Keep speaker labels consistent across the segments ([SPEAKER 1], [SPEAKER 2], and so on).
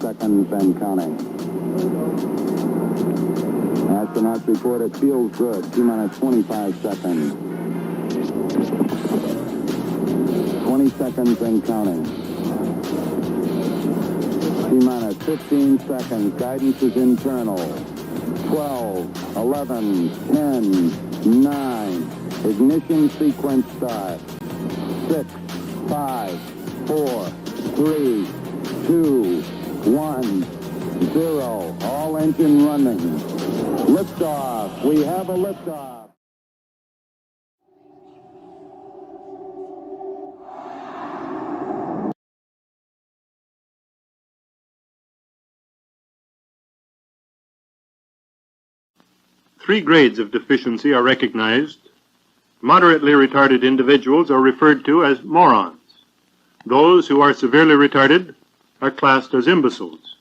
[SPEAKER 1] seconds and counting. Astronauts report it feels good. T-minus 25 seconds. 20 seconds and counting. T-minus 15 seconds. Guidance is internal. 12, 11, 10, 9. Ignition sequence start. 6, 5, 4, 3, 2, 1, 0. All engine running. Liftoff. We have a liftoff.
[SPEAKER 2] Three grades of deficiency are recognized. Moderately retarded individuals are referred to as morons. Those who are severely retarded are classed as imbeciles.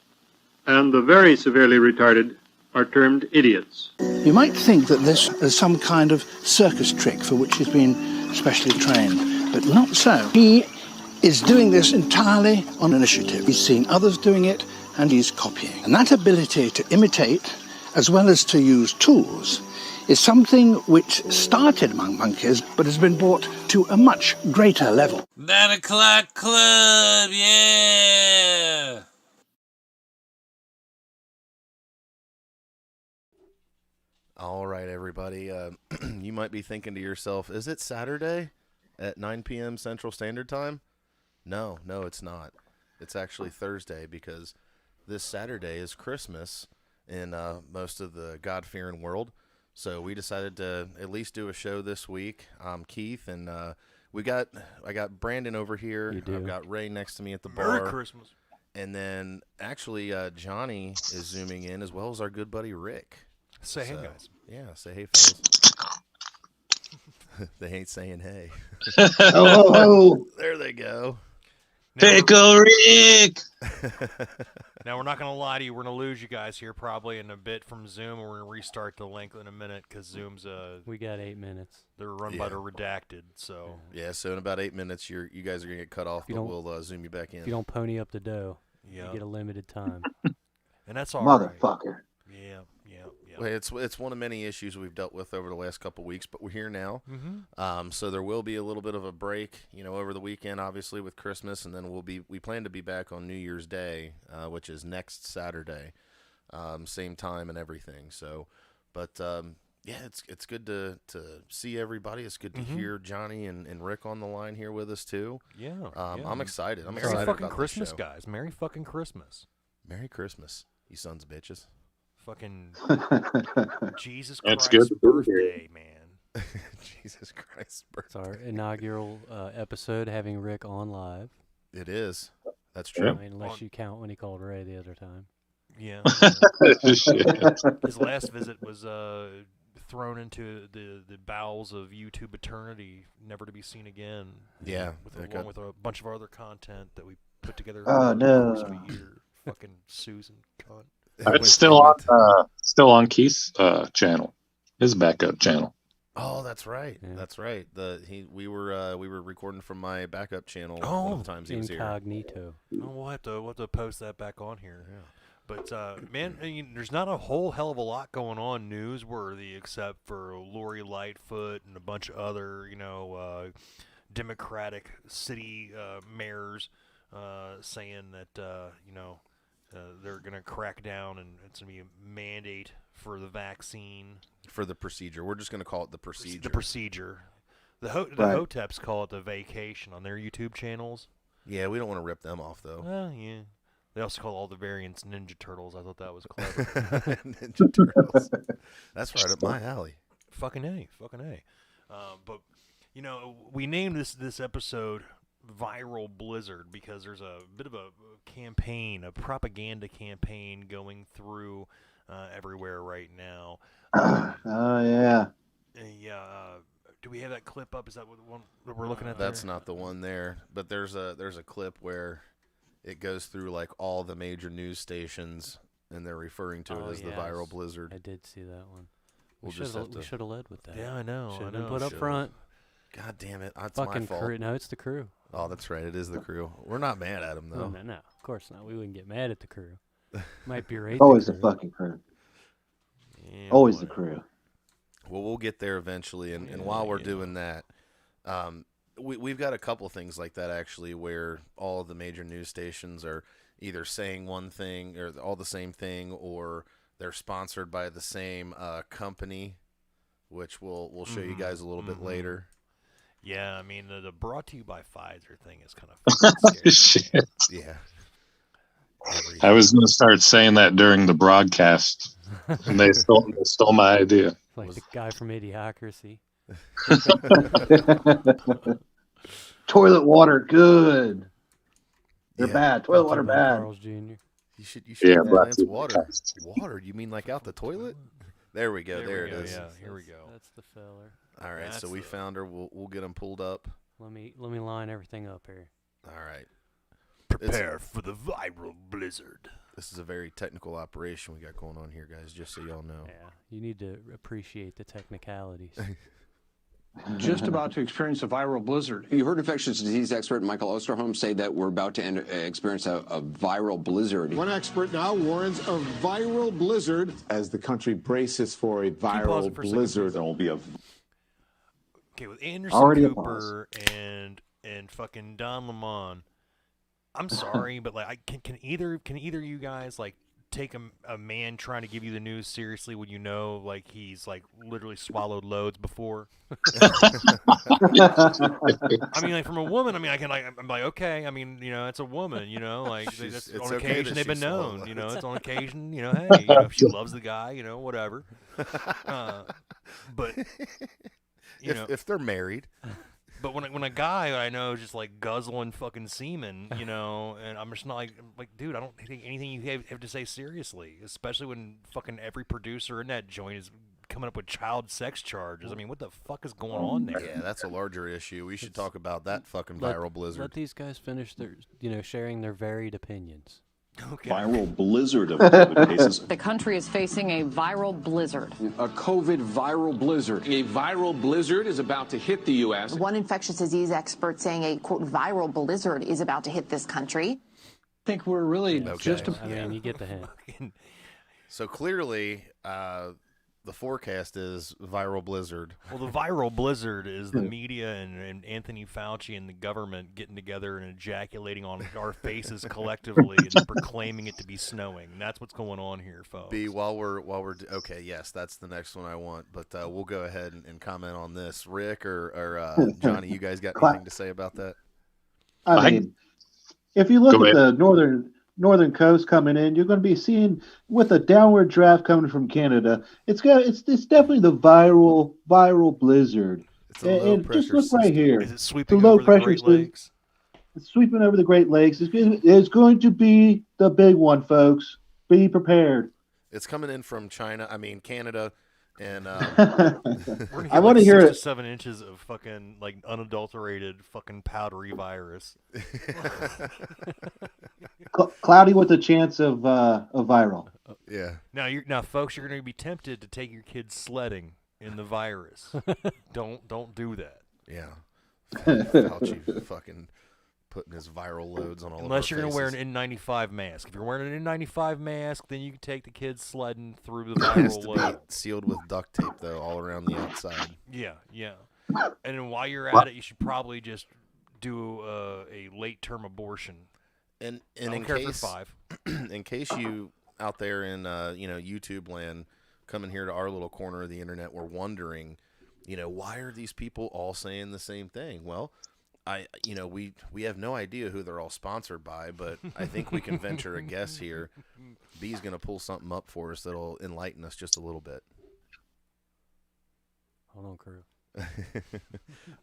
[SPEAKER 2] And the very severely retarded are termed idiots.
[SPEAKER 3] You might think that this is some kind of circus trick for which he's been specially trained, but not so. He is doing this entirely on initiative. He's seen others doing it, and he's copying. And that ability to imitate, as well as to use tools, is something which started among monkeys, but has been brought to a much greater level.
[SPEAKER 4] 9 o'clock club, yeah!
[SPEAKER 5] All right, everybody. You might be thinking to yourself, is it Saturday at 9 p.m. Central Standard Time? No, it's not. It's actually Thursday, because this Saturday is Christmas in most of the God-fearing world. So we decided to at least do a show this week. I'm Keith, and I got Brandon over here. I've got Ray next to me at the bar.
[SPEAKER 6] Merry Christmas.
[SPEAKER 5] And then actually Johnny is zooming in, as well as our good buddy Rick.
[SPEAKER 6] Say hey, guys.
[SPEAKER 5] Yeah, say hey, fellas. They ain't saying hey.
[SPEAKER 7] Oh,
[SPEAKER 5] There they go.
[SPEAKER 7] Pickle Rick.
[SPEAKER 6] Now, we're not going to lie to you. We're going to lose you guys here probably in a bit from Zoom. We're going to restart the link in a minute because Zoom's
[SPEAKER 8] we got 8 minutes.
[SPEAKER 6] They're run by the redacted. So
[SPEAKER 5] Yeah, so in about 8 minutes, you guys are going to get cut off, but we'll zoom you back in.
[SPEAKER 8] If you don't pony up the dough, you get a limited time.
[SPEAKER 6] And that's all right.
[SPEAKER 7] Motherfucker.
[SPEAKER 6] Yeah.
[SPEAKER 5] Well, it's one of many issues we've dealt with over the last couple of weeks, but we're here now.
[SPEAKER 6] Mm-hmm.
[SPEAKER 5] So there will be a little bit of a break, over the weekend, obviously with Christmas, and then we plan to be back on New Year's Day, which is next Saturday, same time and everything. So, but yeah, it's good to see everybody. It's good to hear Johnny and Rick on the line here with us too.
[SPEAKER 6] Yeah.
[SPEAKER 5] I'm excited. I'm
[SPEAKER 6] Merry
[SPEAKER 5] excited
[SPEAKER 6] fucking
[SPEAKER 5] about
[SPEAKER 6] Christmas,
[SPEAKER 5] this show.
[SPEAKER 6] guys. Merry fucking Christmas.
[SPEAKER 5] Merry Christmas, you sons of bitches.
[SPEAKER 6] Fucking Jesus
[SPEAKER 9] It's
[SPEAKER 6] Christ's
[SPEAKER 9] good to be
[SPEAKER 6] birthday, man.
[SPEAKER 5] Jesus Christ, birthday.
[SPEAKER 8] It's our inaugural episode having Rick on live.
[SPEAKER 5] It is. That's true.
[SPEAKER 8] I mean, unless you count when he called Ray the other time.
[SPEAKER 6] Yeah.
[SPEAKER 9] Shit.
[SPEAKER 6] His last visit was thrown into the bowels of YouTube eternity, never to be seen again.
[SPEAKER 5] Yeah.
[SPEAKER 6] Along with a bunch of other content that we put together
[SPEAKER 7] Oh,
[SPEAKER 6] over the course of a year. Fucking Susan cunt.
[SPEAKER 9] It's still on Keith's channel, his backup channel.
[SPEAKER 5] Oh, that's right.
[SPEAKER 8] Yeah.
[SPEAKER 5] That's right. We were recording from my backup channel one of the times he was here.
[SPEAKER 8] Incognito.
[SPEAKER 6] Oh, we'll have to post that back on here. Yeah. But man, I mean, there's not a whole hell of a lot going on newsworthy except for Lori Lightfoot and a bunch of other, Democratic city mayors saying that they're going to crack down and it's going to be a mandate for the vaccine.
[SPEAKER 5] For the procedure. We're just going to call it the procedure.
[SPEAKER 6] The procedure. The Hoteps call it the vacation on their YouTube channels.
[SPEAKER 5] Yeah, we don't want to rip them off, though.
[SPEAKER 6] Yeah. They also call all the variants Ninja Turtles. I thought that was clever.
[SPEAKER 5] Ninja Turtles. That's right up my alley.
[SPEAKER 6] Fucking A. But, we named this episode Viral Blizzard because there's a bit of a campaign, a propaganda campaign going through everywhere right now.
[SPEAKER 7] Oh, yeah.
[SPEAKER 6] Do we have that clip up? Is that what the one that we're looking at
[SPEAKER 5] That's
[SPEAKER 6] there?
[SPEAKER 5] not the one there. But there's a clip where it goes through like all the major news stations, and they're referring to it as the viral blizzard.
[SPEAKER 8] I did see that one.
[SPEAKER 5] We
[SPEAKER 8] We should have led with that.
[SPEAKER 6] Yeah, I know.
[SPEAKER 8] Should have been put up front.
[SPEAKER 5] God damn it! That's my
[SPEAKER 8] Fucking
[SPEAKER 5] fault.
[SPEAKER 8] crew. No, it's the crew.
[SPEAKER 5] Oh, that's right. It is the crew. We're not mad at them, though.
[SPEAKER 8] No, of course not. We wouldn't get mad at the crew. Might berate
[SPEAKER 7] Always
[SPEAKER 8] the
[SPEAKER 7] the
[SPEAKER 8] crew.
[SPEAKER 7] fucking crew.
[SPEAKER 6] Yeah,
[SPEAKER 7] Always the
[SPEAKER 6] whatever.
[SPEAKER 7] crew.
[SPEAKER 5] Well, we'll get there eventually. And while we're doing that, we've got a couple things like that, actually, where all of the major news stations are either saying one thing or all the same thing, or they're sponsored by the same company, which we'll show you guys a little bit later.
[SPEAKER 6] Yeah, I mean, the brought to you by Pfizer thing is kind of fucking scary.
[SPEAKER 9] Shit.
[SPEAKER 5] Yeah.
[SPEAKER 9] I was going to start saying that during the broadcast, and they stole my idea.
[SPEAKER 8] Like the guy from Idiocracy.
[SPEAKER 7] Toilet water, good. They're
[SPEAKER 5] Yeah.
[SPEAKER 7] bad. Toilet water,
[SPEAKER 8] Ray
[SPEAKER 7] bad.
[SPEAKER 8] Charles Jr.
[SPEAKER 5] You should
[SPEAKER 9] Yeah,
[SPEAKER 5] give
[SPEAKER 9] brought
[SPEAKER 5] Lance
[SPEAKER 9] to you by
[SPEAKER 5] water.
[SPEAKER 9] Pfizer.
[SPEAKER 5] Water? You mean like out the toilet? There we go. There
[SPEAKER 6] we
[SPEAKER 5] it
[SPEAKER 6] go,
[SPEAKER 5] is.
[SPEAKER 6] Yeah, here we go.
[SPEAKER 8] That's the feller.
[SPEAKER 5] All right,
[SPEAKER 6] That's
[SPEAKER 5] so we
[SPEAKER 6] the-
[SPEAKER 5] found her. We'll get them pulled up.
[SPEAKER 8] Let me line everything up here.
[SPEAKER 5] All right.
[SPEAKER 6] Prepare for the viral blizzard.
[SPEAKER 5] This is a very technical operation we got going on here, guys, just so y'all know.
[SPEAKER 8] Yeah, you need to appreciate the technicalities.
[SPEAKER 10] Just about to experience a viral blizzard.
[SPEAKER 11] You heard infectious disease expert Michael Osterholm say that we're about to experience a viral blizzard.
[SPEAKER 10] One expert now warns of viral blizzard.
[SPEAKER 12] As the country braces for a
[SPEAKER 6] pause
[SPEAKER 12] viral
[SPEAKER 6] it for a second,
[SPEAKER 12] blizzard,
[SPEAKER 6] please?
[SPEAKER 12] there will be a
[SPEAKER 6] Okay, with Anderson
[SPEAKER 7] Already a
[SPEAKER 6] Cooper and fucking Don Lemon, I'm sorry, but like, can either you guys like take a man trying to give you the news seriously when you know like he's like literally swallowed loads before? I mean, like from a woman, I mean, I'm like, okay, I mean, you know, it's a woman, you know, like that's
[SPEAKER 5] it's
[SPEAKER 6] on
[SPEAKER 5] okay
[SPEAKER 6] occasion
[SPEAKER 5] that
[SPEAKER 6] they've been
[SPEAKER 5] she
[SPEAKER 6] known,
[SPEAKER 5] swallowed
[SPEAKER 6] you know,
[SPEAKER 5] loads.
[SPEAKER 6] it's on occasion, you know, hey, you know, if she loves the guy, you know, whatever. But you know,
[SPEAKER 5] If they're married,
[SPEAKER 6] but when a guy I know is just like guzzling fucking semen, you know, and I'm just not like dude, I don't take anything you have to say seriously, especially when fucking every producer in that joint is coming up with child sex charges. I mean, what the fuck is going on there?
[SPEAKER 5] yeah, that's a larger issue. We should talk about that fucking
[SPEAKER 8] Let-
[SPEAKER 5] viral blizzard.
[SPEAKER 8] Let these guys finish their, sharing their varied opinions.
[SPEAKER 6] Okay.
[SPEAKER 12] viral blizzard of COVID cases.
[SPEAKER 13] The country is facing a viral blizzard.
[SPEAKER 11] A COVID viral blizzard.
[SPEAKER 10] A viral blizzard is about to hit the U.S.
[SPEAKER 13] One infectious disease expert saying a, quote, viral blizzard is about to hit this country.
[SPEAKER 10] I think we're really
[SPEAKER 5] Okay.
[SPEAKER 10] just
[SPEAKER 8] I mean, you get the hint.
[SPEAKER 6] Fucking-
[SPEAKER 5] So clearly, the forecast is viral blizzard.
[SPEAKER 6] Well, the viral blizzard is the media and Anthony Fauci and the government getting together and ejaculating on our faces collectively and proclaiming it to be snowing. That's what's going on here, folks.
[SPEAKER 5] B, while we're okay, yes, that's the next one I want. But we'll go ahead and comment on this. Rick or Johnny, you guys got anything to say about that?
[SPEAKER 7] I mean, if you look
[SPEAKER 9] Go
[SPEAKER 7] at
[SPEAKER 9] ahead.
[SPEAKER 7] the northern coast coming in, you're going to be seeing with a downward draft coming from Canada. It's definitely the viral blizzard.
[SPEAKER 5] It's a low
[SPEAKER 7] And just
[SPEAKER 5] pressure
[SPEAKER 7] look right
[SPEAKER 5] system.
[SPEAKER 7] here.
[SPEAKER 6] Is it sweeping
[SPEAKER 7] low
[SPEAKER 6] over the
[SPEAKER 7] pressure
[SPEAKER 6] Great
[SPEAKER 7] system.
[SPEAKER 6] Lakes?
[SPEAKER 7] It's sweeping over the Great Lakes. It's going to be the big one, folks. Be prepared.
[SPEAKER 5] It's coming in from China. I mean Canada, and
[SPEAKER 6] We're gonna
[SPEAKER 7] I want to
[SPEAKER 6] like
[SPEAKER 7] hear
[SPEAKER 6] 6 to
[SPEAKER 7] it.
[SPEAKER 6] 7 inches of fucking like unadulterated fucking powdery virus.
[SPEAKER 7] Cloudy with a chance of viral.
[SPEAKER 5] yeah.
[SPEAKER 6] Now, folks, you're going to be tempted to take your kids sledding in the virus. Don't do that.
[SPEAKER 5] Yeah. Fauci fucking putting his viral loads on all
[SPEAKER 6] Unless
[SPEAKER 5] of
[SPEAKER 6] you're
[SPEAKER 5] our
[SPEAKER 6] going to wear
[SPEAKER 5] faces.
[SPEAKER 6] an N95 mask. If you're wearing an N95 mask, then you can take the kids sledding through the
[SPEAKER 5] It has
[SPEAKER 6] viral
[SPEAKER 5] to be
[SPEAKER 6] load.
[SPEAKER 5] sealed with duct tape, though, all around the outside.
[SPEAKER 6] Yeah. And then while you're at it, you should probably just do a late-term abortion.
[SPEAKER 5] And
[SPEAKER 6] I don't
[SPEAKER 5] in
[SPEAKER 6] care if
[SPEAKER 5] case,
[SPEAKER 6] they're 5.
[SPEAKER 5] in case you out there in YouTube land coming here to our little corner of the internet were wondering, why are these people all saying the same thing? Well, we have no idea who they're all sponsored by, but I think we can venture a guess here. B's going to pull something up for us that'll enlighten us just a little bit.
[SPEAKER 8] Hold on, crew.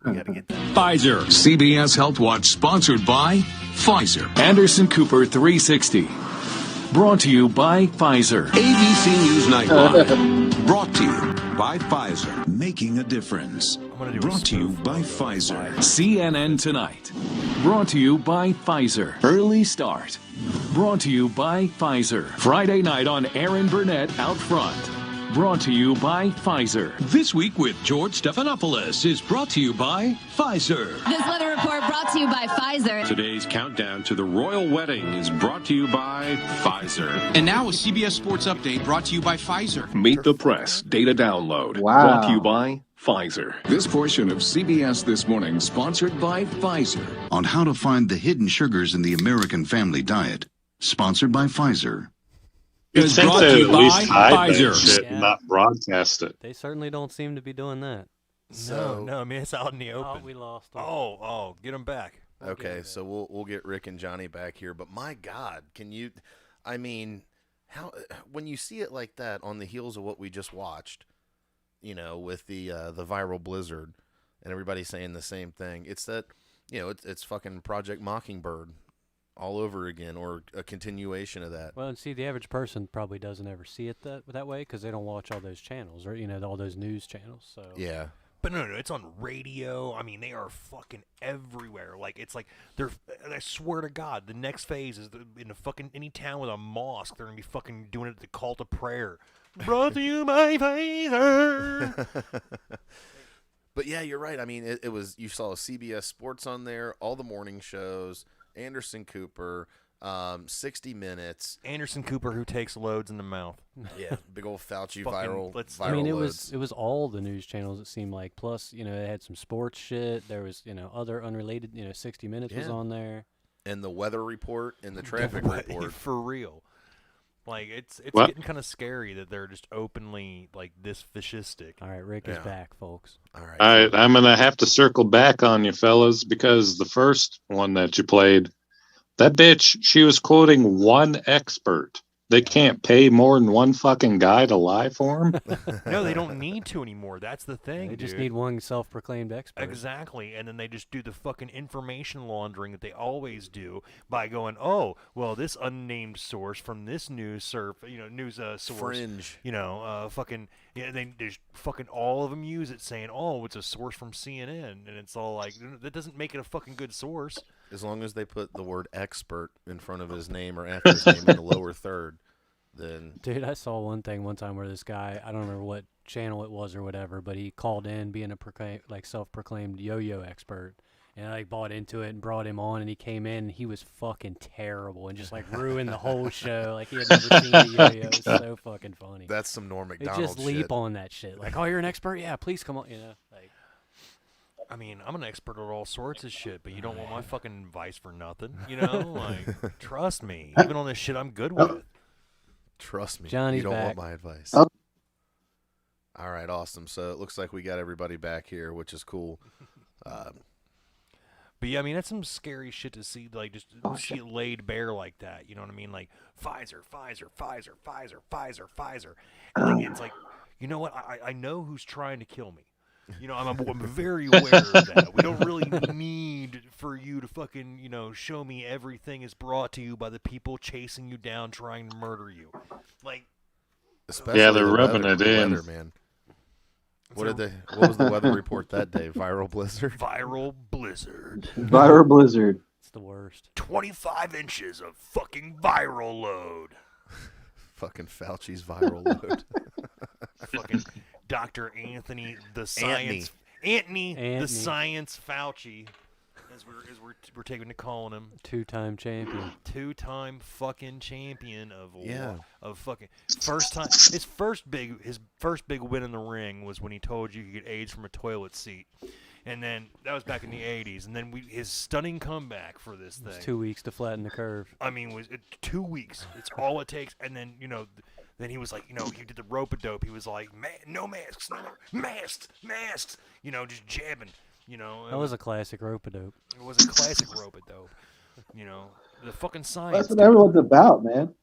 [SPEAKER 5] We got to get that.
[SPEAKER 14] Pfizer. CBS Health Watch sponsored by Pfizer. Anderson Cooper 360. Brought to you by Pfizer.
[SPEAKER 15] ABC News Nightline. Brought to you by Pfizer. Making a difference.
[SPEAKER 14] Brought to you by Pfizer. CNN Tonight. Brought to you by Pfizer. Early Start. Brought to you by Pfizer. Friday night on Aaron Burnett Out Front. brought to you by Pfizer.
[SPEAKER 15] This Week with George Stephanopoulos is brought to you by Pfizer.
[SPEAKER 16] This weather report brought to you by Pfizer.
[SPEAKER 15] Today's countdown to the royal wedding is brought to you by Pfizer.
[SPEAKER 17] And now a CBS Sports Update brought to you by Pfizer.
[SPEAKER 14] Meet the Press data download.
[SPEAKER 7] Wow.
[SPEAKER 14] Brought to you by Pfizer.
[SPEAKER 15] This portion of CBS This Morning sponsored by Pfizer.
[SPEAKER 18] On how to find the hidden sugars in the American family diet. Sponsored by Pfizer.
[SPEAKER 9] You
[SPEAKER 18] Is
[SPEAKER 9] think
[SPEAKER 18] brought
[SPEAKER 9] they
[SPEAKER 18] to
[SPEAKER 9] at
[SPEAKER 18] you
[SPEAKER 9] least
[SPEAKER 18] by
[SPEAKER 9] hide that
[SPEAKER 8] Pfizer.
[SPEAKER 9] shit and not broadcast it?
[SPEAKER 8] They certainly don't seem to be doing that.
[SPEAKER 6] No, I mean, it's out in the open.
[SPEAKER 8] Oh, we lost them.
[SPEAKER 6] Oh, get them back.
[SPEAKER 5] Okay, so we'll get Rick and Johnny back here, but my God, can you? I mean, how when you see it like that on the heels of what we just watched, you know, with the viral blizzard, and everybody saying the same thing, it's that it's fucking Project Mockingbird all over again, or a continuation of that.
[SPEAKER 8] Well, and see, the average person probably doesn't ever see it that way because they don't watch all those channels or all those news channels. So
[SPEAKER 5] yeah.
[SPEAKER 6] But no, it's on radio. I mean, they are fucking everywhere. Like, it's like I swear to God, the next phase is in any town with a mosque. They're gonna be fucking doing it the call to prayer. Brought to you by Pfizer.
[SPEAKER 5] But yeah, you're right. I mean, it was, you saw CBS Sports on there, all the morning shows, Anderson Cooper, 60 Minutes.
[SPEAKER 6] Anderson Cooper, who takes loads in the mouth.
[SPEAKER 5] Yeah, big old Fauci
[SPEAKER 6] Fucking,
[SPEAKER 5] viral
[SPEAKER 8] I mean, it
[SPEAKER 5] loads.
[SPEAKER 8] was all the news channels. It seemed like. Plus, it had some sports shit. There was other unrelated. 60 Minutes was on there.
[SPEAKER 5] And the weather report and the traffic report.
[SPEAKER 6] For real. Like, it's
[SPEAKER 9] What?
[SPEAKER 6] getting kind of scary that they're just openly, like, this fascistic.
[SPEAKER 8] All right, Rick is back, folks.
[SPEAKER 5] All right.
[SPEAKER 9] All right, I'm going to have to circle back on you fellas, because the first one that you played, that bitch, she was quoting one expert. They can't pay more than one fucking guy to lie for them.
[SPEAKER 6] No, they don't need to anymore. That's the thing,
[SPEAKER 8] They just
[SPEAKER 6] dude.
[SPEAKER 8] need one self-proclaimed expert.
[SPEAKER 6] Exactly, and then they just do the fucking information laundering that they always do by going, oh, well, this unnamed source from this news source,
[SPEAKER 5] Fringe.
[SPEAKER 6] fucking, they just fucking all of them use it saying, oh, it's a source from CNN, and it's all like, that doesn't make it a fucking good source.
[SPEAKER 5] As long as they put the word expert in front of his name or after his name in the lower third, then...
[SPEAKER 8] Dude, I saw one time where this guy, I don't remember what channel it was or whatever, but he called in being a self-proclaimed yo-yo expert, and I bought into it and brought him on, and he came in, and he was fucking terrible and just ruined the whole show. Like, he had never seen a yo-yo. It was so fucking funny.
[SPEAKER 5] That's some Norm
[SPEAKER 8] They
[SPEAKER 5] Macdonald
[SPEAKER 8] just leap
[SPEAKER 5] shit.
[SPEAKER 8] on that shit. Like, oh, you're an expert? Yeah, please come on.
[SPEAKER 6] I mean, I'm an expert at all sorts of shit, but you don't want my fucking advice for nothing, Like, trust me. Even on this shit I'm good with.
[SPEAKER 5] Trust me.
[SPEAKER 8] Johnny's
[SPEAKER 5] you don't
[SPEAKER 8] back.
[SPEAKER 5] want my advice.
[SPEAKER 7] Oh.
[SPEAKER 5] All right, awesome. So it looks like we got everybody back here, which is cool.
[SPEAKER 6] But yeah, I mean, that's some scary shit to see, like, just see it laid bare like that. You know what I mean? Like, Pfizer. And it's like, you know what? I know who's trying to kill me. I'm very aware of that. We don't really need for you to fucking, show me everything is brought to you by the people chasing you down, trying to murder you. Like,
[SPEAKER 5] especially
[SPEAKER 9] Yeah, they're
[SPEAKER 5] the
[SPEAKER 9] rubbing
[SPEAKER 5] weather,
[SPEAKER 9] it in.
[SPEAKER 5] Weather, man. What was the weather report that day? Viral blizzard?
[SPEAKER 6] Viral blizzard.
[SPEAKER 7] Viral blizzard.
[SPEAKER 8] It's the worst.
[SPEAKER 6] 25 inches of fucking viral load.
[SPEAKER 5] Fucking Fauci's viral load.
[SPEAKER 6] Fucking Dr. Anthony, the science. Anthony, the science Fauci, as we're taking to calling him.
[SPEAKER 8] Two-time champion.
[SPEAKER 6] Two-time fucking champion of fucking first time. His first big win in the ring was when he told you could get AIDS from a toilet seat. And then that was back in the 80s. And then his stunning comeback for this thing.
[SPEAKER 8] It's 2 weeks to flatten the curve.
[SPEAKER 6] I mean, 2 weeks. It's all it takes. And then, then he was like, he did the rope-a-dope. He was like, no masks, no masks, just jabbing,
[SPEAKER 8] That was a classic rope-a-dope.
[SPEAKER 6] It was a classic rope-a-dope. The fucking science.
[SPEAKER 7] That's what everyone's about, man.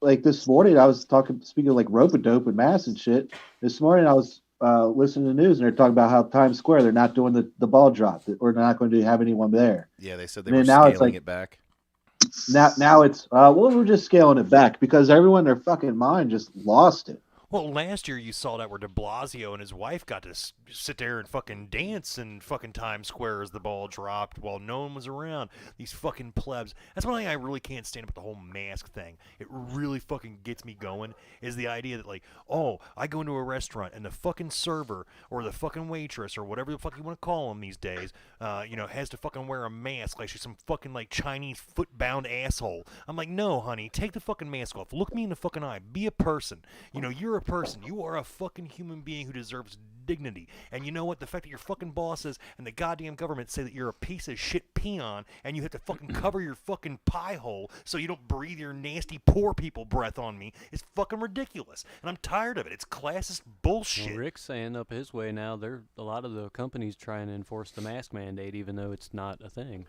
[SPEAKER 7] Like this morning, I was speaking of like rope-a-dope and mass and shit. This morning, I was listening to the news, and they're talking about how Times Square, they're not doing the ball drop, or they're not going to have anyone there.
[SPEAKER 5] Yeah, they said they were scaling it back.
[SPEAKER 7] Now it's we're just scaling it back because everyone, their fucking mind just lost it.
[SPEAKER 6] Well, last year you saw that where de Blasio and his wife got to sit there and fucking dance in fucking Times Square as the ball dropped while no one was around. These fucking plebs. That's one thing I really can't stand about the whole mask thing. It really fucking gets me going, is the idea that, like, oh, I go into a restaurant and the fucking server or the fucking waitress or whatever the fuck you want to call them these days, has to fucking wear a mask like she's some fucking, like, Chinese foot-bound asshole. I'm like, no, honey, take the fucking mask off. Look me in the fucking eye. Be a person. You're a person. You are a fucking human being who deserves dignity. And you know what? The fact that your fucking bosses and the goddamn government say that you're a piece of shit peon and you have to fucking cover your fucking pie hole so you don't breathe your nasty poor people breath on me is fucking ridiculous. And I'm tired of it. It's classist bullshit.
[SPEAKER 8] Well, Rick's saying up his way now. A lot of the companies trying to enforce the mask mandate, even though it's not a thing.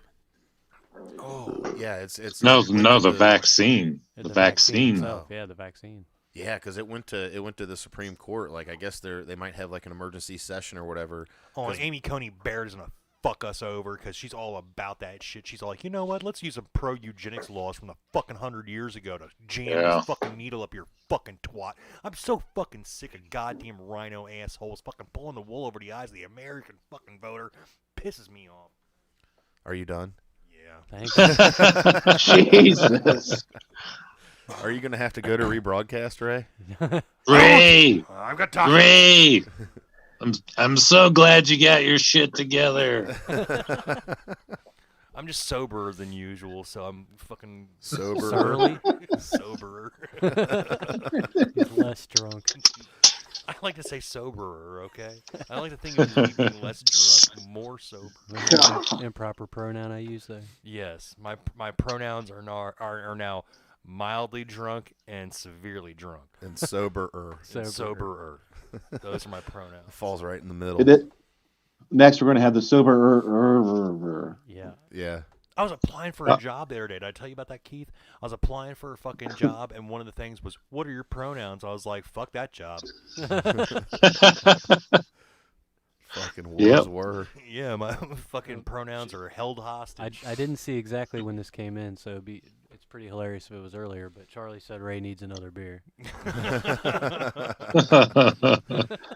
[SPEAKER 5] Oh, yeah, it's
[SPEAKER 9] the vaccine. The vaccine.
[SPEAKER 8] Itself. Yeah, the vaccine.
[SPEAKER 5] Yeah, because it went to the Supreme Court. Like, I guess they might have like an emergency session or whatever.
[SPEAKER 6] Oh, and Amy Coney Barrett is gonna fuck us over because she's all about that shit. She's all like, you know what? Let's use some pro-eugenics laws from the fucking 100 years ago to jam this fucking needle up your fucking twat. I'm so fucking sick of goddamn rhino assholes fucking pulling the wool over the eyes of the American fucking voter. Pisses me off.
[SPEAKER 5] Are you done?
[SPEAKER 6] Yeah.
[SPEAKER 8] Thanks.
[SPEAKER 7] Jesus.
[SPEAKER 5] Are you going to have to go to rebroadcast, Ray?
[SPEAKER 9] Ray!
[SPEAKER 6] I've got time.
[SPEAKER 9] Ray! I'm so glad you got your shit together.
[SPEAKER 6] I'm just soberer than usual, so I'm fucking
[SPEAKER 5] soberer.
[SPEAKER 6] Soberer.
[SPEAKER 8] Less drunk.
[SPEAKER 6] I like to say soberer, okay? I like to think of me being less drunk, more sober.
[SPEAKER 8] Improper pronoun I use there.
[SPEAKER 6] Yes, my pronouns are now mildly drunk and severely drunk.
[SPEAKER 5] And soberer.
[SPEAKER 6] Soberer. Those are my pronouns.
[SPEAKER 5] Falls right in the middle.
[SPEAKER 7] Next, we're going to have the sober.
[SPEAKER 8] Yeah.
[SPEAKER 5] Yeah.
[SPEAKER 6] I was applying for a job the other day. Did I tell you about that, Keith? I was applying for a fucking job, and one of the things was, what are your pronouns? I was like, fuck that job.
[SPEAKER 5] Fucking words were.
[SPEAKER 6] Yeah, my fucking pronouns are held hostage.
[SPEAKER 8] I didn't see exactly when this came in, so it's pretty hilarious if it was earlier, but Charlie said Ray needs another beer.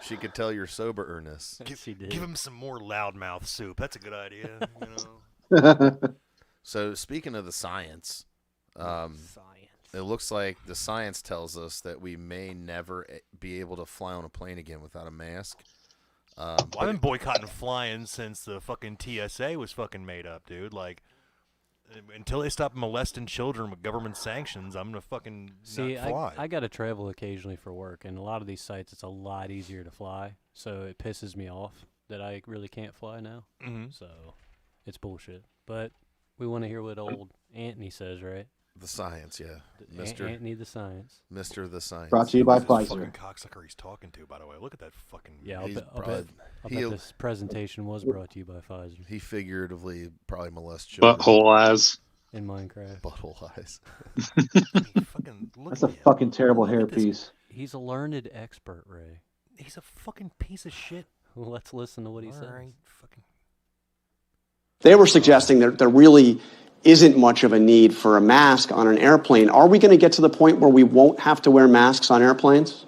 [SPEAKER 5] She could tell your soberness.
[SPEAKER 8] She did.
[SPEAKER 6] Give him some more loudmouth soup. That's a good idea.
[SPEAKER 5] So speaking of the science, it looks like the science tells us that we may never be able to fly on a plane again without a mask.
[SPEAKER 6] I've been boycotting flying since the fucking TSA was fucking made up, dude. Like, until they stop molesting children with government sanctions, I'm gonna fucking not fly.
[SPEAKER 8] I gotta travel occasionally for work, and a lot of these sites it's a lot easier to fly, so it pisses me off that I really can't fly now.
[SPEAKER 6] Mm-hmm.
[SPEAKER 8] So it's bullshit. But we want to hear what old Anthony says, right?
[SPEAKER 5] The science, yeah. Mr.
[SPEAKER 8] Anthony the Science.
[SPEAKER 5] Mr. the Science.
[SPEAKER 7] Brought to you by
[SPEAKER 6] This
[SPEAKER 7] Pfizer.
[SPEAKER 6] fucking cocksucker he's talking to, by the way. Look at that fucking...
[SPEAKER 8] Yeah, I'll bet this presentation was brought to you by Pfizer.
[SPEAKER 5] He figuratively probably molests children.
[SPEAKER 9] Butthole eyes.
[SPEAKER 8] In Minecraft.
[SPEAKER 5] Butthole eyes.
[SPEAKER 7] That's a fucking terrible hairpiece.
[SPEAKER 8] He's a learned expert, Ray.
[SPEAKER 6] He's a fucking piece of shit.
[SPEAKER 8] Well, let's listen to what he says.
[SPEAKER 6] Right, fucking...
[SPEAKER 19] They were suggesting that there really isn't much of a need for a mask on an airplane. Are we going to get to the point where we won't have to wear masks on airplanes?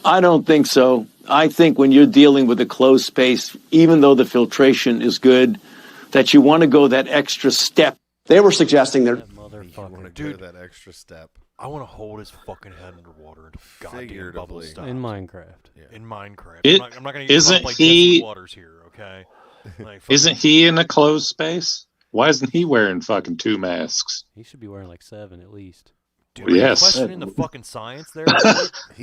[SPEAKER 20] I don't think so. I think when you're dealing with a closed space, even though the filtration is good, that you want to go that extra step.
[SPEAKER 19] They were suggesting that...
[SPEAKER 5] Dude, that extra step.
[SPEAKER 6] I want to hold his fucking head underwater and goddamn bubble stop.
[SPEAKER 8] In Minecraft.
[SPEAKER 6] Yeah. In Minecraft.
[SPEAKER 9] It,
[SPEAKER 6] I'm not going to
[SPEAKER 9] isn't
[SPEAKER 6] like
[SPEAKER 9] he
[SPEAKER 6] Waters here, okay? Like,
[SPEAKER 9] isn't he in a closed space? Why isn't he wearing fucking 2 masks?
[SPEAKER 8] He should be wearing like 7 at least.
[SPEAKER 6] Dude, are you questioning the fucking science there?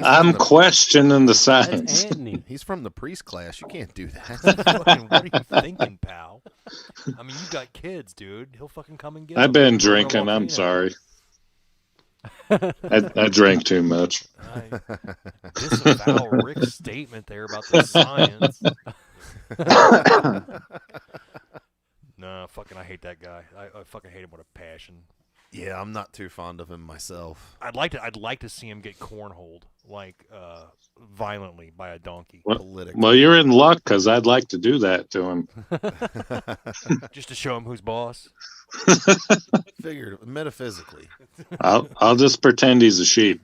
[SPEAKER 9] I'm questioning the
[SPEAKER 8] That's
[SPEAKER 9] science.
[SPEAKER 8] Anthony.
[SPEAKER 5] He's from the priest class. You can't do that.
[SPEAKER 6] Fucking, what are you thinking, pal? I mean, you got kids, dude. He'll fucking come and get
[SPEAKER 9] I've
[SPEAKER 6] them.
[SPEAKER 9] been drinking. I'm sorry. I drank too much.
[SPEAKER 6] I disavow Rick's statement there about the science. No, fucking, I hate that guy. I fucking hate him with a passion.
[SPEAKER 5] Yeah, I'm not too fond of him myself.
[SPEAKER 6] I'd like to see him get cornholed, like violently by a donkey.
[SPEAKER 9] Well, you're in luck because I'd like to do that to him.
[SPEAKER 6] Just to show him who's boss.
[SPEAKER 5] Figured metaphysically.
[SPEAKER 9] I'll just pretend he's a sheep.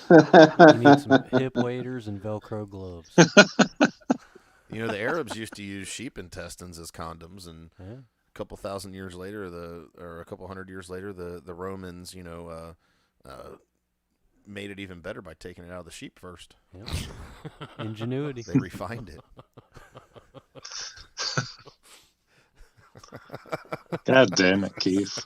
[SPEAKER 8] You need some hip waders and Velcro gloves.
[SPEAKER 5] You know, the Arabs used to use sheep intestines as condoms, and a couple thousand years later, or a couple hundred years later, the Romans, made it even better by taking it out of the sheep first.
[SPEAKER 8] Yep. Ingenuity.
[SPEAKER 5] They refined it.
[SPEAKER 9] God damn it, Keith.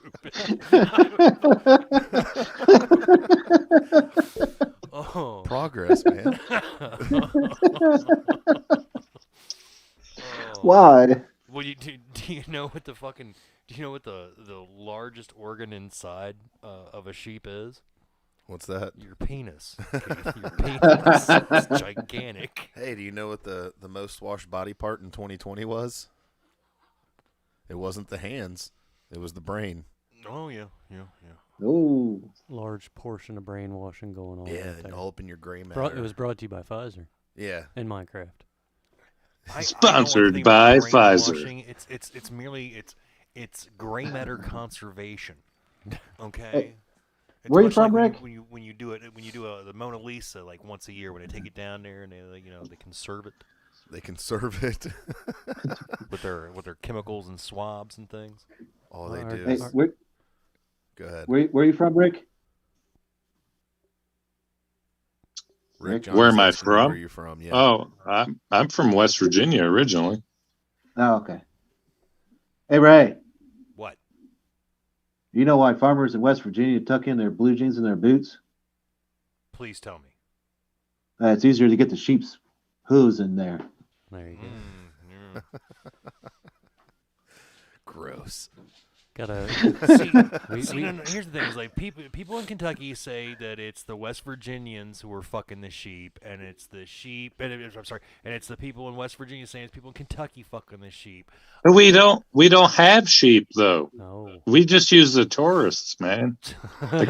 [SPEAKER 8] Oh.
[SPEAKER 5] Progress, man.
[SPEAKER 7] Why?
[SPEAKER 6] Well, do you know what the largest organ inside of a sheep is?
[SPEAKER 5] What's that?
[SPEAKER 6] Your penis. Keith. Your penis is gigantic.
[SPEAKER 5] Hey, do you know what the most watched body part in 2020 was? It wasn't the hands. It was the brain.
[SPEAKER 6] Oh, yeah.
[SPEAKER 7] Oh.
[SPEAKER 8] Large portion of brainwashing going on.
[SPEAKER 5] Yeah,
[SPEAKER 8] right there.
[SPEAKER 5] all up in your gray matter.
[SPEAKER 8] It was brought to you by Pfizer.
[SPEAKER 5] Yeah.
[SPEAKER 8] And Minecraft.
[SPEAKER 9] Sponsored by Pfizer.
[SPEAKER 6] It's merely gray matter conservation. Okay. It's
[SPEAKER 7] where are you
[SPEAKER 6] much
[SPEAKER 7] from,
[SPEAKER 6] like
[SPEAKER 7] Rick?
[SPEAKER 6] When you do the Mona Lisa like once a year when they take it down there and they conserve it.
[SPEAKER 5] They conserve it
[SPEAKER 6] with their chemicals and swabs and things.
[SPEAKER 5] All they do.
[SPEAKER 7] Hey,
[SPEAKER 5] Is... Go ahead.
[SPEAKER 7] Where are you from, Rick?
[SPEAKER 5] Rick,
[SPEAKER 9] Where am I
[SPEAKER 5] where
[SPEAKER 9] from?
[SPEAKER 5] are you from? Yeah.
[SPEAKER 9] Oh, I'm from West Virginia originally.
[SPEAKER 7] Oh, okay. Hey, Ray.
[SPEAKER 6] What?
[SPEAKER 7] You know why farmers in West Virginia tuck in their blue jeans in their boots?
[SPEAKER 6] Please tell me.
[SPEAKER 7] It's easier to get the sheep's hooves in there.
[SPEAKER 8] There you go.
[SPEAKER 5] Gross.
[SPEAKER 8] Gotta
[SPEAKER 6] here's the thing: is like people in Kentucky say that it's the West Virginians who are fucking the sheep, and it's the sheep. And it's the people in West Virginia saying it's people in Kentucky fucking the sheep.
[SPEAKER 9] We don't have sheep though.
[SPEAKER 8] No.
[SPEAKER 9] We just use the tourists, man. They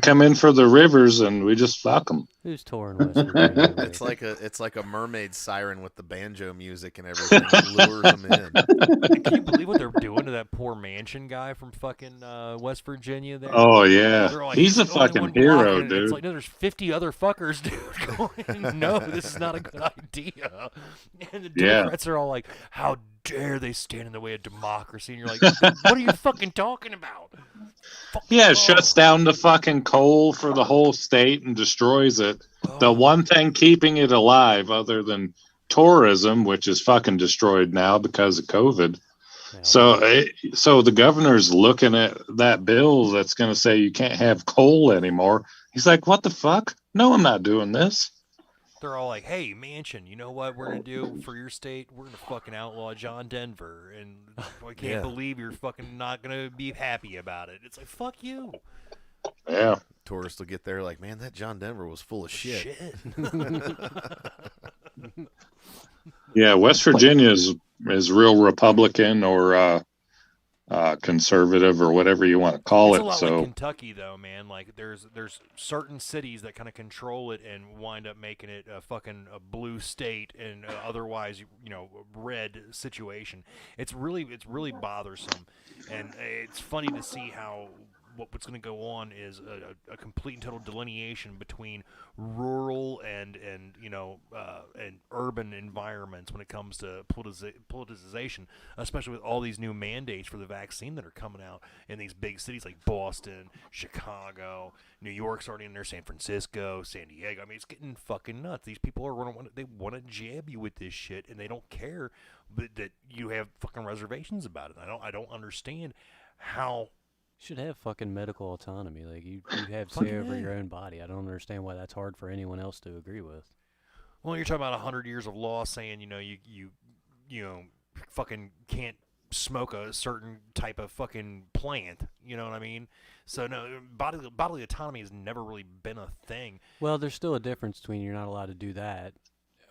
[SPEAKER 9] come in for the rivers, and we just fuck them.
[SPEAKER 8] Who's touring West Virginia?
[SPEAKER 5] It's like a mermaid siren with the banjo music and everything that lures them in.
[SPEAKER 6] Can you believe what they're doing to that poor Mansion guy from fucking West Virginia? There.
[SPEAKER 9] Oh yeah,
[SPEAKER 6] Like,
[SPEAKER 9] he's a
[SPEAKER 6] the only
[SPEAKER 9] fucking
[SPEAKER 6] one
[SPEAKER 9] hero,
[SPEAKER 6] blocking it.
[SPEAKER 9] dude.
[SPEAKER 6] It's like no, there's 50 other fuckers, dude. Going, no, this is not a good idea. And the Democrats are all like, "How dare they stand in the way of democracy?" And you're like, "What are you fucking talking about?"
[SPEAKER 9] Yeah, it shuts down the fucking coal for the whole state and destroys it. The one thing keeping it alive, other than tourism, which is fucking destroyed now because of COVID. So the governor's looking at that bill that's going to say you can't have coal anymore. He's like, what the fuck? No, I'm not doing this.
[SPEAKER 6] They're all like, "Hey, Mansion, you know what we're gonna do for your state? We're gonna fucking outlaw John Denver, and I can't believe you're fucking not gonna be happy about it." It's like, fuck you.
[SPEAKER 9] Yeah.
[SPEAKER 5] Tourists will get there like, man, that John Denver was full of shit.
[SPEAKER 9] Yeah, West Virginia is real Republican or conservative or whatever you want to call
[SPEAKER 6] It's
[SPEAKER 9] it.
[SPEAKER 6] a lot
[SPEAKER 9] So
[SPEAKER 6] like Kentucky, though, man. Like there's certain cities that kind of control it and wind up making it a fucking a blue state and otherwise, red situation. It's really bothersome, and it's funny to see how what's going to go on is a complete and total delineation between rural and urban environments when it comes to politicization, especially with all these new mandates for the vaccine that are coming out in these big cities like Boston, Chicago, New York's already in there, San Francisco, San Diego. I mean, it's getting fucking nuts. These people they want to jab you with this shit, and they don't care that you have fucking reservations about it. I don't understand how.
[SPEAKER 8] Should have fucking medical autonomy. Like you have say over your own body. I don't understand why that's hard for anyone else to agree with.
[SPEAKER 6] Well, you're talking about 100 years of law saying you fucking can't smoke a certain type of fucking plant. You know what I mean? So no, bodily autonomy has never really been a thing.
[SPEAKER 8] Well, there's still a difference between you're not allowed to do that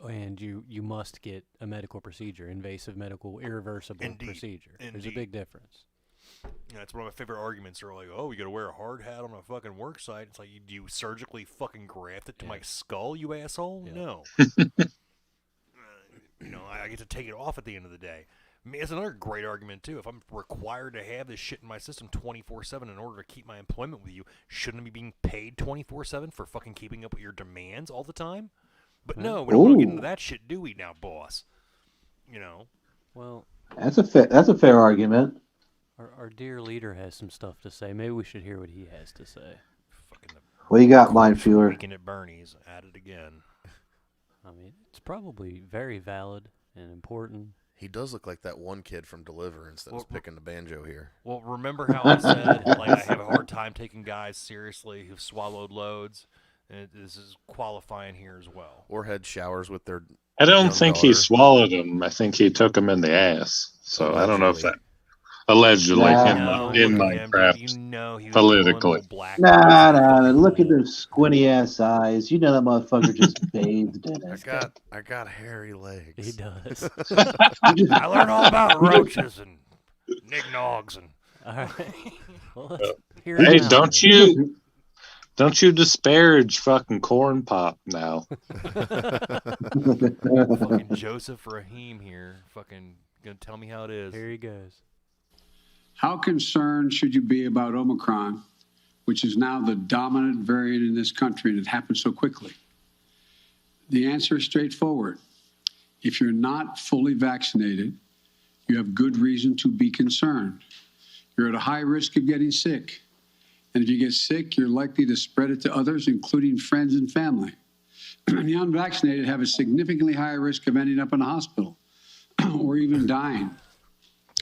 [SPEAKER 8] and you must get a medical procedure, invasive medical, irreversible procedure. There's a big difference.
[SPEAKER 6] That's one of my favorite arguments. They're like, "Oh, you got to wear a hard hat on a fucking work site." It's like, do you surgically fucking graft it to my skull, you asshole? Yeah. No. I get to take it off at the end of the day. I mean, it's another great argument, too. If I'm required to have this shit in my system 24/7 in order to keep my employment with you, shouldn't I be being paid 24/7 for fucking keeping up with your demands all the time? But no, we don't want to get into that shit, do we now, boss? You know?
[SPEAKER 8] Well,
[SPEAKER 7] That's a fair argument.
[SPEAKER 8] our dear leader has some stuff to say. Maybe we should hear what he has to say.
[SPEAKER 7] What you got, Mind Fueler?
[SPEAKER 6] Weekend at Bernie's, at it again.
[SPEAKER 8] I mean, it's probably very valid and important.
[SPEAKER 5] He does look like that one kid from Deliverance that was picking the banjo here.
[SPEAKER 6] Well, remember how I said, like, I have a hard time taking guys seriously who've swallowed loads? And this is qualifying here as well.
[SPEAKER 5] Or had showers with their
[SPEAKER 9] I don't
[SPEAKER 5] young
[SPEAKER 9] think
[SPEAKER 5] daughter.
[SPEAKER 9] he swallowed him. I think he took him in the ass. So I don't know if that allegedly in Minecraft politically.
[SPEAKER 7] Nah. Look at those squinty ass eyes. You know that motherfucker just bathed in it.
[SPEAKER 5] I got hairy legs.
[SPEAKER 8] He does.
[SPEAKER 6] I learned all about roaches and nignogs and.
[SPEAKER 8] All right. Well, let's hear
[SPEAKER 9] Hey,
[SPEAKER 8] it now.
[SPEAKER 9] don't you disparage fucking corn pop now.
[SPEAKER 6] Fucking Joseph Rahim here. Fucking gonna tell me how it is.
[SPEAKER 8] Here he goes.
[SPEAKER 21] How concerned should you be about Omicron, which is now the dominant variant in this country, and it happened so quickly? The answer is straightforward. If you're not fully vaccinated, you have good reason to be concerned. You're at a high risk of getting sick. And if you get sick, you're likely to spread it to others, including friends and family. The unvaccinated have a significantly higher risk of ending up in a hospital or even dying.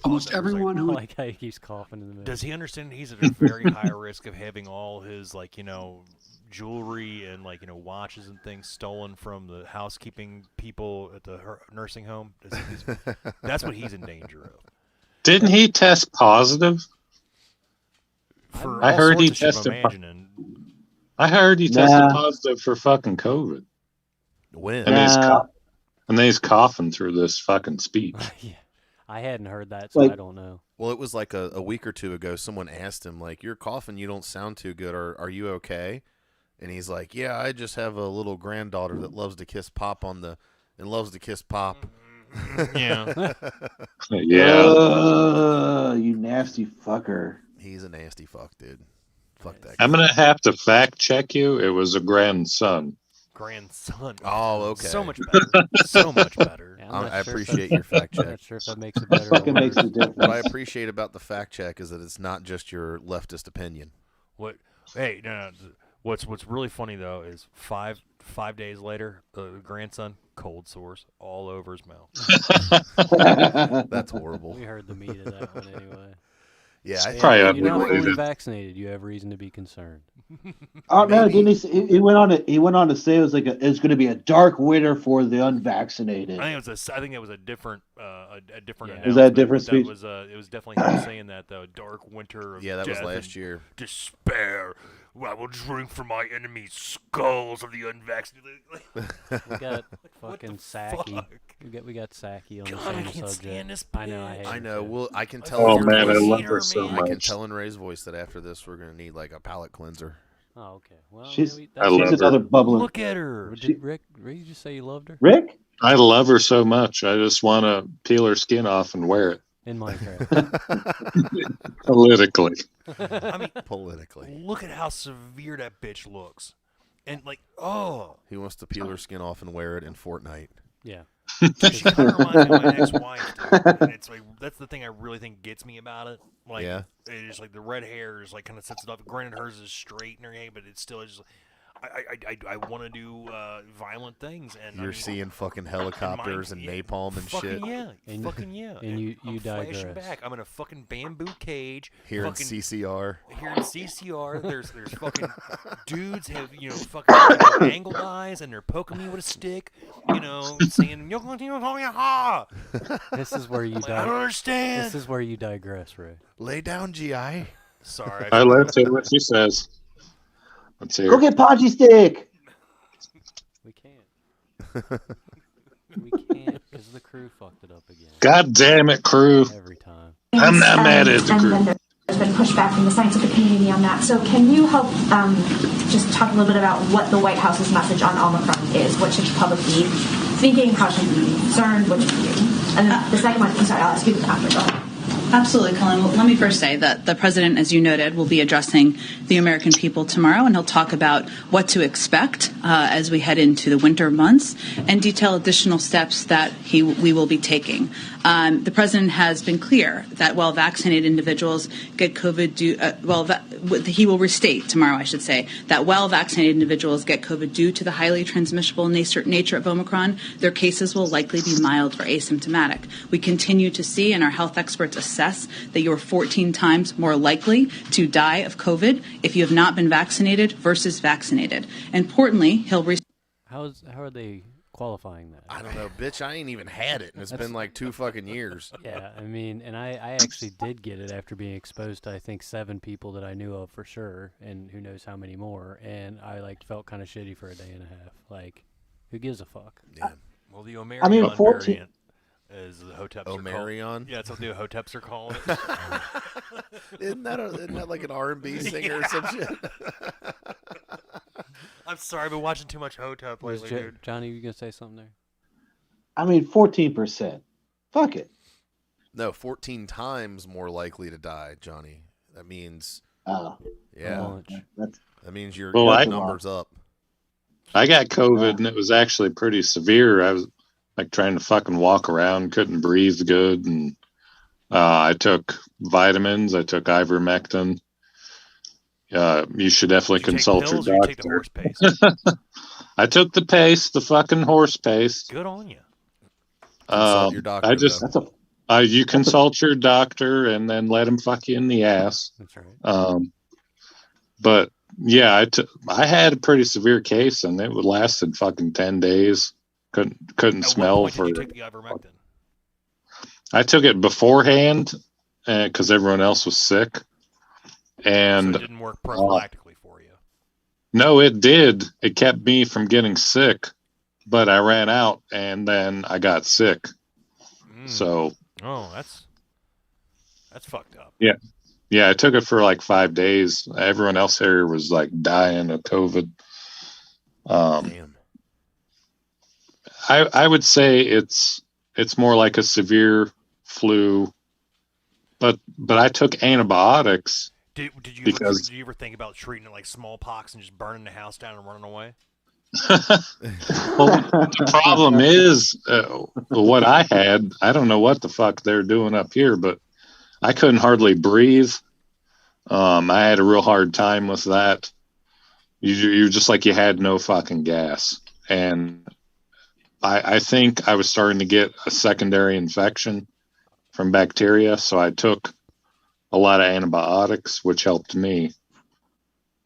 [SPEAKER 21] Almost everyone who...
[SPEAKER 8] I like how he keeps coughing in the middle.
[SPEAKER 6] Does he understand he's at a very high risk of having all his, jewelry and, watches and things stolen from the housekeeping people at the nursing home? That's what he's in danger of.
[SPEAKER 9] Didn't he test positive? I heard he tested positive for fucking COVID.
[SPEAKER 5] When?
[SPEAKER 9] And he's coughing through this fucking speech.
[SPEAKER 8] Yeah. I hadn't heard that, so I don't know.
[SPEAKER 5] Well, it was like a week or two ago. Someone asked him, you're coughing, you don't sound too good. Are you okay? And he's like, yeah, I just have a little granddaughter that loves to kiss Pop and loves to kiss Pop.
[SPEAKER 6] Yeah.
[SPEAKER 9] Yeah.
[SPEAKER 7] You nasty fucker.
[SPEAKER 5] He's a nasty fuck, dude. Fuck that guy.
[SPEAKER 9] I'm going to have to fact check you. It was a grandson.
[SPEAKER 6] Grandson.
[SPEAKER 5] Oh, okay.
[SPEAKER 6] So much better. So much better.
[SPEAKER 8] Yeah,
[SPEAKER 5] I appreciate your fact check.
[SPEAKER 8] I'm not sure if that makes it better.
[SPEAKER 7] Fucking makes a difference.
[SPEAKER 5] What I appreciate about the fact check is that it's not just your leftist opinion.
[SPEAKER 6] What? Hey, no. What's really funny though is 5 days later, the grandson cold sores all over his mouth.
[SPEAKER 5] That's horrible.
[SPEAKER 8] We heard the meat of that one anyway.
[SPEAKER 5] Yeah,
[SPEAKER 8] you're not fully vaccinated. You have reason to be concerned.
[SPEAKER 7] Oh no! Didn't he went on to say it was going to be a dark winter for the unvaccinated.
[SPEAKER 6] I think it was a different announcement.
[SPEAKER 7] Was that a different speech?
[SPEAKER 6] It was definitely him saying that though. Dark winter of
[SPEAKER 5] that was
[SPEAKER 6] death
[SPEAKER 5] last
[SPEAKER 6] and
[SPEAKER 5] year.
[SPEAKER 6] Despair. I will drink from my enemies' skulls of the unvaccinated.
[SPEAKER 8] We got fucking Saki. We got Saki on the same subject.
[SPEAKER 6] Stand this
[SPEAKER 8] I know.
[SPEAKER 5] I know. Well, I can tell.
[SPEAKER 9] Oh man, I love her so much.
[SPEAKER 5] I can tell in Ray's voice that after this we're gonna need a palate cleanser.
[SPEAKER 8] Oh, okay. Well,
[SPEAKER 7] she's
[SPEAKER 9] another
[SPEAKER 7] bubbling.
[SPEAKER 6] Look at her.
[SPEAKER 8] Did Rick you just say you loved her?
[SPEAKER 7] Rick?
[SPEAKER 9] I love her so much. I just want to peel her skin off and wear it.
[SPEAKER 8] In Minecraft.
[SPEAKER 9] Politically.
[SPEAKER 6] I mean,
[SPEAKER 5] politically.
[SPEAKER 6] Look at how severe that bitch looks. And
[SPEAKER 5] he wants to peel her skin off and wear it in Fortnite.
[SPEAKER 8] Yeah.
[SPEAKER 6] She kind of reminds me of my ex-wife, dude. And it's that's the thing I really think gets me about it. It's the red hair is kind of sets it off. Granted, hers is straight in her hair, but it's still just. I want to do violent things, and
[SPEAKER 5] you're seeing fucking helicopters and napalm and shit.
[SPEAKER 6] Yeah, fucking yeah.
[SPEAKER 8] And you
[SPEAKER 6] flashing
[SPEAKER 8] digress.
[SPEAKER 6] back. I'm in a fucking bamboo cage.
[SPEAKER 5] Here in CCR.
[SPEAKER 6] Here in CCR, there's fucking dudes have fucking angled eyes, and they're poking me with a stick. Saying ha.
[SPEAKER 8] This is where you.
[SPEAKER 6] I don't understand.
[SPEAKER 8] This is where you digress, Ray.
[SPEAKER 5] Lay down, GI.
[SPEAKER 6] Sorry.
[SPEAKER 9] I love to what she says. Let's hear
[SPEAKER 7] Go get Podgy Stick.
[SPEAKER 8] We can't. We can't because the crew fucked it up again.
[SPEAKER 9] God damn it, crew.
[SPEAKER 8] Every time.
[SPEAKER 9] I'm not mad at the crew.
[SPEAKER 22] There's been pushback from the scientific community on that. So can you help just talk a little bit about what the White House's message on Omicron is? What should the public be thinking? How should we be concerned? What should we do? And then the second one, I'm sorry, I'll ask you after. Go ahead.
[SPEAKER 1] Absolutely, Colin. Well, let me first say that the president, as you noted, will be addressing the American people tomorrow, and he'll talk about what to expect as we head into the winter months and detail additional steps that we will be taking. The president has been clear that while vaccinated individuals get COVID he will restate tomorrow, I should say, that while vaccinated individuals get COVID due to the highly transmissible nature of Omicron, their cases will likely be mild or asymptomatic. We continue to see, and our health experts assess, that you're 14 times more likely to die of COVID if you have not been vaccinated versus vaccinated. Importantly,
[SPEAKER 8] how are they qualifying that?
[SPEAKER 5] I don't know, bitch. I ain't even had it, and it's been like 2 fucking years.
[SPEAKER 8] Yeah, I mean, and I actually did get it after being exposed to, I think, 7 people that I knew of for sure, and who knows how many more, and I felt kind of shitty for a day and a half. Like, who gives a fuck?
[SPEAKER 5] Yeah.
[SPEAKER 6] Well, the Omarion variant is the Hoteps
[SPEAKER 5] Omarion?
[SPEAKER 6] Yeah, that's what the Hoteps are calling it.
[SPEAKER 5] Isn't that like an R&B singer or some shit?
[SPEAKER 6] I'm sorry, I've been watching too much Hotep lately, dude.
[SPEAKER 8] Johnny, you gonna say something there?
[SPEAKER 7] I mean, 14%. Fuck it.
[SPEAKER 5] No, 14 times more likely to die, Johnny. That means...
[SPEAKER 7] yeah.
[SPEAKER 5] That means your number's up.
[SPEAKER 9] I got COVID, and it was actually pretty severe. I was trying to fucking walk around, couldn't breathe good, and I took vitamins. I took ivermectin. You should definitely consult your doctor.
[SPEAKER 6] Take the horse paste?
[SPEAKER 9] I took the paste, the fucking horse paste.
[SPEAKER 6] Good on you.
[SPEAKER 5] Consult your doctor.
[SPEAKER 9] You consult your doctor and then let him fuck you in the ass.
[SPEAKER 8] That's right.
[SPEAKER 9] But yeah, I had a pretty severe case, and it lasted fucking 10 days. Couldn't smell for.
[SPEAKER 6] Did you take the ivermectin?
[SPEAKER 9] I took it beforehand because everyone else was sick. And
[SPEAKER 6] so it didn't work prophylactically for you.
[SPEAKER 9] No, it did. It kept me from getting sick, but I ran out and then I got sick. So.
[SPEAKER 6] Oh, that's fucked up.
[SPEAKER 9] Yeah. Yeah, I took it for like 5 days. Everyone else here was like dying of COVID.
[SPEAKER 5] Damn.
[SPEAKER 9] I would say it's more like a severe flu, but I took antibiotics.
[SPEAKER 6] Did you ever think about treating it like smallpox and just burning the house down and running away?
[SPEAKER 9] Well, the problem is what I had. I don't know what the fuck they're doing up here, but I couldn't hardly breathe. I had a real hard time with that. You're just like you had no fucking gas, and I think I was starting to get a secondary infection from bacteria, so I took a lot of antibiotics, which helped me.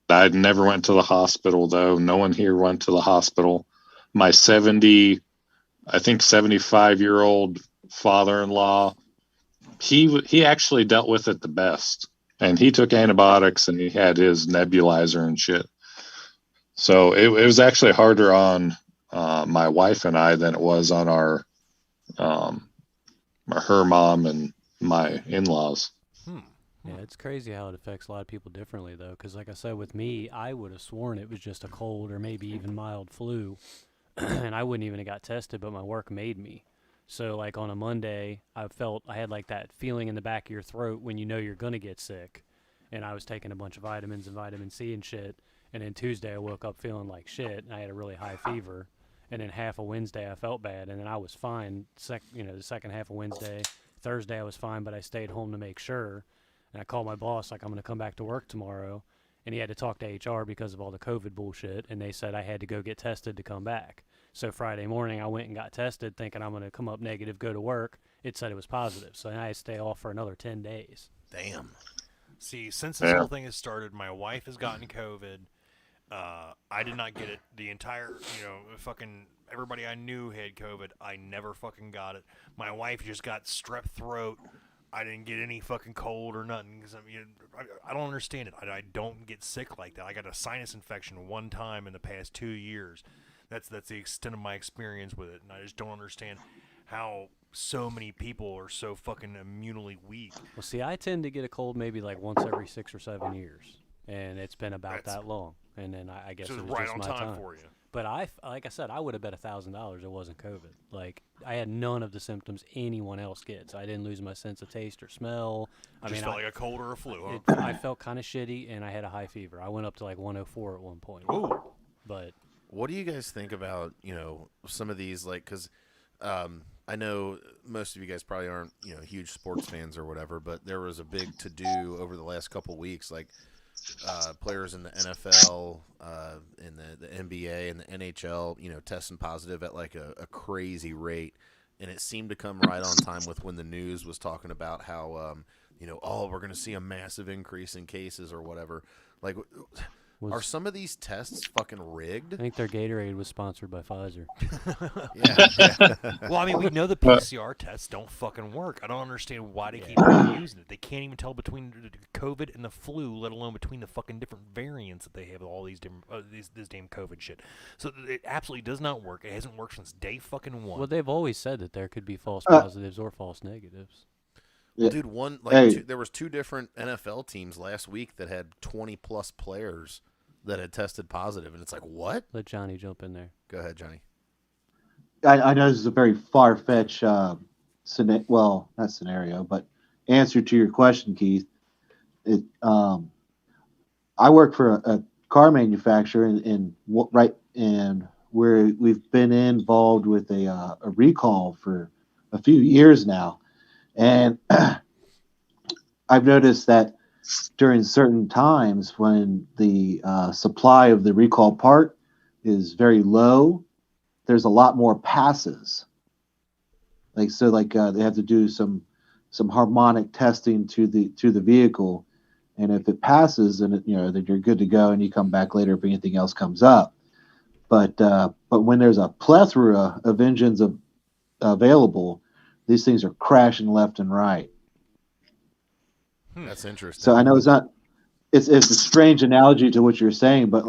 [SPEAKER 9] I never went to the hospital, though. No one here went to the hospital. My 75-year-old father-in-law, he actually dealt with it the best. And he took antibiotics, and he had his nebulizer and shit. So it was actually harder on my wife and I than it was on her mom and my in-laws.
[SPEAKER 8] Yeah, it's crazy how it affects a lot of people differently, though, because like I said, with me, I would have sworn it was just a cold or maybe even mild flu, and I wouldn't even have got tested, but my work made me. So, like, on a Monday, I had, like, that feeling in the back of your throat when you know you're going to get sick, and I was taking a bunch of vitamins and vitamin C and shit, and then Tuesday I woke up feeling like shit, and I had a really high fever, and then half of Wednesday I felt bad, and then I was fine, the second half of Wednesday. Thursday I was fine, but I stayed home to make sure. And I called my boss, like, I'm going to come back to work tomorrow. And he had to talk to HR because of all the COVID bullshit. And they said I had to go get tested to come back. So Friday morning, I went and got tested thinking I'm going to come up negative, go to work. It said it was positive. So I had to stay off for another 10 days.
[SPEAKER 5] Damn.
[SPEAKER 6] See, since this whole thing has started, my wife has gotten COVID. I did not get it. The entire, fucking everybody I knew had COVID. I never fucking got it. My wife just got strep throat. I didn't get any fucking cold or nothing because I don't understand it. I don't get sick like that. I got a sinus infection one time in the past 2 years. That's the extent of my experience with it, and I just don't understand how so many people are so fucking immunely weak.
[SPEAKER 8] Well, see, I tend to get a cold maybe like once every 6 or 7 years, and it's been about that long. And then I guess
[SPEAKER 6] so
[SPEAKER 8] it was
[SPEAKER 6] right
[SPEAKER 8] just
[SPEAKER 6] on
[SPEAKER 8] my
[SPEAKER 6] time for you.
[SPEAKER 8] But like I said, I would have bet $1,000 it wasn't COVID. Like, I had none of the symptoms anyone else gets. I didn't lose my sense of taste or smell. I
[SPEAKER 6] Just felt like a cold or a flu. Huh?
[SPEAKER 8] I felt kind of shitty, and I had a high fever. I went up to like 104 at one point.
[SPEAKER 6] Ooh.
[SPEAKER 8] But
[SPEAKER 5] what do you guys think about, some of these, like, because I know most of you guys probably aren't, huge sports fans or whatever, but there was a big to-do over the last couple of weeks, like players in the NFL, in the NBA and the NHL, testing positive at like a crazy rate. And it seemed to come right on time with when the news was talking about how, we're going to see a massive increase in cases or whatever. Like, are some of these tests fucking rigged?
[SPEAKER 8] I think their Gatorade was sponsored by Pfizer.
[SPEAKER 5] Yeah.
[SPEAKER 6] Well, I mean, we know the PCR tests don't fucking work. I don't understand why they keep using it. They can't even tell between COVID and the flu, let alone between the fucking different variants that they have with all these different this damn COVID shit. So it absolutely does not work. It hasn't worked since day fucking one.
[SPEAKER 8] Well, they've always said that there could be false positives or false negatives.
[SPEAKER 5] Well, dude, there was 2 different NFL teams last week that had 20-plus players that had tested positive, and it's like, what?
[SPEAKER 8] Let Johnny jump in there.
[SPEAKER 5] Go ahead, Johnny.
[SPEAKER 7] I know this is a very far-fetched, not scenario, but answer to your question, Keith. I work for a car manufacturer, and where we've been involved with a recall for a few years now, and I've noticed that during certain times when the supply of the recall part is very low, there's a lot more passes. They have to do some harmonic testing to the vehicle, and if it passes, then then you're good to go, and you come back later if anything else comes up. But when there's a plethora of engines available, these things are crashing left and right.
[SPEAKER 5] That's interesting.
[SPEAKER 7] So I know it's a strange analogy to what you're saying, but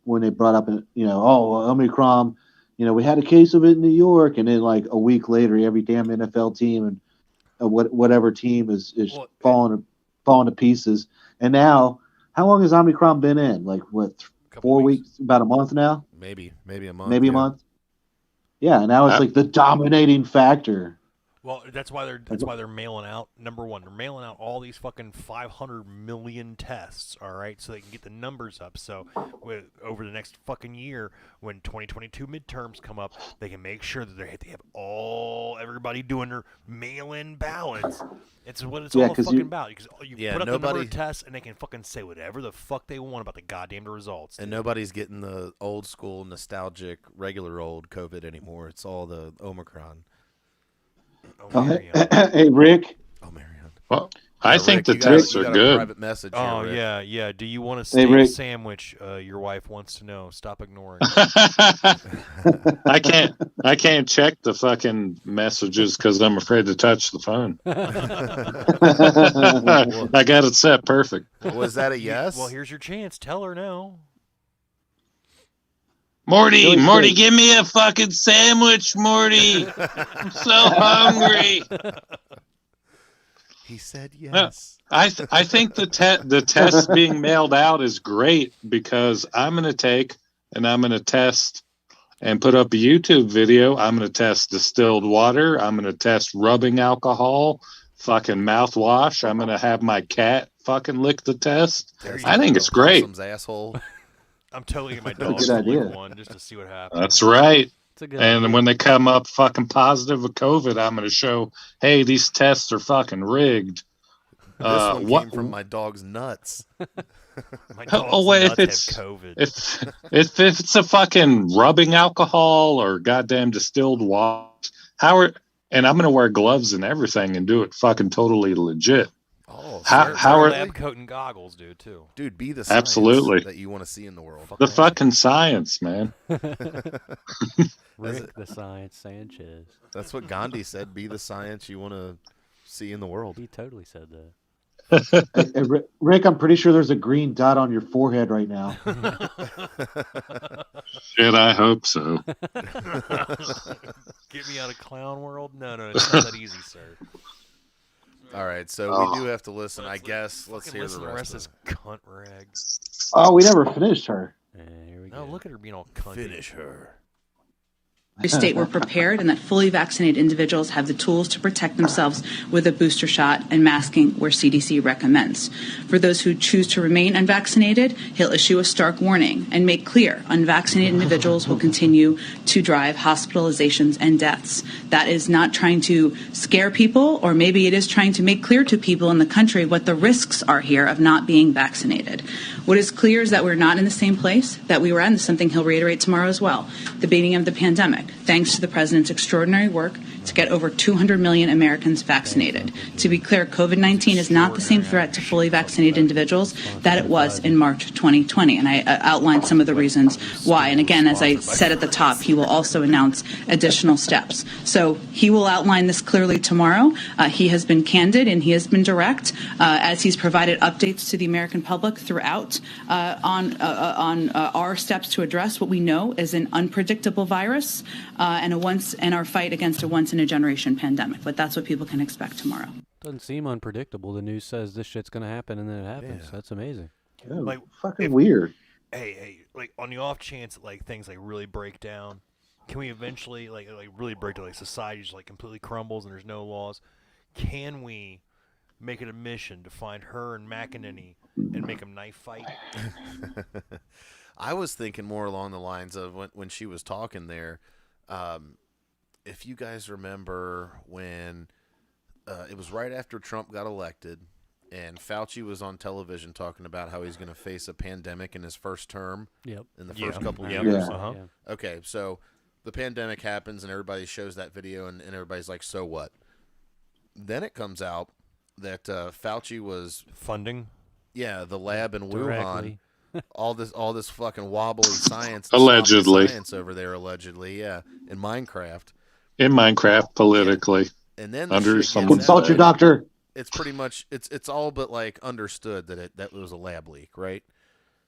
[SPEAKER 7] when they brought up, Omicron, we had a case of it in New York, and then like a week later, every damn NFL team and whatever team is falling to pieces. And now, how long has Omicron been in? Like what, 4 weeks? About a month now?
[SPEAKER 5] Maybe a month.
[SPEAKER 7] Maybe a month. Yeah, now it's like the dominating factor.
[SPEAKER 6] Well, that's why they're mailing out. Number one, they're mailing out all these fucking 500 million tests. All right, so they can get the numbers up. So over the next fucking year, when 2022 midterms come up, they can make sure that they have everybody doing their mail-in ballots. It's what it's all fucking about. Because you put up the number of tests, and they can fucking say whatever the fuck they want about the goddamn results.
[SPEAKER 5] And nobody's getting the old school, nostalgic, regular old COVID anymore. It's all the Omicron.
[SPEAKER 7] Hey, Rick.
[SPEAKER 5] Oh, Marion.
[SPEAKER 9] Well, I think the tests are good.
[SPEAKER 5] Private message
[SPEAKER 6] oh,
[SPEAKER 5] here,
[SPEAKER 6] yeah. Do you want a steak sandwich? Your wife wants to know. Stop ignoring.
[SPEAKER 9] I can't check the fucking messages because I'm afraid to touch the phone. I got it set perfect.
[SPEAKER 5] Was that a yes?
[SPEAKER 6] Well, here's your chance. Tell her no.
[SPEAKER 9] Morty, give me a fucking sandwich, Morty. I'm so hungry.
[SPEAKER 5] He said yes.
[SPEAKER 9] I think the test being mailed out is great because I'm going to test and put up a YouTube video. I'm going to test distilled water. I'm going to test rubbing alcohol, fucking mouthwash. I'm going to have my cat fucking lick the test. I think it's great.
[SPEAKER 5] Asshole.
[SPEAKER 6] I'm totally getting my dog to lick one just to see what happens.
[SPEAKER 9] That's right.
[SPEAKER 8] And
[SPEAKER 9] then when they come up fucking positive with COVID, I'm going to show, hey, these tests are fucking rigged.
[SPEAKER 5] This one came from my dog's nuts.
[SPEAKER 6] My dog's nuts have COVID.
[SPEAKER 9] If it's a fucking rubbing alcohol or goddamn distilled water, and I'm going to wear gloves and everything and do it fucking totally legit.
[SPEAKER 5] Oh,
[SPEAKER 6] how are lab coat and goggles, dude? Too,
[SPEAKER 5] dude. Be the science that you want to see in the world.
[SPEAKER 9] The fucking science, man.
[SPEAKER 8] Rick the Science Sanchez.
[SPEAKER 5] That's what Gandhi said. Be the science you want to see in the world.
[SPEAKER 8] He totally said that.
[SPEAKER 7] Hey, Rick, I'm pretty sure there's a green dot on your forehead right now.
[SPEAKER 9] Shit, I hope so.
[SPEAKER 6] Get me out of clown world? No, it's not that easy, sir.
[SPEAKER 5] All right, so we do have to listen. I guess let's hear the rest
[SPEAKER 6] of this cunt rag.
[SPEAKER 7] Oh, we never finished her.
[SPEAKER 8] Here we
[SPEAKER 6] go. Look at her being all cunty.
[SPEAKER 5] Finish her.
[SPEAKER 1] State we're prepared and that fully vaccinated individuals have the tools to protect themselves with a booster shot and masking where CDC recommends. For those who choose to remain unvaccinated, he'll issue a stark warning and make clear unvaccinated individuals will continue to drive hospitalizations and deaths. That is not trying to scare people, or maybe it is trying to make clear to people in the country what the risks are here of not being vaccinated. What is clear is that we're not in the same place that we were in. This is something he'll reiterate tomorrow as well. The beginning of the pandemic, thanks to the president's extraordinary work to get over 200 million Americans vaccinated. To be clear, COVID-19 is not the same threat to fully vaccinated individuals that it was in March 2020. And I outlined some of the reasons why. And again, as I said at the top, he will also announce additional steps. So he will outline this clearly tomorrow. He has been candid and he has been direct as he's provided updates to the American public throughout on our steps to address what we know is an unpredictable virus and our fight against a once-in-a-generation pandemic. But that's what people can expect tomorrow.
[SPEAKER 8] Doesn't seem unpredictable. The news says this shit's going to happen, and then it happens.
[SPEAKER 6] Yeah.
[SPEAKER 8] That's amazing.
[SPEAKER 6] Like,
[SPEAKER 7] fucking weird.
[SPEAKER 6] Hey, like on the off chance that like things like really break down, can we eventually like really break down? Like society just like completely crumbles and there's no laws. Can we make it a mission to find her and McEnany and make them knife fight?
[SPEAKER 5] I was thinking more along the lines of when she was talking there. If you guys remember when it was right after Trump got elected and Fauci was on television talking about how he's going to face a pandemic in his first term.
[SPEAKER 8] Yep.
[SPEAKER 5] In the first couple of
[SPEAKER 6] Yeah.
[SPEAKER 5] years.
[SPEAKER 6] Uh-huh.
[SPEAKER 8] Yeah.
[SPEAKER 5] Okay, so the pandemic happens and everybody shows that video and everybody's like, so what? Then it comes out that Fauci was
[SPEAKER 6] funding.
[SPEAKER 5] Yeah, the lab in
[SPEAKER 8] Directly.
[SPEAKER 5] Wuhan. all this fucking wobbly science.
[SPEAKER 9] Allegedly.
[SPEAKER 5] Science over there, allegedly, yeah, in Minecraft.
[SPEAKER 9] In Minecraft, politically.
[SPEAKER 5] And then the
[SPEAKER 9] under
[SPEAKER 5] shit
[SPEAKER 9] some
[SPEAKER 5] gets
[SPEAKER 7] Consult
[SPEAKER 5] out.
[SPEAKER 7] your doctor.
[SPEAKER 5] It's pretty much it's all but like understood that that was a lab leak, right?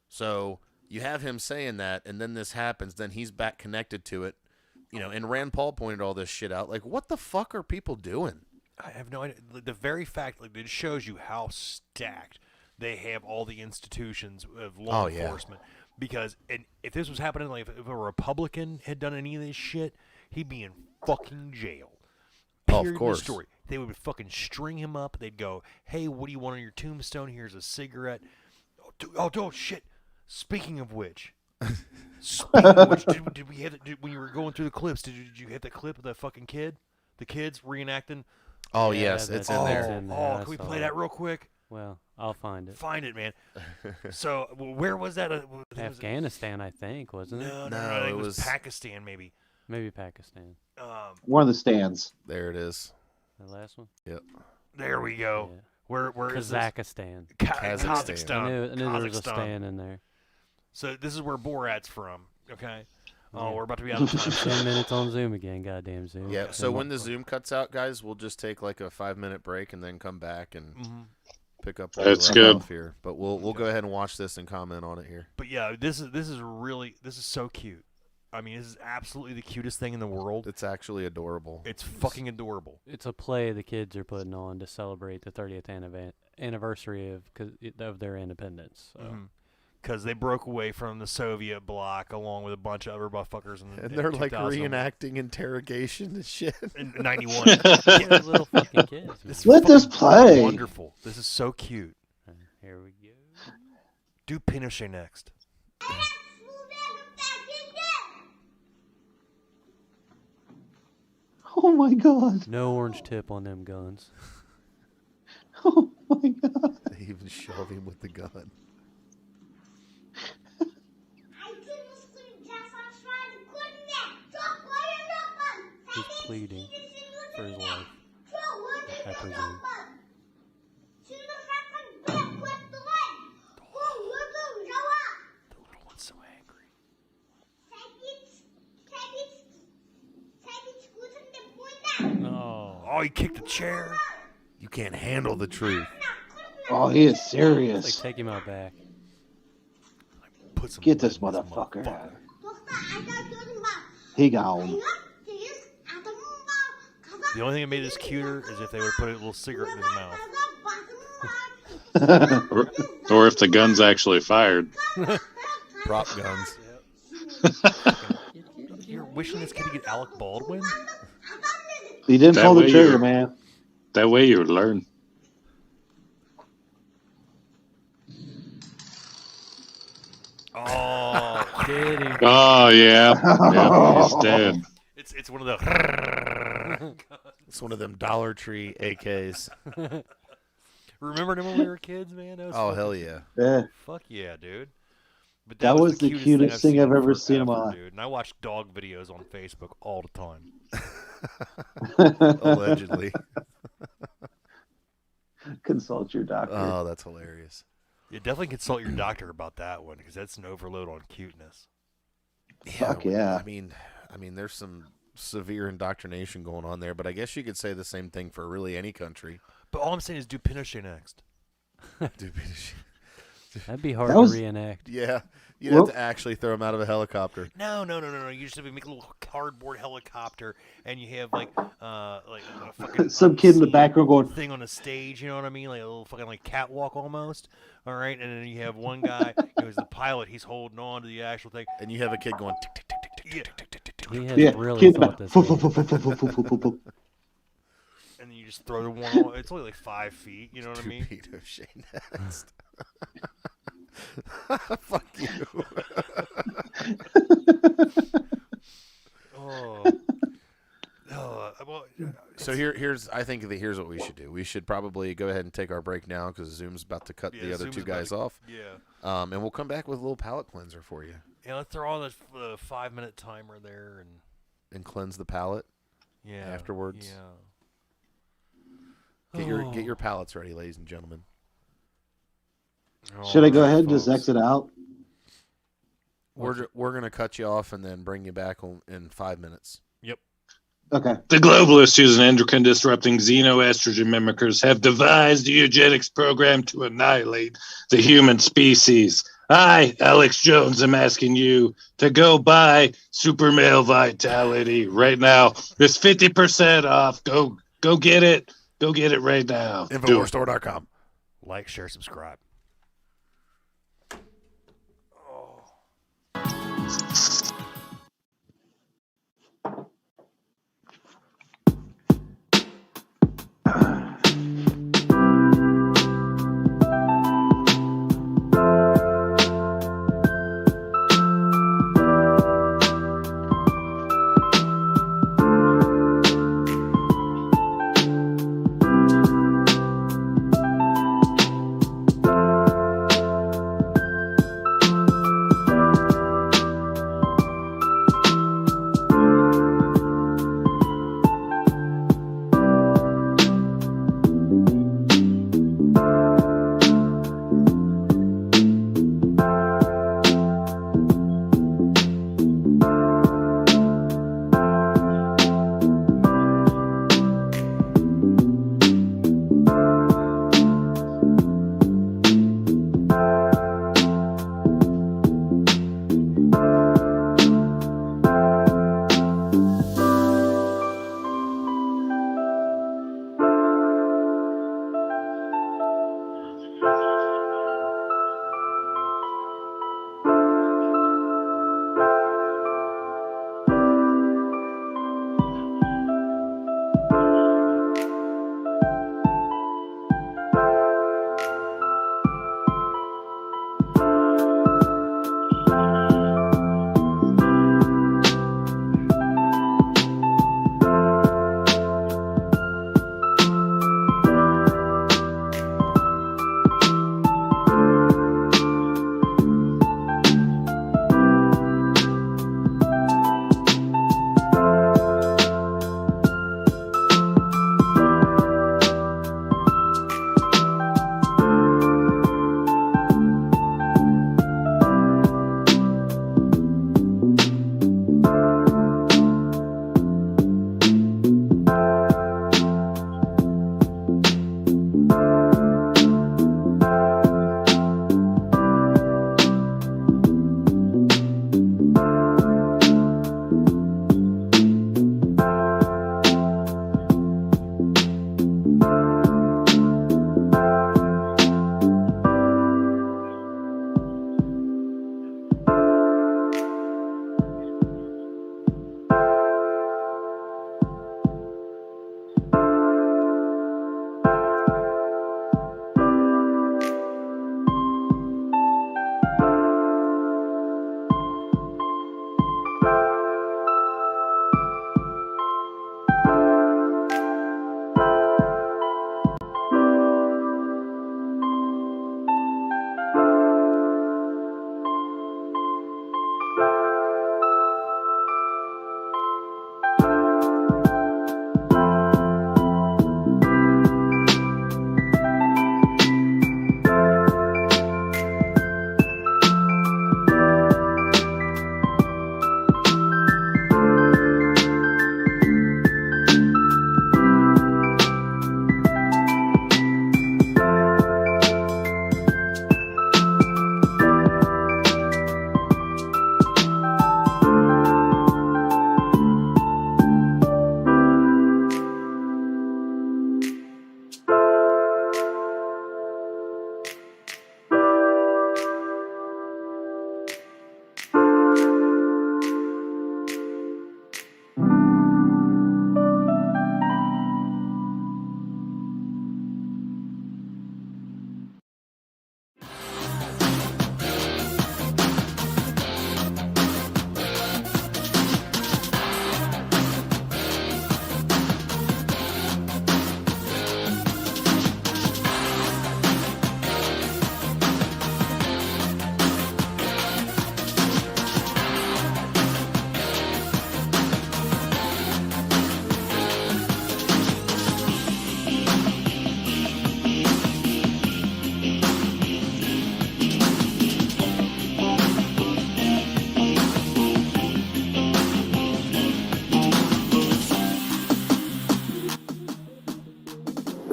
[SPEAKER 5] So you have him saying that, and then this happens. Then he's back connected to it, And Rand Paul pointed all this shit out. Like, what the fuck are people doing?
[SPEAKER 6] I have no idea. The very fact, like, it shows you how stacked they have all the institutions of law enforcement. Because if this was happening, like if a Republican had done any of this shit, he'd be in fucking jail.
[SPEAKER 5] Oh, of course.
[SPEAKER 6] Story. They would fucking string him up. They'd go, "Hey, what do you want on your tombstone? Here's a cigarette." Oh shit! Speaking of which, did we have when you were going through the clips? Did you hit the clip of the fucking kid? The kids reenacting.
[SPEAKER 5] Oh yes, it's in there.
[SPEAKER 6] Can we play that real quick?
[SPEAKER 8] Well, I'll find it.
[SPEAKER 6] Find it, man. So where was that?
[SPEAKER 8] Afghanistan, I think, wasn't it?
[SPEAKER 6] No, I think it was Pakistan, maybe.
[SPEAKER 8] Maybe Pakistan.
[SPEAKER 7] One of the stands.
[SPEAKER 5] There it is.
[SPEAKER 8] The last one?
[SPEAKER 5] Yep.
[SPEAKER 6] There we go.
[SPEAKER 8] Yeah.
[SPEAKER 6] Where is this?
[SPEAKER 8] Kazakhstan.
[SPEAKER 6] Kazakhstan.
[SPEAKER 8] I knew there was a stand in there.
[SPEAKER 6] So this is where Borat's from, okay? Oh, we're about to be out of time.
[SPEAKER 8] 10 minutes on Zoom again, goddamn Zoom.
[SPEAKER 5] Yeah, so when the Zoom cuts out, guys, we'll just take like a 5-minute break and then come back and pick up where
[SPEAKER 9] That's
[SPEAKER 5] we left
[SPEAKER 9] good.
[SPEAKER 5] off here. But we'll go ahead and watch this and comment on it here.
[SPEAKER 6] But yeah, this is so cute. I mean, this is absolutely the cutest thing in the world.
[SPEAKER 5] It's actually adorable.
[SPEAKER 6] It's fucking adorable.
[SPEAKER 8] It's a play the kids are putting on to celebrate the 30th anniversary of their independence. So.
[SPEAKER 6] Because they broke away from the Soviet bloc along with a bunch of other motherfuckers.
[SPEAKER 5] And they're like reenacting interrogation and shit.
[SPEAKER 6] In 91.
[SPEAKER 8] Little fucking kids.
[SPEAKER 7] Let this play.
[SPEAKER 6] Wonderful. This is so cute.
[SPEAKER 8] Here we go.
[SPEAKER 6] Do Pinochet next.
[SPEAKER 7] Oh my god.
[SPEAKER 8] No orange tip on them guns.
[SPEAKER 7] Oh my god.
[SPEAKER 5] They even shove him with the gun.
[SPEAKER 8] He's pleading for his life, I presume.
[SPEAKER 6] The little one's so angry. Oh, he kicked the chair.
[SPEAKER 5] You can't handle the truth.
[SPEAKER 7] Oh, he is serious.
[SPEAKER 8] Like, take him out back.
[SPEAKER 7] Get this motherfucker. He gone.
[SPEAKER 6] The only thing that made this cuter is if they would put a little cigarette in his mouth.
[SPEAKER 9] Or if the gun's actually fired.
[SPEAKER 5] prop guns.
[SPEAKER 6] You're wishing this kid to get Alec Baldwin?
[SPEAKER 7] He didn't pull the trigger, man.
[SPEAKER 9] That way you learn.
[SPEAKER 6] Oh,
[SPEAKER 8] kidding.
[SPEAKER 9] Oh yeah, yep, he's dead.
[SPEAKER 6] It's one of the.
[SPEAKER 5] It's one of them Dollar Tree AKs.
[SPEAKER 6] Remember them when we were kids, man? That was
[SPEAKER 5] Oh, hell yeah.
[SPEAKER 7] Yeah.
[SPEAKER 6] Fuck yeah, dude. But
[SPEAKER 7] That was the cutest thing I've ever seen in my life.
[SPEAKER 6] dude. And I watch dog videos on Facebook all the time.
[SPEAKER 5] Allegedly.
[SPEAKER 7] Consult your doctor.
[SPEAKER 5] Oh, that's hilarious.
[SPEAKER 6] You definitely consult your doctor about that one because that's an overload on cuteness.
[SPEAKER 7] Fuck yeah.
[SPEAKER 5] I mean, there's some severe indoctrination going on there, but I guess you could say the same thing for really any country.
[SPEAKER 6] But all I'm saying is do Pinochet next.
[SPEAKER 5] Do Pinochet.
[SPEAKER 8] That'd be hard to reenact.
[SPEAKER 5] Yeah. You'd have to actually throw him out of a helicopter.
[SPEAKER 6] No. You just have to make a little cardboard helicopter, and you have like a fucking
[SPEAKER 7] some kid in the background going
[SPEAKER 6] thing on a stage. You know what I mean? Like a little fucking like catwalk almost. All right, and then you have one guy who's the pilot. He's holding on to the actual thing,
[SPEAKER 5] and you have a kid going tick tick tick tick tick tick tick tick tick.
[SPEAKER 8] He has really thought this.
[SPEAKER 6] And then you just throw the one on. It's only like 5 feet. You know what I mean?
[SPEAKER 5] Pinochet next. Fuck you.
[SPEAKER 6] Well,
[SPEAKER 5] so here's here's what we should do. We should probably go ahead and take our break now because Zoom's about to cut the other
[SPEAKER 6] Zoom's
[SPEAKER 5] two guys off.
[SPEAKER 6] Yeah.
[SPEAKER 5] And we'll come back with a little palate cleanser for you.
[SPEAKER 6] Yeah, let's throw on the 5-minute timer there
[SPEAKER 5] and cleanse the palate.
[SPEAKER 6] Yeah.
[SPEAKER 5] Afterwards.
[SPEAKER 6] Yeah.
[SPEAKER 5] Get your palates ready, ladies and gentlemen.
[SPEAKER 7] Should I go ahead and just exit out?
[SPEAKER 5] We're gonna cut you off and then bring you back in 5 minutes.
[SPEAKER 6] Yep.
[SPEAKER 7] Okay.
[SPEAKER 9] The globalists using endocrine-disrupting xenoestrogen mimickers have devised a eugenics program to annihilate the human species. I, Alex Jones, am asking you to go buy Super Male Vitality right now. It's 50% off. Go get it. Go get it right now.
[SPEAKER 5] InfoWarsStore.com.
[SPEAKER 6] Like, share, subscribe.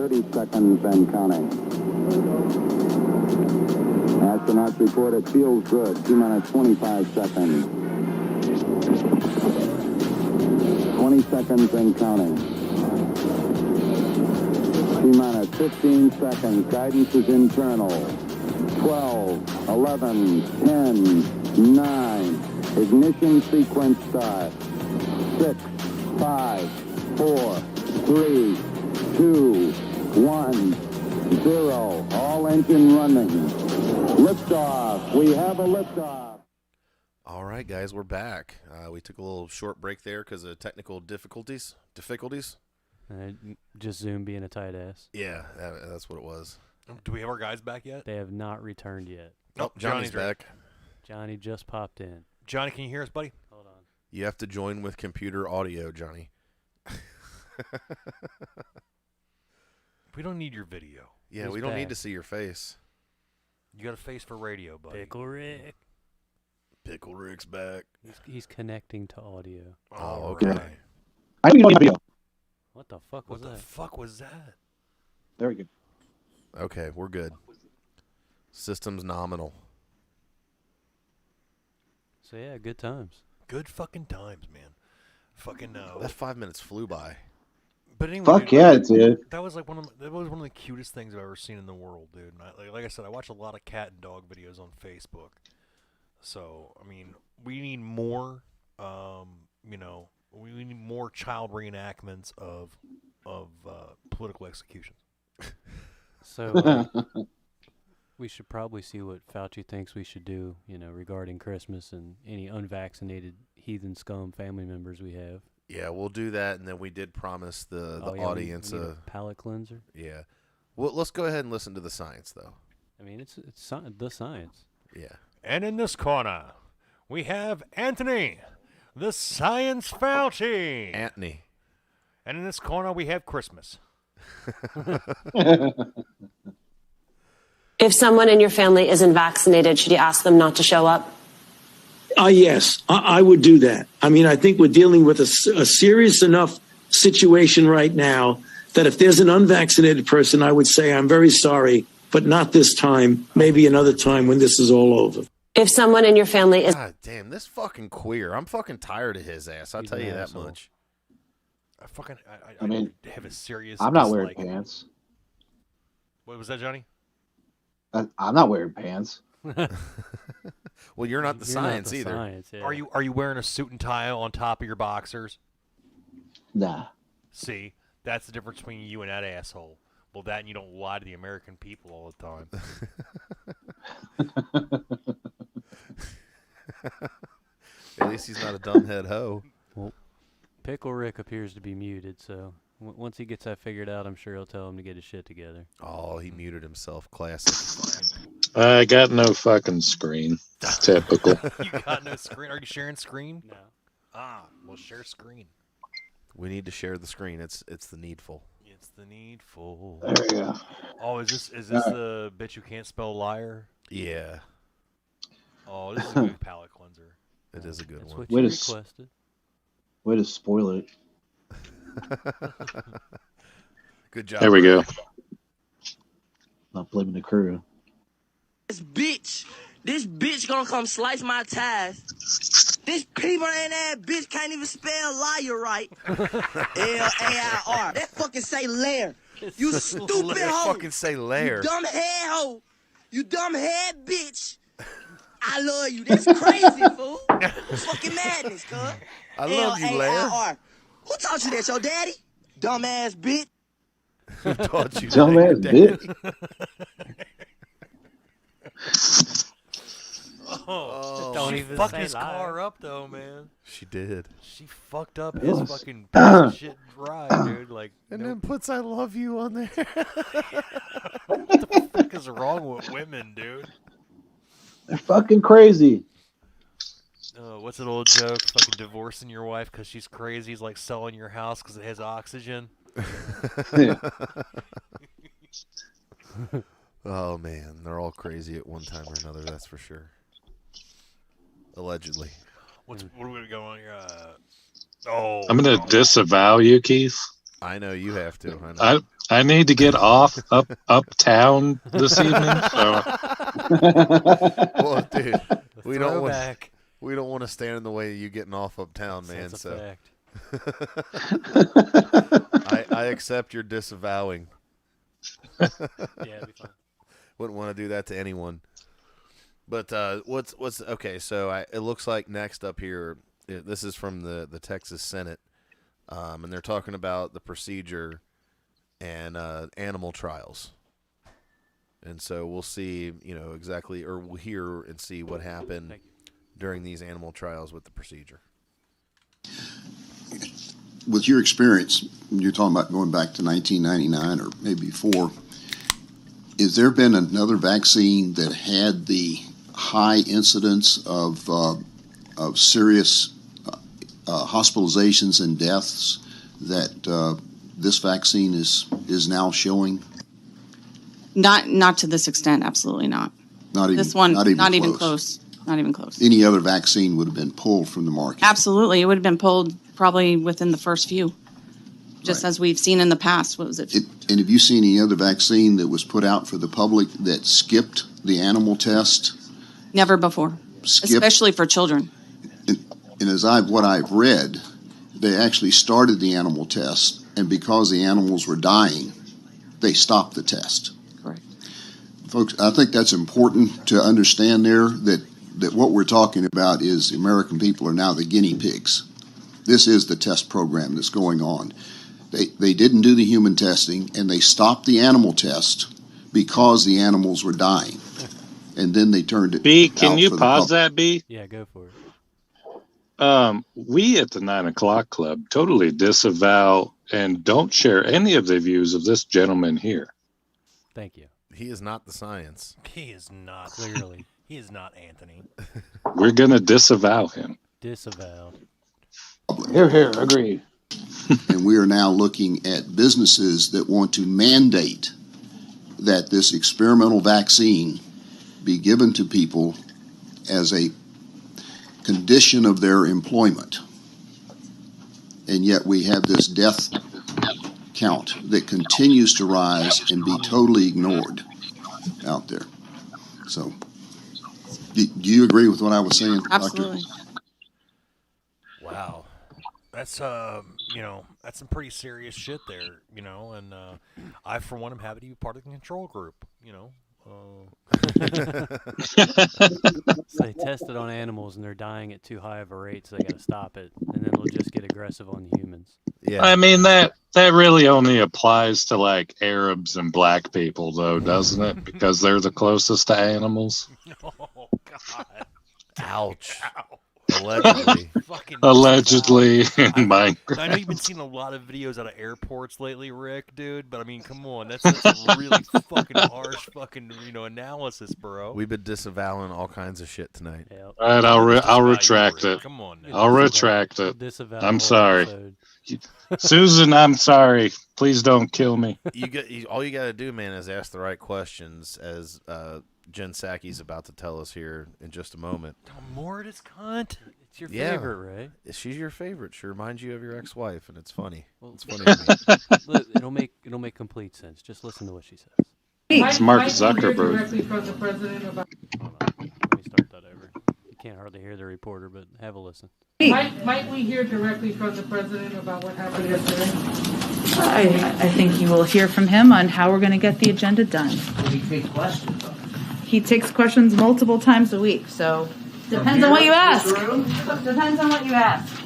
[SPEAKER 2] 30 seconds and counting. Astronauts report it feels good. T-minus 25 seconds. 20 seconds and counting. T-minus 15 seconds. Guidance is internal. 12, 11, 10, 9. Ignition sequence start. 6, 5, 4, 3, 2, 1, 0. All engine running. Liftoff. We have a liftoff.
[SPEAKER 5] All right, guys, we're back. We took a little short break there because of technical difficulties.
[SPEAKER 8] Just Zoom being a tight ass.
[SPEAKER 5] Yeah, that's what it was.
[SPEAKER 6] Do we have our guys back yet?
[SPEAKER 8] They have not returned yet.
[SPEAKER 5] Nope, Johnny's back.
[SPEAKER 8] Johnny just popped in.
[SPEAKER 6] Johnny, can you hear us, buddy?
[SPEAKER 8] Hold on.
[SPEAKER 5] You have to join with computer audio, Johnny.
[SPEAKER 6] We don't need your video.
[SPEAKER 5] Yeah, we don't need to see your face.
[SPEAKER 6] You got a face for radio, buddy.
[SPEAKER 8] Pickle Rick.
[SPEAKER 5] Pickle Rick's back.
[SPEAKER 8] He's connecting to audio.
[SPEAKER 5] Oh, okay.
[SPEAKER 7] Right. I didn't even know video.
[SPEAKER 8] What the fuck was that?
[SPEAKER 6] What the fuck was that?
[SPEAKER 7] Very good.
[SPEAKER 5] Okay, we're good. System's nominal.
[SPEAKER 8] So yeah, good times.
[SPEAKER 6] Good fucking times, man. Fucking
[SPEAKER 5] that 5 minutes flew by.
[SPEAKER 6] But anyway,
[SPEAKER 7] fuck
[SPEAKER 6] dude,
[SPEAKER 7] yeah, dude.
[SPEAKER 6] That was one of the cutest things I've ever seen in the world, dude. And like I said, I watch a lot of cat and dog videos on Facebook. So I mean, we need more. We need more child reenactments of political executions.
[SPEAKER 8] So we should probably see what Fauci thinks we should do, regarding Christmas and any unvaccinated heathen scum family members we have.
[SPEAKER 5] Yeah, we'll do that, and then we did promise the audience
[SPEAKER 8] we need a palate cleanser.
[SPEAKER 5] Yeah. Well, let's go ahead and listen to the science, though.
[SPEAKER 8] I mean, it's the science.
[SPEAKER 5] Yeah.
[SPEAKER 6] And in this corner, we have Anthony, the Science Fauci.
[SPEAKER 5] Anthony.
[SPEAKER 6] And in this corner, we have Christmas.
[SPEAKER 3] If someone in your family isn't vaccinated, should you ask them not to show up?
[SPEAKER 20] Yes, I would do that. I mean, I think we're dealing with a serious enough situation right now that if there's an unvaccinated person, I would say, I'm very sorry, but not this time, maybe another time when this is all over.
[SPEAKER 3] If someone in your family is...
[SPEAKER 5] God damn, this fucking queer. I'm fucking tired of his ass. I'll tell you that much.
[SPEAKER 6] I mean, have a serious...
[SPEAKER 7] I'm not wearing pants.
[SPEAKER 6] What was that, Johnny?
[SPEAKER 7] I'm not wearing pants.
[SPEAKER 5] Well, you're not the science either.
[SPEAKER 8] Science, yeah.
[SPEAKER 6] Are you wearing a suit and tie on top of your boxers?
[SPEAKER 7] Nah.
[SPEAKER 6] See, that's the difference between you and that asshole. Well, that and you don't lie to the American people all the time.
[SPEAKER 5] At least he's not a dumbhead hoe.
[SPEAKER 8] Well, Pickle Rick appears to be muted, so once he gets that figured out, I'm sure he'll tell him to get his shit together.
[SPEAKER 5] Oh, he muted himself. Classic.
[SPEAKER 9] I got no fucking screen. Typical.
[SPEAKER 6] You got no screen? Are you sharing screen?
[SPEAKER 8] No.
[SPEAKER 6] Well, share screen.
[SPEAKER 5] We need to share the screen. It's the needful.
[SPEAKER 6] It's the needful.
[SPEAKER 7] There we go.
[SPEAKER 6] Oh, is this the bitch you can't spell liar?
[SPEAKER 5] Yeah.
[SPEAKER 6] Oh, this is a good palate cleanser.
[SPEAKER 5] It is a good one.
[SPEAKER 8] What you requested.
[SPEAKER 7] Way to spoil it.
[SPEAKER 5] Good job.
[SPEAKER 9] There we go.
[SPEAKER 7] Not blaming the crew.
[SPEAKER 23] This bitch gonna come slice my ties. This people ain't that bitch can't even spell liar right. L-A-I-R. That fucking say lair. You stupid hoe.
[SPEAKER 5] Fucking say lair.
[SPEAKER 23] You dumb head hoe. You dumb head bitch. I love you. That's crazy, fool. Fucking madness, cuz.
[SPEAKER 5] I love you, lair.
[SPEAKER 23] L-A-I-R. Who taught you that? Your daddy? Dumbass bitch.
[SPEAKER 5] Who taught you
[SPEAKER 7] Dumbass bitch.
[SPEAKER 8] Don't
[SPEAKER 6] she
[SPEAKER 8] even
[SPEAKER 6] fucked
[SPEAKER 8] say
[SPEAKER 6] his
[SPEAKER 8] liar.
[SPEAKER 6] car up, though, man.
[SPEAKER 5] She did.
[SPEAKER 6] She fucked up
[SPEAKER 7] Yes.
[SPEAKER 6] his fucking piece of shit ride, dude. Like,
[SPEAKER 5] And then puts "I love you" on there.
[SPEAKER 6] what the fuck is wrong with women, dude?
[SPEAKER 7] They're fucking crazy.
[SPEAKER 6] What's that old joke? Fucking divorcing your wife because she's crazy is like selling your house because it has oxygen.
[SPEAKER 5] Oh man, they're all crazy at one time or another. That's for sure. Allegedly.
[SPEAKER 6] What are we going here? I'm
[SPEAKER 9] gonna disavow you, Keith.
[SPEAKER 5] I know you have to.
[SPEAKER 9] I need to get off uptown this evening. So.
[SPEAKER 5] Well, dude, we don't
[SPEAKER 8] Throwback.
[SPEAKER 5] want to stand in the way of you getting off uptown, man.
[SPEAKER 8] That's
[SPEAKER 5] So
[SPEAKER 8] a fact.
[SPEAKER 5] I accept your disavowing.
[SPEAKER 8] Yeah, it'd be fine.
[SPEAKER 5] Wouldn't want to do that to anyone. But what's okay? So it looks like next up here, this is from the Texas Senate, and they're talking about the procedure and animal trials. And so we'll see, exactly, or we'll hear and see what happened during these animal trials with the procedure.
[SPEAKER 4] With your experience, you're talking about going back to 1999 or maybe before, has there been another vaccine that had the high incidence of serious hospitalizations and deaths that this vaccine is now showing?
[SPEAKER 11] Not to this extent, absolutely not.
[SPEAKER 4] Not even
[SPEAKER 11] This one,
[SPEAKER 4] not even
[SPEAKER 11] close. Not even close.
[SPEAKER 4] Any other vaccine would have been pulled from the market.
[SPEAKER 11] Absolutely, it would have been pulled probably within the first few, just as we've seen in the past. What was it?
[SPEAKER 4] And have you seen any other vaccine that was put out for the public that skipped the animal test?
[SPEAKER 11] Never before, especially for children.
[SPEAKER 4] And as what I've read, they actually started the animal test, and because the animals were dying, they stopped the test.
[SPEAKER 11] Correct.
[SPEAKER 4] Folks, I think that's important to understand there, that what we're talking about is the American people are now the guinea pigs. This is the test program that's going on. They didn't do the human testing, and they stopped the animal test because the animals were dying. And then they turned it
[SPEAKER 9] B, can
[SPEAKER 4] out
[SPEAKER 9] you
[SPEAKER 4] for the
[SPEAKER 9] pause
[SPEAKER 4] public.
[SPEAKER 9] that, B?
[SPEAKER 8] Yeah, go for it.
[SPEAKER 9] We at the 9 o'clock club totally disavow and don't share any of the views of this gentleman here.
[SPEAKER 8] Thank you.
[SPEAKER 5] He is not the science.
[SPEAKER 6] He is not.
[SPEAKER 8] Clearly.
[SPEAKER 6] He is not Anthony.
[SPEAKER 9] We're going to disavow him.
[SPEAKER 8] Disavowed.
[SPEAKER 7] Here, agree.
[SPEAKER 4] And we are now looking at businesses that want to mandate that this experimental vaccine be given to people as a condition of their employment. And yet we have this death count that continues to rise and be totally ignored out there. So, do you agree with what I was saying,
[SPEAKER 11] Absolutely.
[SPEAKER 4] Doctor?
[SPEAKER 6] Wow. That's that's some pretty serious shit there, and I for one am happy to be part of the control group,
[SPEAKER 8] So they test it on animals and they're dying at too high of a rate, so they got to stop it, and then they'll just get aggressive on the humans.
[SPEAKER 5] Yeah.
[SPEAKER 9] I mean, that really only applies to like Arabs and black people, though, doesn't it? Because they're the closest to animals.
[SPEAKER 6] Oh, God.
[SPEAKER 5] Ouch.
[SPEAKER 6] Ow.
[SPEAKER 5] Allegedly.
[SPEAKER 9] Allegedly.
[SPEAKER 6] I know you've been seeing a lot of videos out of airports lately, Rick, dude, but I mean, come on. That's a really fucking harsh fucking, analysis, bro.
[SPEAKER 5] We've been disavowing all kinds of shit tonight.
[SPEAKER 8] Yep.
[SPEAKER 9] All right, I'll retract it.
[SPEAKER 6] Come on now.
[SPEAKER 9] I'll retract it.
[SPEAKER 8] Disavow
[SPEAKER 9] I'm
[SPEAKER 8] the
[SPEAKER 9] sorry.
[SPEAKER 8] episode.
[SPEAKER 9] Susan, I'm sorry. Please don't kill me.
[SPEAKER 5] All you got to do, man, is ask the right questions, as Jen Psaki's about to tell us here in just a moment.
[SPEAKER 6] Mortis cunt.
[SPEAKER 8] It's your favorite, right?
[SPEAKER 5] She's your favorite. She reminds you of your ex-wife, and it's funny.
[SPEAKER 8] Well,
[SPEAKER 5] it's funny to me.
[SPEAKER 8] Look, it'll make complete sense. Just listen to what she says.
[SPEAKER 9] It's Mark Zuckerberg.
[SPEAKER 8] Hold on. Let me start that over. You can't hardly hear the reporter, but have a listen.
[SPEAKER 12] Might we hear directly from the president about what happened yesterday?
[SPEAKER 1] I think you will hear from him on how we're going to get the agenda done.
[SPEAKER 12] He takes questions.
[SPEAKER 1] He takes questions multiple times a week, so depends on what you ask. Depends on what you ask.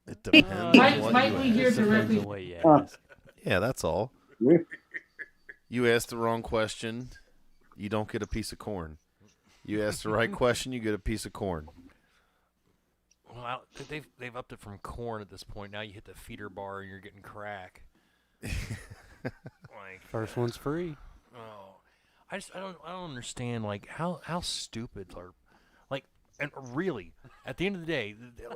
[SPEAKER 5] It depends on what
[SPEAKER 12] Might
[SPEAKER 5] you
[SPEAKER 12] we hear
[SPEAKER 5] ask.
[SPEAKER 12] directly?
[SPEAKER 5] Yeah, that's all. You ask the wrong question, you don't get a piece of corn. You ask the right question, you get a piece of corn.
[SPEAKER 6] Well, they've upped it from corn at this point. Now you hit the feeder bar and you're getting crack.
[SPEAKER 8] First one's free.
[SPEAKER 6] Oh, I don't understand how stupid are, and really at the end of the day,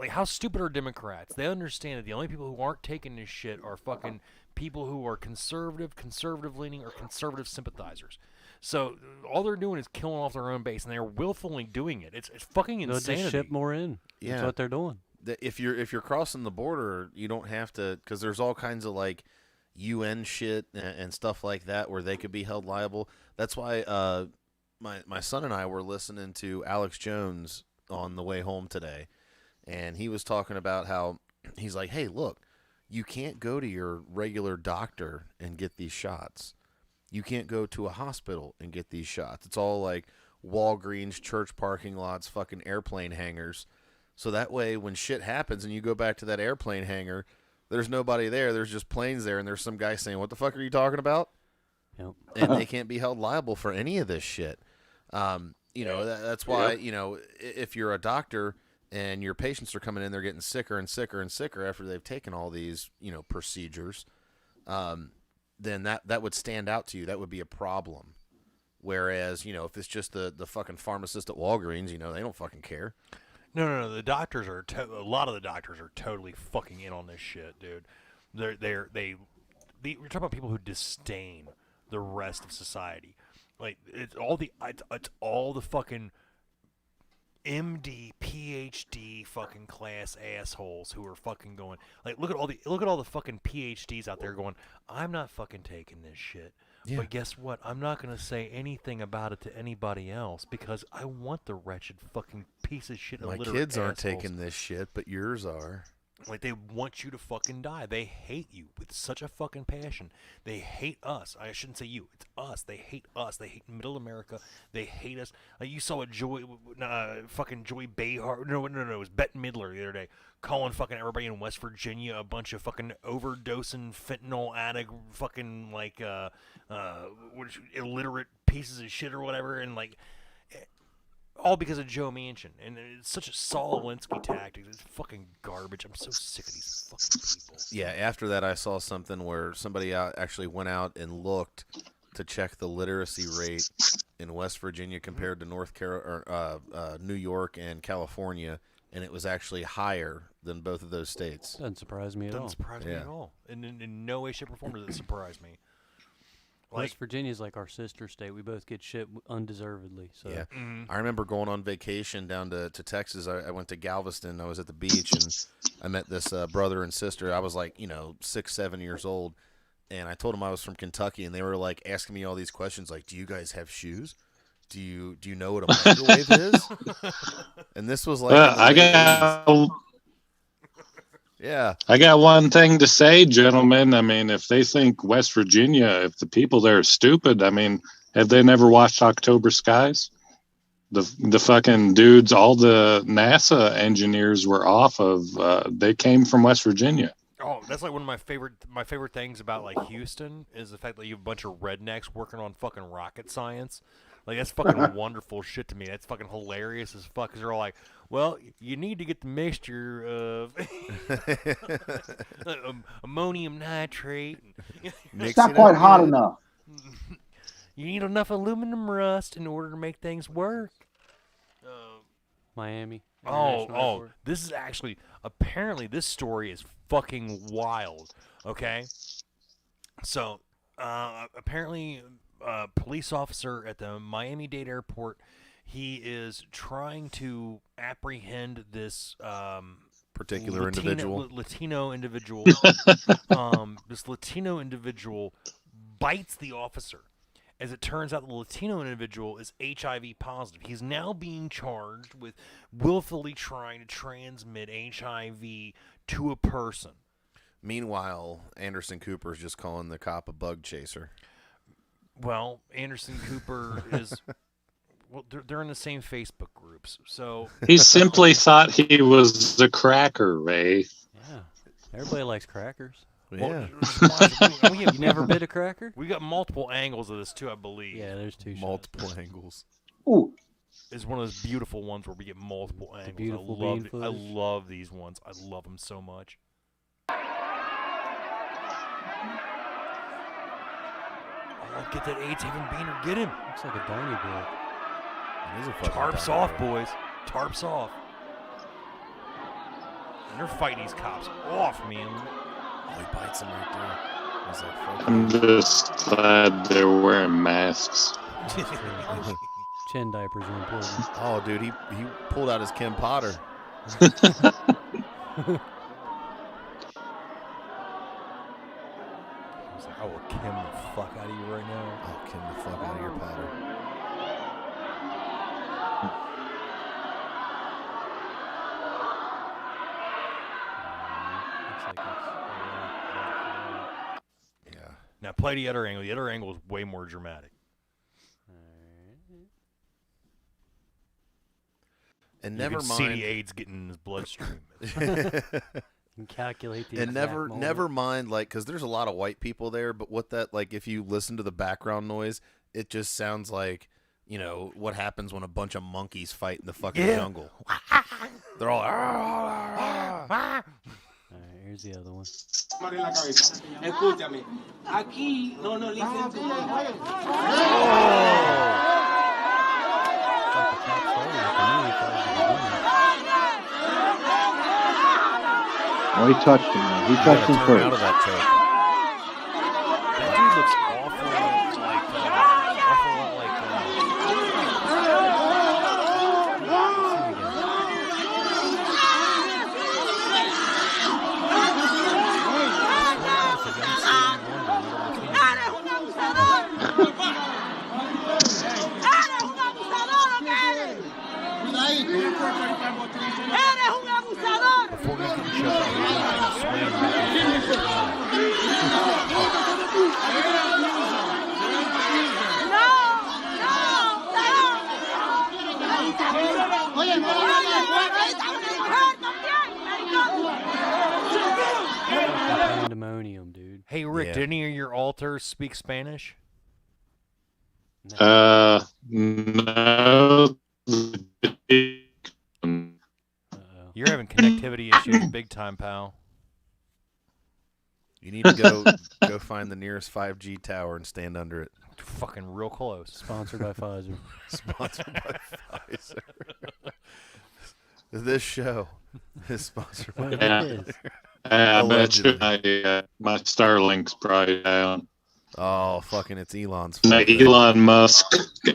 [SPEAKER 6] how stupid are Democrats? They understand that the only people who aren't taking this shit are fucking people who are conservative leaning, or conservative sympathizers. So all they're doing is killing off their own base, and they're willfully doing it. It's fucking
[SPEAKER 8] They'll
[SPEAKER 6] insanity.
[SPEAKER 8] just ship more in.
[SPEAKER 5] Yeah.
[SPEAKER 8] That's what they're doing.
[SPEAKER 5] If you're crossing the border, you don't have to, because there's all kinds of UN shit and stuff like that where they could be held liable. That's why my son and I were listening to Alex Jones on the way home today, and he was talking about how he's like, hey, look, you can't go to your regular doctor and get these shots. You can't go to a hospital and get these shots. It's all like Walgreens, church parking lots, fucking airplane hangars. So that way when shit happens and you go back to that airplane hangar, there's nobody there. There's just planes there, and there's some guy saying, what the fuck are you talking about?
[SPEAKER 8] Yep.
[SPEAKER 5] And they can't be held liable for any of this shit. That's why, if you're a doctor and your patients are coming in, they're getting sicker and sicker and sicker after they've taken all these, procedures, then that would stand out to you. That would be a problem. Whereas, if it's just the fucking pharmacist at Walgreens, they don't fucking care.
[SPEAKER 6] No. The doctors are a lot of the doctors are totally fucking in on this shit, dude. You're talking about people who disdain the rest of society. Like it's all the fucking MD, PhD fucking class assholes who are fucking going like look at all the fucking PhDs out there going, I'm not fucking taking this shit. Yeah. But guess what? I'm not going to say anything about it to anybody else because I want the wretched fucking piece of shit.
[SPEAKER 5] My kids aren't taking this shit, but yours are.
[SPEAKER 6] Like, they want you to fucking die. They hate you with such a fucking passion. They hate us. I shouldn't say you. It's us. They hate us. They hate Middle America. They hate us. Like, you saw fucking Joy Behar. No, it was Bette Midler the other day calling fucking everybody in West Virginia a bunch of fucking overdosing fentanyl addict fucking, like, illiterate pieces of shit or whatever. And, like, all because of Joe Manchin. And it's such a Saul Alinsky tactic. It's fucking garbage. I'm so sick of these fucking people.
[SPEAKER 5] Yeah, after that I saw something where somebody actually went out and looked to check the literacy rate in West Virginia compared to New York and California, and it was actually higher than both of those states.
[SPEAKER 8] Doesn't surprise me at all.
[SPEAKER 6] Doesn't surprise me at all. And in no way, shape, or form does it surprise me.
[SPEAKER 8] West Virginia's like our sister state. We both get shit undeservedly. So
[SPEAKER 5] yeah, I remember going on vacation down to Texas. I went to Galveston. I was at the beach, and I met this brother and sister. I was like, 6, 7 years old, and I told them I was from Kentucky, and they were like asking me all these questions, like, "Do you guys have shoes? Do you know what a microwave is?" And this was like, yeah.
[SPEAKER 9] I got one thing to say, gentlemen. I mean, if they think West Virginia, if the people there are stupid, I mean, have they never watched October Skies? The fucking dudes, all the NASA engineers were off of, they came from West Virginia.
[SPEAKER 6] Oh, that's like one of my favorite things about like Houston is the fact that you have a bunch of rednecks working on fucking rocket science. Like, that's fucking wonderful shit to me. That's fucking hilarious as fuck. Because they're all like, well, you need to get the mixture of ammonium nitrate.
[SPEAKER 7] It's not quite hot enough.
[SPEAKER 6] You need enough aluminum rust in order to make things work.
[SPEAKER 8] Miami.
[SPEAKER 6] Oh, this is actually, apparently this story is fucking wild, okay? So, apparently... police officer at the Miami-Dade airport, he is trying to apprehend this
[SPEAKER 5] particular individual.
[SPEAKER 6] Latino individual. This Latino individual bites the officer. As it turns out, the Latino individual is HIV positive. He's now being charged with willfully trying to transmit HIV to a person.
[SPEAKER 5] Meanwhile, Anderson Cooper is just calling the cop a bug chaser.
[SPEAKER 6] Well, Anderson Cooper is... Well, they're in the same Facebook groups, so...
[SPEAKER 9] He simply thought he was a cracker, Ray.
[SPEAKER 8] Yeah. Everybody likes crackers.
[SPEAKER 5] Yeah.
[SPEAKER 6] Well,
[SPEAKER 8] you never bit a cracker?
[SPEAKER 6] We got multiple angles of this, too, I believe.
[SPEAKER 8] Yeah, there's two
[SPEAKER 5] multiple angles.
[SPEAKER 7] Ooh.
[SPEAKER 6] It's one of those beautiful ones where we get multiple angles. I love these ones. I love them so much. Oh, get that AIDS Haven Beaner. Get him.
[SPEAKER 8] Looks like a Donnybrook.
[SPEAKER 6] Tarps off, boys. Tarps off. And they're fighting these cops off, man.
[SPEAKER 5] Oh, he bites him right there. He's like,
[SPEAKER 9] I'm just glad they're wearing masks.
[SPEAKER 8] Chin diapers are important.
[SPEAKER 5] Oh, dude, he pulled out his Kim Potter.
[SPEAKER 6] I will Kim the fuck out of you right now.
[SPEAKER 5] I'll Kim the fuck out of your powder.
[SPEAKER 6] Yeah. Now play the other angle. The other angle is way more dramatic.
[SPEAKER 5] And
[SPEAKER 6] You
[SPEAKER 5] never
[SPEAKER 6] can
[SPEAKER 5] mind.
[SPEAKER 6] see the AIDS getting in his bloodstream.
[SPEAKER 8] You can calculate the
[SPEAKER 5] And
[SPEAKER 8] exact
[SPEAKER 5] never mind, like, because there's a lot of white people there, but what that, like, if you listen to the background noise, it just sounds like, you know, what happens when a bunch of monkeys fight in the fucking jungle. They're all.
[SPEAKER 8] Alright, here's the other one.
[SPEAKER 23] Escúchame, aquí no nos licenciamos.
[SPEAKER 7] Oh, he touched him. Man. He touched him first.
[SPEAKER 5] Out of that choke.
[SPEAKER 6] That dude looks awful like before he's getting shut down, he's swinging back and
[SPEAKER 8] Pandemonium, dude.
[SPEAKER 6] Hey, Rick, did any of your altars speak Spanish?
[SPEAKER 9] No.
[SPEAKER 6] You're having connectivity issues big time, pal.
[SPEAKER 5] You need to go find the nearest 5G tower and stand under it.
[SPEAKER 6] Fucking real close.
[SPEAKER 8] Sponsored by Pfizer.
[SPEAKER 5] Sponsored by Pfizer. This show is sponsored by Pfizer.
[SPEAKER 9] I bet you my Starlink's probably down.
[SPEAKER 5] Oh, fucking it's Elon's
[SPEAKER 9] No,
[SPEAKER 5] fault.
[SPEAKER 9] Elon Musk,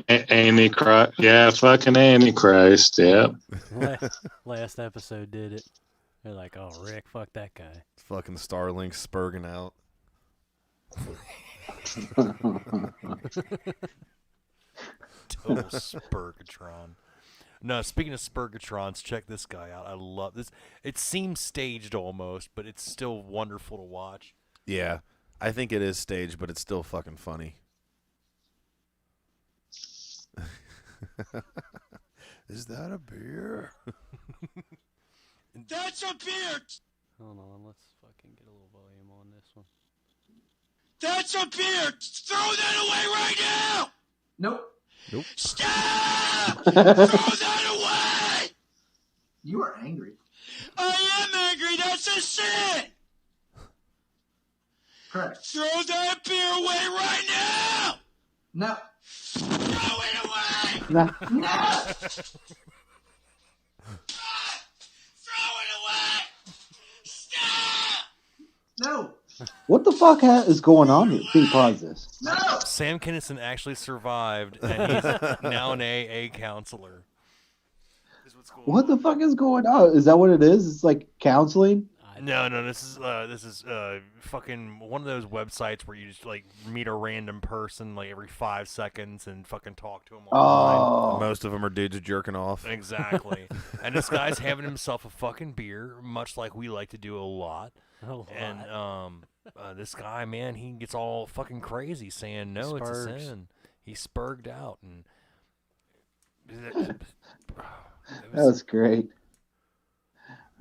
[SPEAKER 9] Antichrist. Yeah, fucking Antichrist, yeah.
[SPEAKER 8] Last episode did it. They're like, oh, Rick, fuck that guy.
[SPEAKER 5] Fucking Starlink spurging out.
[SPEAKER 6] Total Spurgatron. No, speaking of Spurgatrons, check this guy out. I love this. It seems staged almost, but it's still wonderful to watch.
[SPEAKER 5] Yeah, I think it is staged, but it's still fucking funny. Is that a beer?
[SPEAKER 23] That's a beer!
[SPEAKER 8] Hold on, let's fucking get a little volume on this one.
[SPEAKER 23] That's a beer! Throw that away right now!
[SPEAKER 10] Nope.
[SPEAKER 23] Stop! Throw that away!
[SPEAKER 10] You are angry.
[SPEAKER 23] I am angry. That's a sin.
[SPEAKER 10] Correct.
[SPEAKER 23] Throw that beer away right now.
[SPEAKER 10] No.
[SPEAKER 23] Throw it away.
[SPEAKER 7] No.
[SPEAKER 23] No. Throw it away. Stop.
[SPEAKER 10] No.
[SPEAKER 7] What the fuck is going on here? Please pause this.
[SPEAKER 10] No.
[SPEAKER 6] Sam Kinison actually survived, and he's now an AA counselor.
[SPEAKER 7] What the fuck is going on? Is that what it is? It's like counseling?
[SPEAKER 6] No, this is fucking one of those websites where you just like meet a random person like every 5 seconds and fucking talk to them online.
[SPEAKER 5] Most of them are dudes jerking off.
[SPEAKER 6] Exactly. And this guy's having himself a fucking beer, much like we like to do a lot. And this guy, man, he gets all fucking crazy saying no, it's a sin. He spurged out, and
[SPEAKER 7] That was great.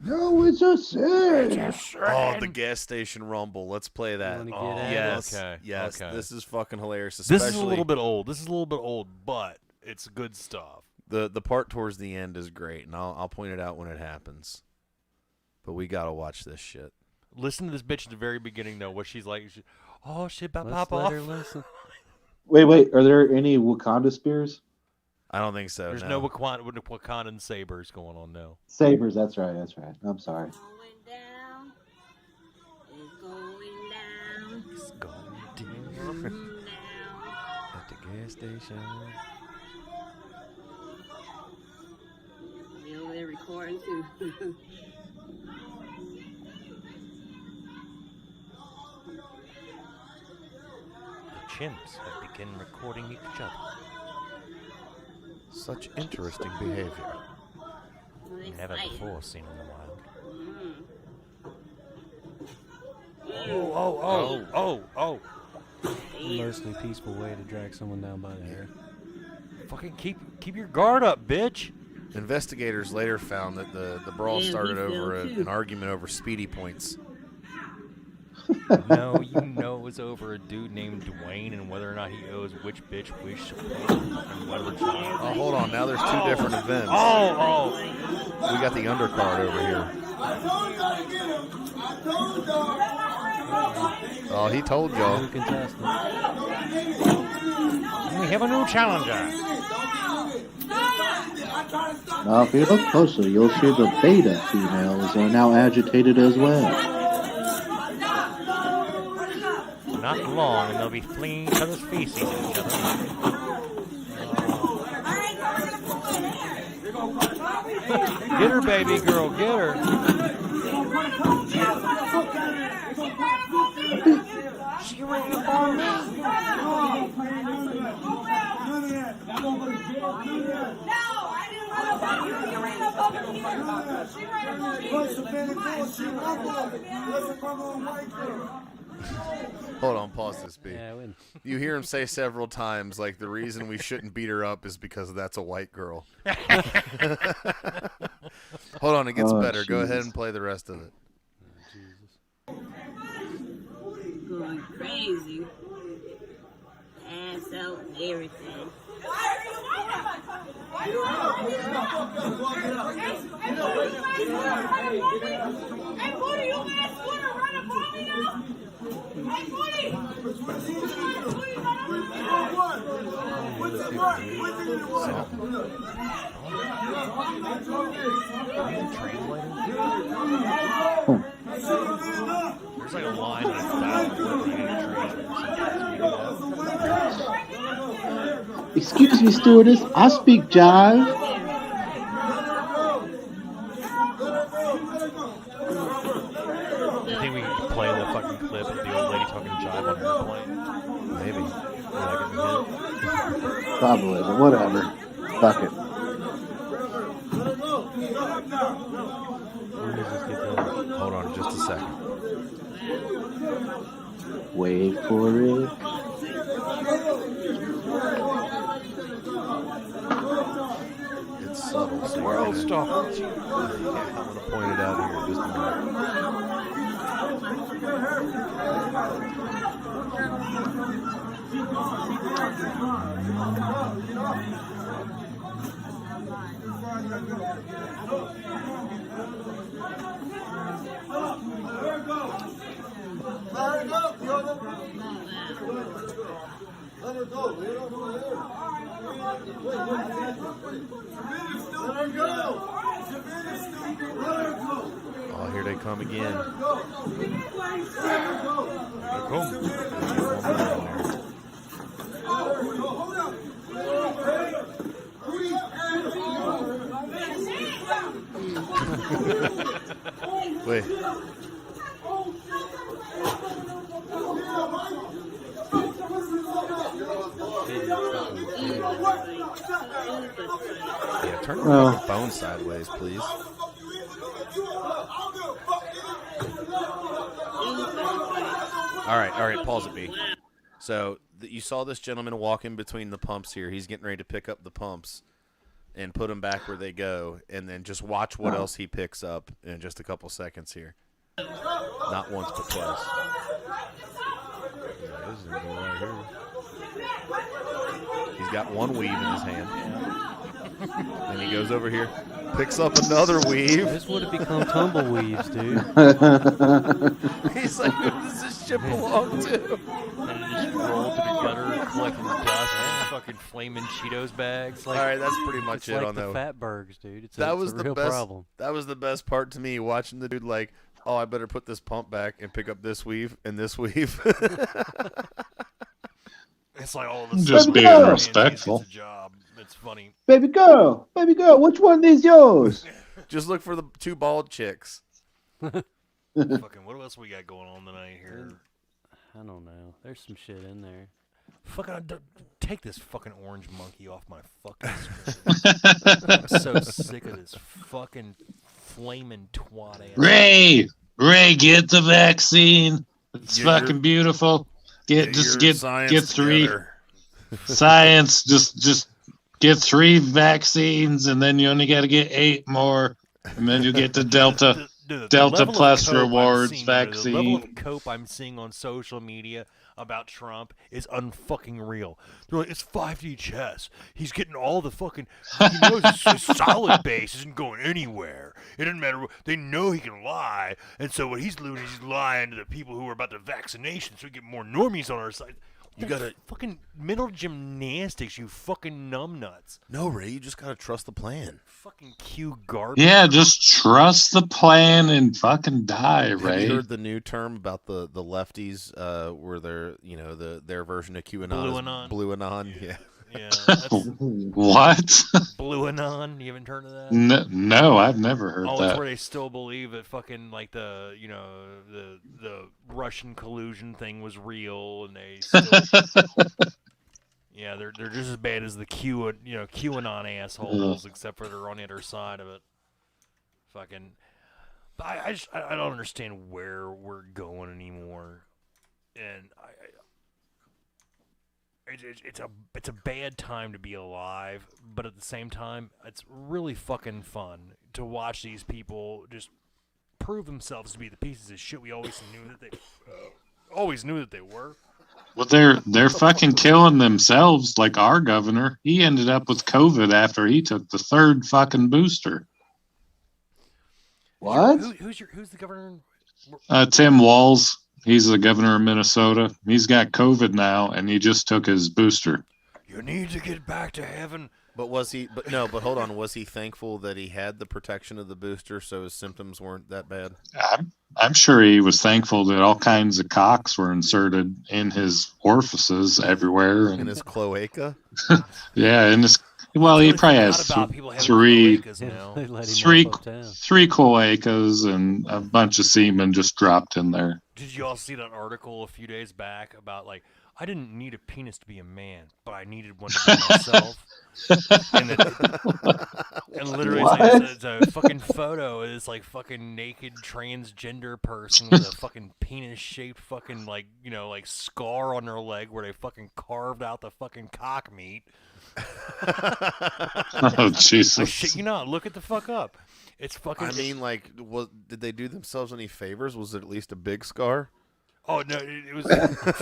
[SPEAKER 7] No, it's a sin.
[SPEAKER 5] Oh, the gas station rumble. Let's play that.
[SPEAKER 6] Oh,
[SPEAKER 5] yes.
[SPEAKER 6] okay.
[SPEAKER 5] Yes.
[SPEAKER 6] Okay.
[SPEAKER 5] This is fucking hilarious.
[SPEAKER 6] This is a little bit old. But it's good stuff.
[SPEAKER 5] The part towards the end is great, and I'll point it out when it happens. But we gotta watch this shit.
[SPEAKER 6] Listen to this bitch at the very beginning, though. What she's like, oh shit,
[SPEAKER 8] Let's
[SPEAKER 6] pop
[SPEAKER 8] let
[SPEAKER 6] off.
[SPEAKER 8] her listen.
[SPEAKER 7] Wait. Are there any Wakanda spears?
[SPEAKER 5] I don't think so.
[SPEAKER 6] There's no Wakandan sabers going on now.
[SPEAKER 7] Sabers, that's right. I'm sorry.
[SPEAKER 6] It's going down.
[SPEAKER 5] At the gas station.
[SPEAKER 13] You over there recording too.
[SPEAKER 6] chimps have begun recording each other.
[SPEAKER 5] Such interesting behavior.
[SPEAKER 6] Never before seen in the wild. Oh.
[SPEAKER 8] Mostly peaceful way to drag someone down by the hair.
[SPEAKER 6] Fucking keep your guard up, bitch.
[SPEAKER 5] Investigators later found that the brawl started over an argument over speedy points.
[SPEAKER 6] No, you know it was over a dude named Dwayne and whether or not he owes which bitch which support and whatever job.
[SPEAKER 5] Oh, hold on. Now there's two different events. We got the undercard over here. Oh, he told y'all.
[SPEAKER 6] We have a new challenger.
[SPEAKER 7] Now, if you look closely, you'll see the beta females are now agitated as well.
[SPEAKER 6] Not long, and they'll be flinging each other's feces at each other. Get her, baby girl, get her. She ran up on me.
[SPEAKER 5] Hold on, pause this, B. You hear him say several times, like, the reason we shouldn't beat her up is because that's a white girl. Hold on, it gets better. Go ahead and play the rest of it.
[SPEAKER 13] Going crazy. Ass out and everything.
[SPEAKER 6] There's like a line that's
[SPEAKER 7] Excuse me, stewardess. I speak jive.
[SPEAKER 6] You think we can play the fucking clip of the old lady talking jive on an airplane?
[SPEAKER 5] Maybe.
[SPEAKER 7] Probably, but whatever. Fuck it.
[SPEAKER 5] Hold on just a second.
[SPEAKER 7] Wait for it.
[SPEAKER 5] It's subtle. So
[SPEAKER 6] World stuff.
[SPEAKER 5] I'm going to point it out here in just a Oh, here they come again. Wait. Yeah, turn the fucking phone sideways, please. All right, pause it, B. So you saw this gentleman walk in between the pumps here. He's getting ready to pick up the pumps and put them back where they go, and then just watch what else he picks up in just a couple seconds here. Not once, but twice. Yeah, this is gonna go right here. He's got one weave in his hand. Then he goes over here, picks up another weave.
[SPEAKER 8] This would have become tumbleweaves, dude.
[SPEAKER 5] He's like, who does this shit belong to?
[SPEAKER 6] And it just rolled to the gutter, collecting dust and fucking flaming Cheetos bags.
[SPEAKER 5] All right, that's pretty much it
[SPEAKER 8] like
[SPEAKER 5] on
[SPEAKER 8] the
[SPEAKER 5] that.
[SPEAKER 8] Fatbergs, dude. It's
[SPEAKER 5] That
[SPEAKER 8] a
[SPEAKER 5] was
[SPEAKER 8] real
[SPEAKER 5] the best
[SPEAKER 8] problem.
[SPEAKER 5] That was the best part to me, watching the dude like, oh, I better put this pump back and pick up this weave and this weave.
[SPEAKER 6] It's like all of a sudden,
[SPEAKER 9] Just being respectful.
[SPEAKER 6] Job. It's funny.
[SPEAKER 7] Baby girl, which one is yours?
[SPEAKER 5] Just look for the two bald chicks.
[SPEAKER 6] Fucking, what else we got going on tonight here?
[SPEAKER 8] I don't know. There's some shit in there.
[SPEAKER 6] Fucking take this fucking orange monkey off my fucking screen. I'm so sick of this fucking flaming twat ass.
[SPEAKER 9] Ray, get the vaccine. It's fucking beautiful. Get 3 science. Just get 3 vaccines, and then you only got to get 8 more, and then you get the Delta Plus rewards vaccine.
[SPEAKER 6] The level of cope I'm seeing on social media about Trump is unfucking real. They're like, it's 5D chess. He's getting all the fucking. He knows his solid base isn't going anywhere. It doesn't matter. They know he can lie, and so what he's doing is he's lying to the people who are about the vaccination, so we get more normies on our side. You gotta fucking mental gymnastics, you fucking numbnuts.
[SPEAKER 5] No, Ray, you just gotta trust the plan.
[SPEAKER 6] Fucking Q garbage.
[SPEAKER 9] Yeah, just trust the plan and fucking die, Ray.
[SPEAKER 5] Have you heard the new term about the lefties, where they're their version of QAnon? Blue Anon. Yeah.
[SPEAKER 6] Yeah.
[SPEAKER 9] What?
[SPEAKER 6] Blue Anon? You haven't heard of that?
[SPEAKER 9] No, I've never heard
[SPEAKER 6] that.
[SPEAKER 9] that.
[SPEAKER 6] It's where they still believe that fucking like the Russian collusion thing was real, and they still. Yeah, they're just as bad as the QAnon assholes, except for they're on the other side of it. Fucking, I don't understand where we're going anymore, and it's a bad time to be alive, but at the same time, it's really fucking fun to watch these people just prove themselves to be the pieces of shit we always knew that they were.
[SPEAKER 9] Well, they're fucking killing themselves, like our governor. He ended up with COVID after he took the 3rd fucking booster.
[SPEAKER 7] What?
[SPEAKER 6] Who's the governor?
[SPEAKER 9] Tim Walz. He's the governor of Minnesota. He's got COVID now, and he just took his booster.
[SPEAKER 6] You need to get back to heaven.
[SPEAKER 5] But was he? But no. But hold on. Was he thankful that he had the protection of the booster, so his symptoms weren't that bad?
[SPEAKER 9] I'm sure he was thankful that all kinds of cocks were inserted in his orifices everywhere. And,
[SPEAKER 5] in his cloaca?
[SPEAKER 9] Yeah, in his. Well, he probably has 3 cloacas and a bunch of semen just dropped in there.
[SPEAKER 6] Did you all see that article a few days back about like I didn't need a penis to be a man, but I needed one to be myself? and literally it's a fucking photo of this like fucking naked transgender person with a fucking penis-shaped fucking like scar on their leg where they fucking carved out the fucking cock meat.
[SPEAKER 9] Oh Jesus!
[SPEAKER 6] I shit you not. Look it the fuck up. It's fucking.
[SPEAKER 5] I mean, like, did they do themselves any favors? Was it at least a big scar?
[SPEAKER 6] Oh no, it was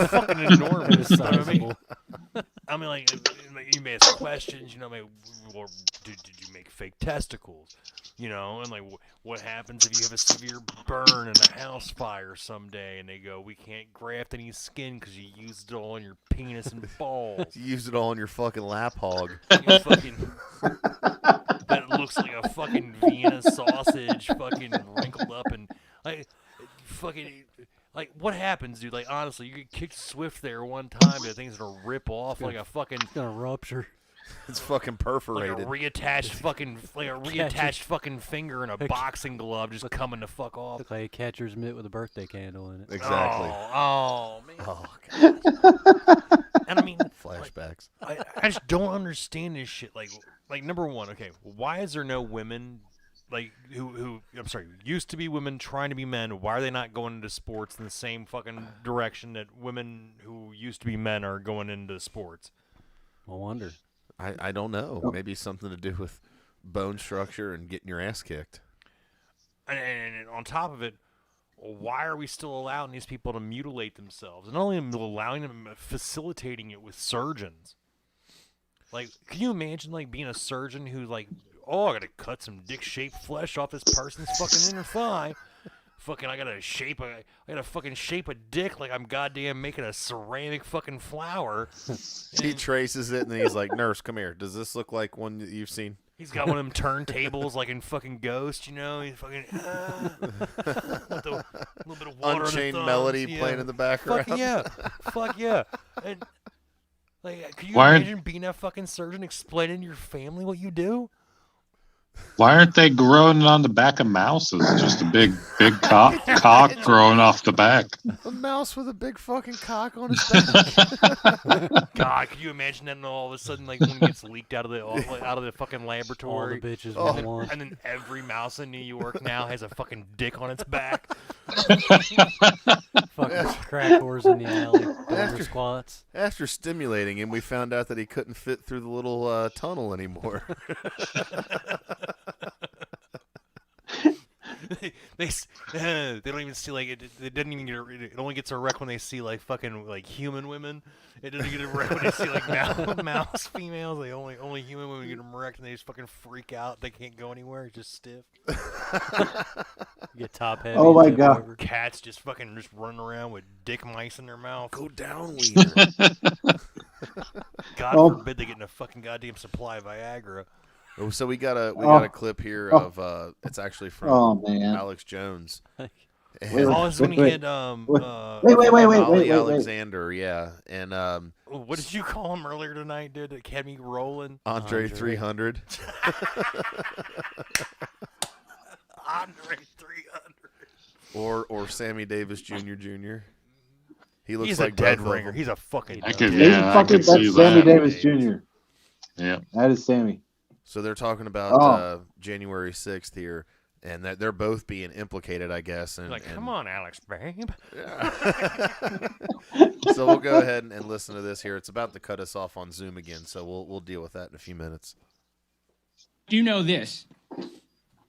[SPEAKER 6] fucking enormous. I mean, like, you may ask questions. Or did you make fake testicles? And like, what happens if you have a severe burn in a house fire someday? And they go, we can't graft any skin because you used it all on your penis and balls.
[SPEAKER 5] You used it all on your fucking lap hog.
[SPEAKER 6] That looks like a fucking Vienna sausage, fucking wrinkled up and like, fucking. Like, what happens, dude? Like, honestly, you get kicked swift there one time, but the thing's gonna rip off like a fucking.
[SPEAKER 8] It's gonna rupture.
[SPEAKER 5] It's fucking perforated.
[SPEAKER 6] Like a reattached fucking finger in a boxing glove just coming to fuck off.
[SPEAKER 8] Looks like a catcher's mitt with a birthday candle in it.
[SPEAKER 5] Exactly.
[SPEAKER 6] Oh man.
[SPEAKER 5] Oh god.
[SPEAKER 6] And I mean,
[SPEAKER 5] flashbacks.
[SPEAKER 6] Like, I just don't understand this shit. Like number one, okay, why is there no women? Like who used to be women trying to be men? Why are they not going into sports in the same fucking direction that women who used to be men are going into sports?
[SPEAKER 8] I wonder.
[SPEAKER 5] I don't know. Maybe something to do with bone structure and getting your ass kicked.
[SPEAKER 6] And on top of it, why are we still allowing these people to mutilate themselves? And not only allowing them, facilitating it with surgeons. Like, can you imagine like being a surgeon who's like, oh, I gotta cut some dick-shaped flesh off this person's fucking inner thigh. Fucking, I gotta fucking shape a dick like I'm goddamn making a ceramic fucking flower.
[SPEAKER 5] He traces it and then he's like, nurse, come here. Does this look like one that you've seen?
[SPEAKER 6] He's got one of them turntables like in fucking Ghost, He's fucking with a little bit of water
[SPEAKER 5] Unchained
[SPEAKER 6] on the
[SPEAKER 5] melody playing in the background.
[SPEAKER 6] Fuck yeah. And like, can you imagine being a fucking surgeon explaining to your family what you do?
[SPEAKER 9] Why aren't they growing it on the back of mouses? Just a big cock growing off the back.
[SPEAKER 5] A mouse with a big fucking cock on his back.
[SPEAKER 6] God, could you imagine that? And all of a sudden, like one gets leaked out of the fucking laboratory.
[SPEAKER 8] All the bitches
[SPEAKER 6] and
[SPEAKER 8] want one.
[SPEAKER 6] And then every mouse in New York now has a fucking dick on its back.
[SPEAKER 8] Fucking crack whores in the alley. After squats.
[SPEAKER 5] After stimulating him, we found out that he couldn't fit through the little tunnel anymore.
[SPEAKER 6] They don't even see like it. It doesn't even get. It only gets erect when they see like fucking like human women. It doesn't get erect when they see like mouse females. They only human women get erect and they just fucking freak out. They can't go anywhere. It's just stiff.
[SPEAKER 8] Get top heavy.
[SPEAKER 7] Oh my god!
[SPEAKER 6] Cats just fucking running around with dick mice in their mouth.
[SPEAKER 5] Go down, Wiener.
[SPEAKER 6] God forbid they get in a fucking goddamn supply of Viagra.
[SPEAKER 5] So we got a clip here of it's actually from Alex Jones.
[SPEAKER 7] Wait,
[SPEAKER 5] Alexander, yeah, and
[SPEAKER 6] what did you call him earlier tonight, dude? That had me rolling.
[SPEAKER 5] Andre 300.
[SPEAKER 6] Andre 300.
[SPEAKER 5] Or Sammy Davis Jr. He looks
[SPEAKER 6] He's
[SPEAKER 5] like
[SPEAKER 6] a dead
[SPEAKER 5] both of
[SPEAKER 6] ringer.
[SPEAKER 5] them.
[SPEAKER 6] He's a fucking.
[SPEAKER 7] That's Sammy Davis Jr.
[SPEAKER 9] Yeah,
[SPEAKER 7] that is Sammy.
[SPEAKER 5] So they're talking about January 6th here, and that they're both being implicated, I guess. And
[SPEAKER 6] like, come on, Alex, babe.
[SPEAKER 5] Yeah. So we'll go ahead and listen to this here. It's about to cut us off on Zoom again, so we'll deal with that in a few minutes.
[SPEAKER 14] Do you know this?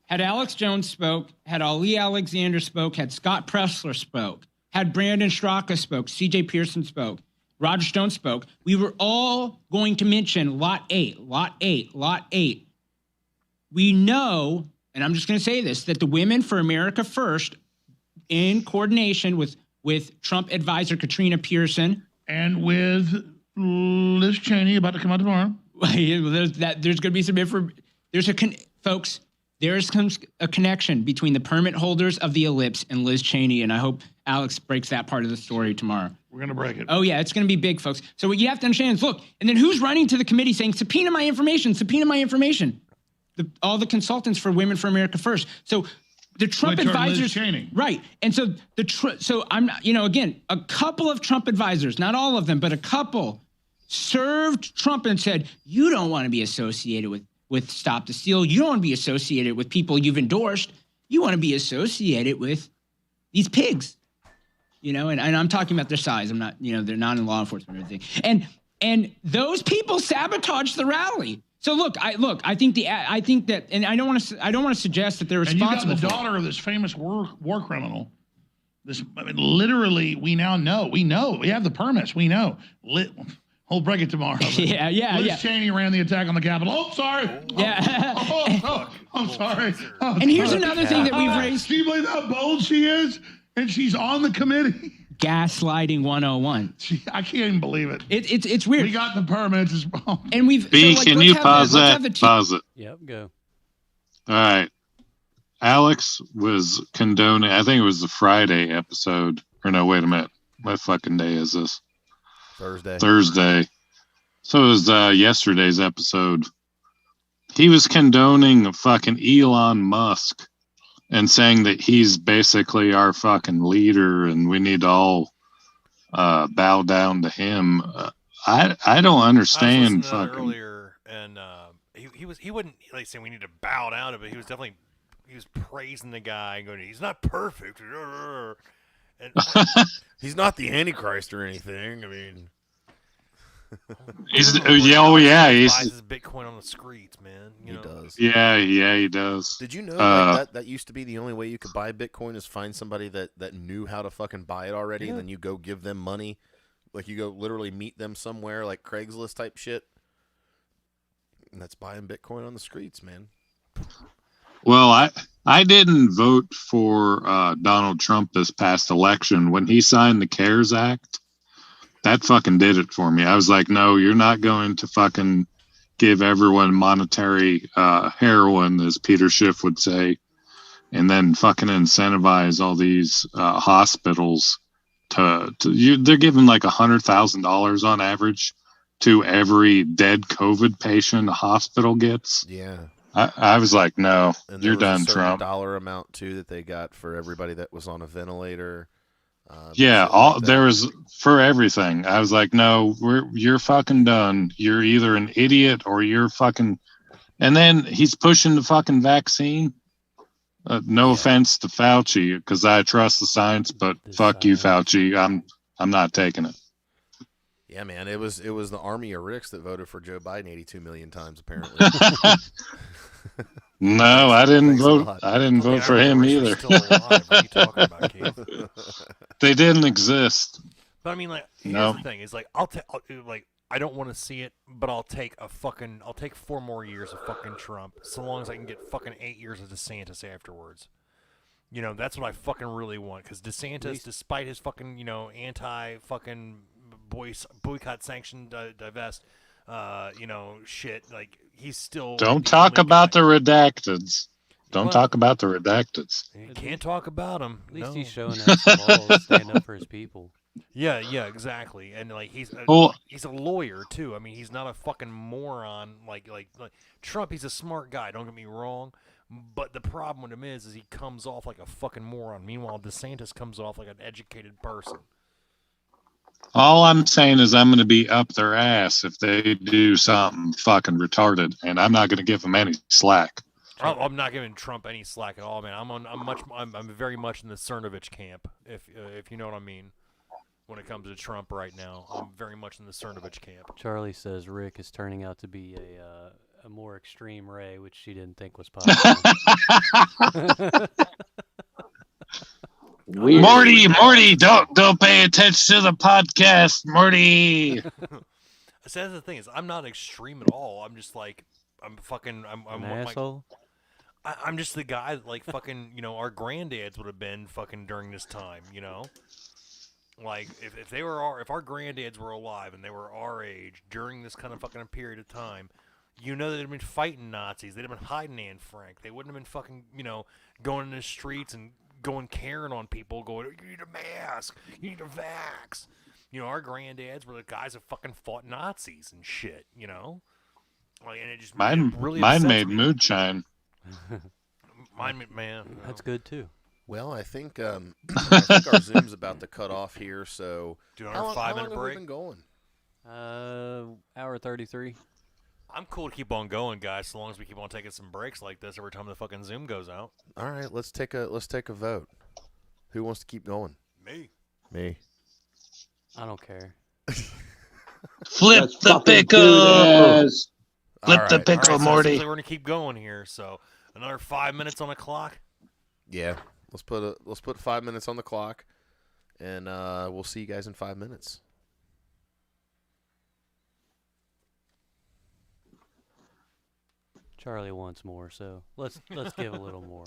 [SPEAKER 14] Had Alex Jones spoke, had Ali Alexander spoke, had Scott Pressler spoke, had Brandon Straka spoke, C.J. Pearson spoke, Roger Stone spoke, we were all going to mention Lot 8. We know, and I'm just going to say this, that the Women for America First, in coordination with Trump advisor Katrina Pearson.
[SPEAKER 16] And with Liz Cheney about to come out tomorrow.
[SPEAKER 14] There's going to be some folks, there's a connection between the permit holders of the Ellipse and Liz Cheney, and I hope Alex breaks that part of the story tomorrow.
[SPEAKER 16] We're going to break it.
[SPEAKER 14] Oh, yeah, it's going to be big, folks. So what you have to understand is, look, and then who's running to the committee saying, subpoena my information. All the consultants for Women for America First. So the Trump advisors.
[SPEAKER 16] Liz Cheney.
[SPEAKER 14] Right. And so so I'm, again, a couple of Trump advisors, not all of them, but a couple served Trump and said, you don't want to be associated with Stop the Steal. You don't want to be associated with people you've endorsed. You want to be associated with these pigs. And I'm talking about their size. I'm not, they're not in law enforcement or anything. And those people sabotaged the rally. So look, I think that, and I don't want to suggest that they're responsible.
[SPEAKER 16] And you got the daughter of this famous war criminal. Literally, we now know. We have the permits. We know. We'll break it tomorrow. Liz Cheney ran the attack on the Capitol. Oh, sorry.
[SPEAKER 14] Yeah.
[SPEAKER 16] I'm sorry.
[SPEAKER 14] And here's another thing that we've raised.
[SPEAKER 16] Do you believe how bold she is? And she's on the committee.
[SPEAKER 14] Gaslighting 101.
[SPEAKER 16] I can't even believe it.
[SPEAKER 14] It's weird.
[SPEAKER 16] We got the permits.
[SPEAKER 14] And we've.
[SPEAKER 9] Can you pause that? Pause it.
[SPEAKER 8] Yep, go.
[SPEAKER 9] All right. Alex was condoning, I think it was the Friday episode. Or no, wait a minute. What fucking day is this? Thursday. So it was yesterday's episode. He was condoning fucking Elon Musk and saying that he's basically our fucking leader and we need to all bow down to him. I don't understand.
[SPEAKER 6] I was earlier, and he wouldn't like saying we need to bow down to, but he was praising the guy, going, he's not perfect, and
[SPEAKER 5] he's not the Antichrist or anything. I mean.
[SPEAKER 9] He's
[SPEAKER 6] buys his Bitcoin on the streets, man.
[SPEAKER 5] He does.
[SPEAKER 9] Yeah, he does.
[SPEAKER 5] Did you know that used to be the only way you could buy Bitcoin is find somebody that knew how to fucking buy it already, and then you go give them money, like you go literally meet them somewhere, like Craigslist type shit. And that's buying Bitcoin on the streets, man.
[SPEAKER 9] Well, I didn't vote for Donald Trump this past election when he signed the CARES Act. That fucking did it for me. I was like, no, you're not going to fucking give everyone monetary heroin, as Peter Schiff would say, and then fucking incentivize all these hospitals they're giving like $100,000 on average to every dead COVID patient a hospital gets.
[SPEAKER 5] Yeah.
[SPEAKER 9] I was like, no,
[SPEAKER 5] And
[SPEAKER 9] you're
[SPEAKER 5] there was
[SPEAKER 9] done,
[SPEAKER 5] a certain
[SPEAKER 9] Trump.
[SPEAKER 5] dollar amount too that they got for everybody that was on a ventilator.
[SPEAKER 9] Yeah,
[SPEAKER 5] shit like that.
[SPEAKER 9] there was for everything. I was like, no, you're fucking done. You're either an idiot or you're fucking. And then he's pushing the fucking vaccine. No offense to Fauci, because I trust the science, but fuck you, Fauci. I'm not taking it.
[SPEAKER 5] Yeah, man, it was the army of Ricks that voted for Joe Biden 82 million times, apparently.
[SPEAKER 9] No, I didn't vote.
[SPEAKER 5] lot.
[SPEAKER 9] I didn't vote for him either.
[SPEAKER 6] Still alive. What are you talking about, Keith?
[SPEAKER 9] They didn't exist.
[SPEAKER 6] But I mean, like, here's
[SPEAKER 9] No.
[SPEAKER 6] the thing: is like, I don't want to see it, but I'll take 4 more years of fucking Trump, so long as I can get fucking 8 years of DeSantis afterwards. You know, that's what I fucking really want, because DeSantis, despite his fucking, anti-fucking boycott, sanction, divest, shit, like, he's still...
[SPEAKER 9] Don't talk about the redacteds. Don't talk about the redacteds.
[SPEAKER 6] You can't talk about him.
[SPEAKER 8] At least he's showing us some morals, stand up for his people.
[SPEAKER 6] Yeah, exactly. And like he's a lawyer too. I mean, he's not a fucking moron like Trump. He's a smart guy. Don't get me wrong. But the problem with him is he comes off like a fucking moron. Meanwhile, DeSantis comes off like an educated person.
[SPEAKER 9] All I'm saying is I'm going to be up their ass if they do something fucking retarded, and I'm not going to give them any slack.
[SPEAKER 6] I'm not giving Trump any slack at all, man. I'm very much in the Cernovich camp, if you know what I mean. When it comes to Trump right now, I'm very much in the Cernovich camp.
[SPEAKER 8] Charlie says Rick is turning out to be a more extreme Ray, which she didn't think was possible.
[SPEAKER 9] Morty, don't pay attention to the podcast, Morty.
[SPEAKER 6] See, that's the thing is, I'm not extreme at all. I'm just like, I'm
[SPEAKER 8] an asshole.
[SPEAKER 6] I'm just the guy that, like, fucking, our granddads would have been fucking during this time, Like, if our granddads were alive and they were our age during this kind of fucking period of time, they'd have been fighting Nazis. They'd have been hiding Anne Frank. They wouldn't have been fucking, going in the streets and going Karen on people, going, you need a mask, you need a vax. Our granddads were the guys that fucking fought Nazis and shit, Like, and it just
[SPEAKER 9] mine made moonshine.
[SPEAKER 6] Mine, man.
[SPEAKER 8] That's good too.
[SPEAKER 5] Well, I think our Zoom's about to cut off here, so
[SPEAKER 6] do another 5-minute break.
[SPEAKER 5] Have we been going?
[SPEAKER 8] Hour 33.
[SPEAKER 6] I'm cool to keep on going, guys, so long as we keep on taking some breaks like this every time the fucking Zoom goes out.
[SPEAKER 5] All right, let's take a vote. Who wants to keep going? Me.
[SPEAKER 8] I don't care.
[SPEAKER 9] Flip the pickle. Flip the pickle, Morty.
[SPEAKER 6] So we're gonna keep going here. So another 5 minutes on the clock.
[SPEAKER 5] Yeah, let's put 5 minutes on the clock, and we'll see you guys in 5 minutes.
[SPEAKER 8] Charlie wants more, so let's give a little more.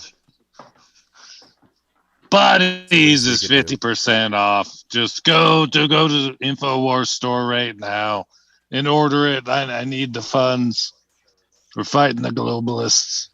[SPEAKER 9] Buddies is 50% off. Just go to the InfoWars store right now and order it. I need the funds. We're fighting the globalists.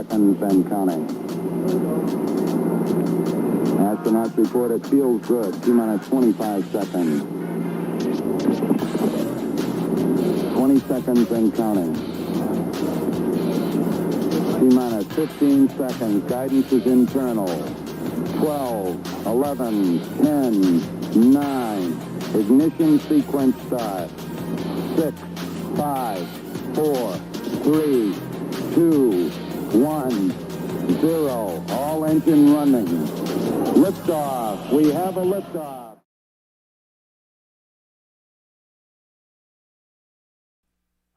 [SPEAKER 2] seconds and counting. Astronauts report it feels good. T-minus 25 seconds. 20 seconds and counting. T-minus 15 seconds. Guidance is internal. 12, 11, 10, 9. Ignition sequence start. 6, 5, 4, 3, 2, 1, 0. All engine running. Liftoff. We have a liftoff.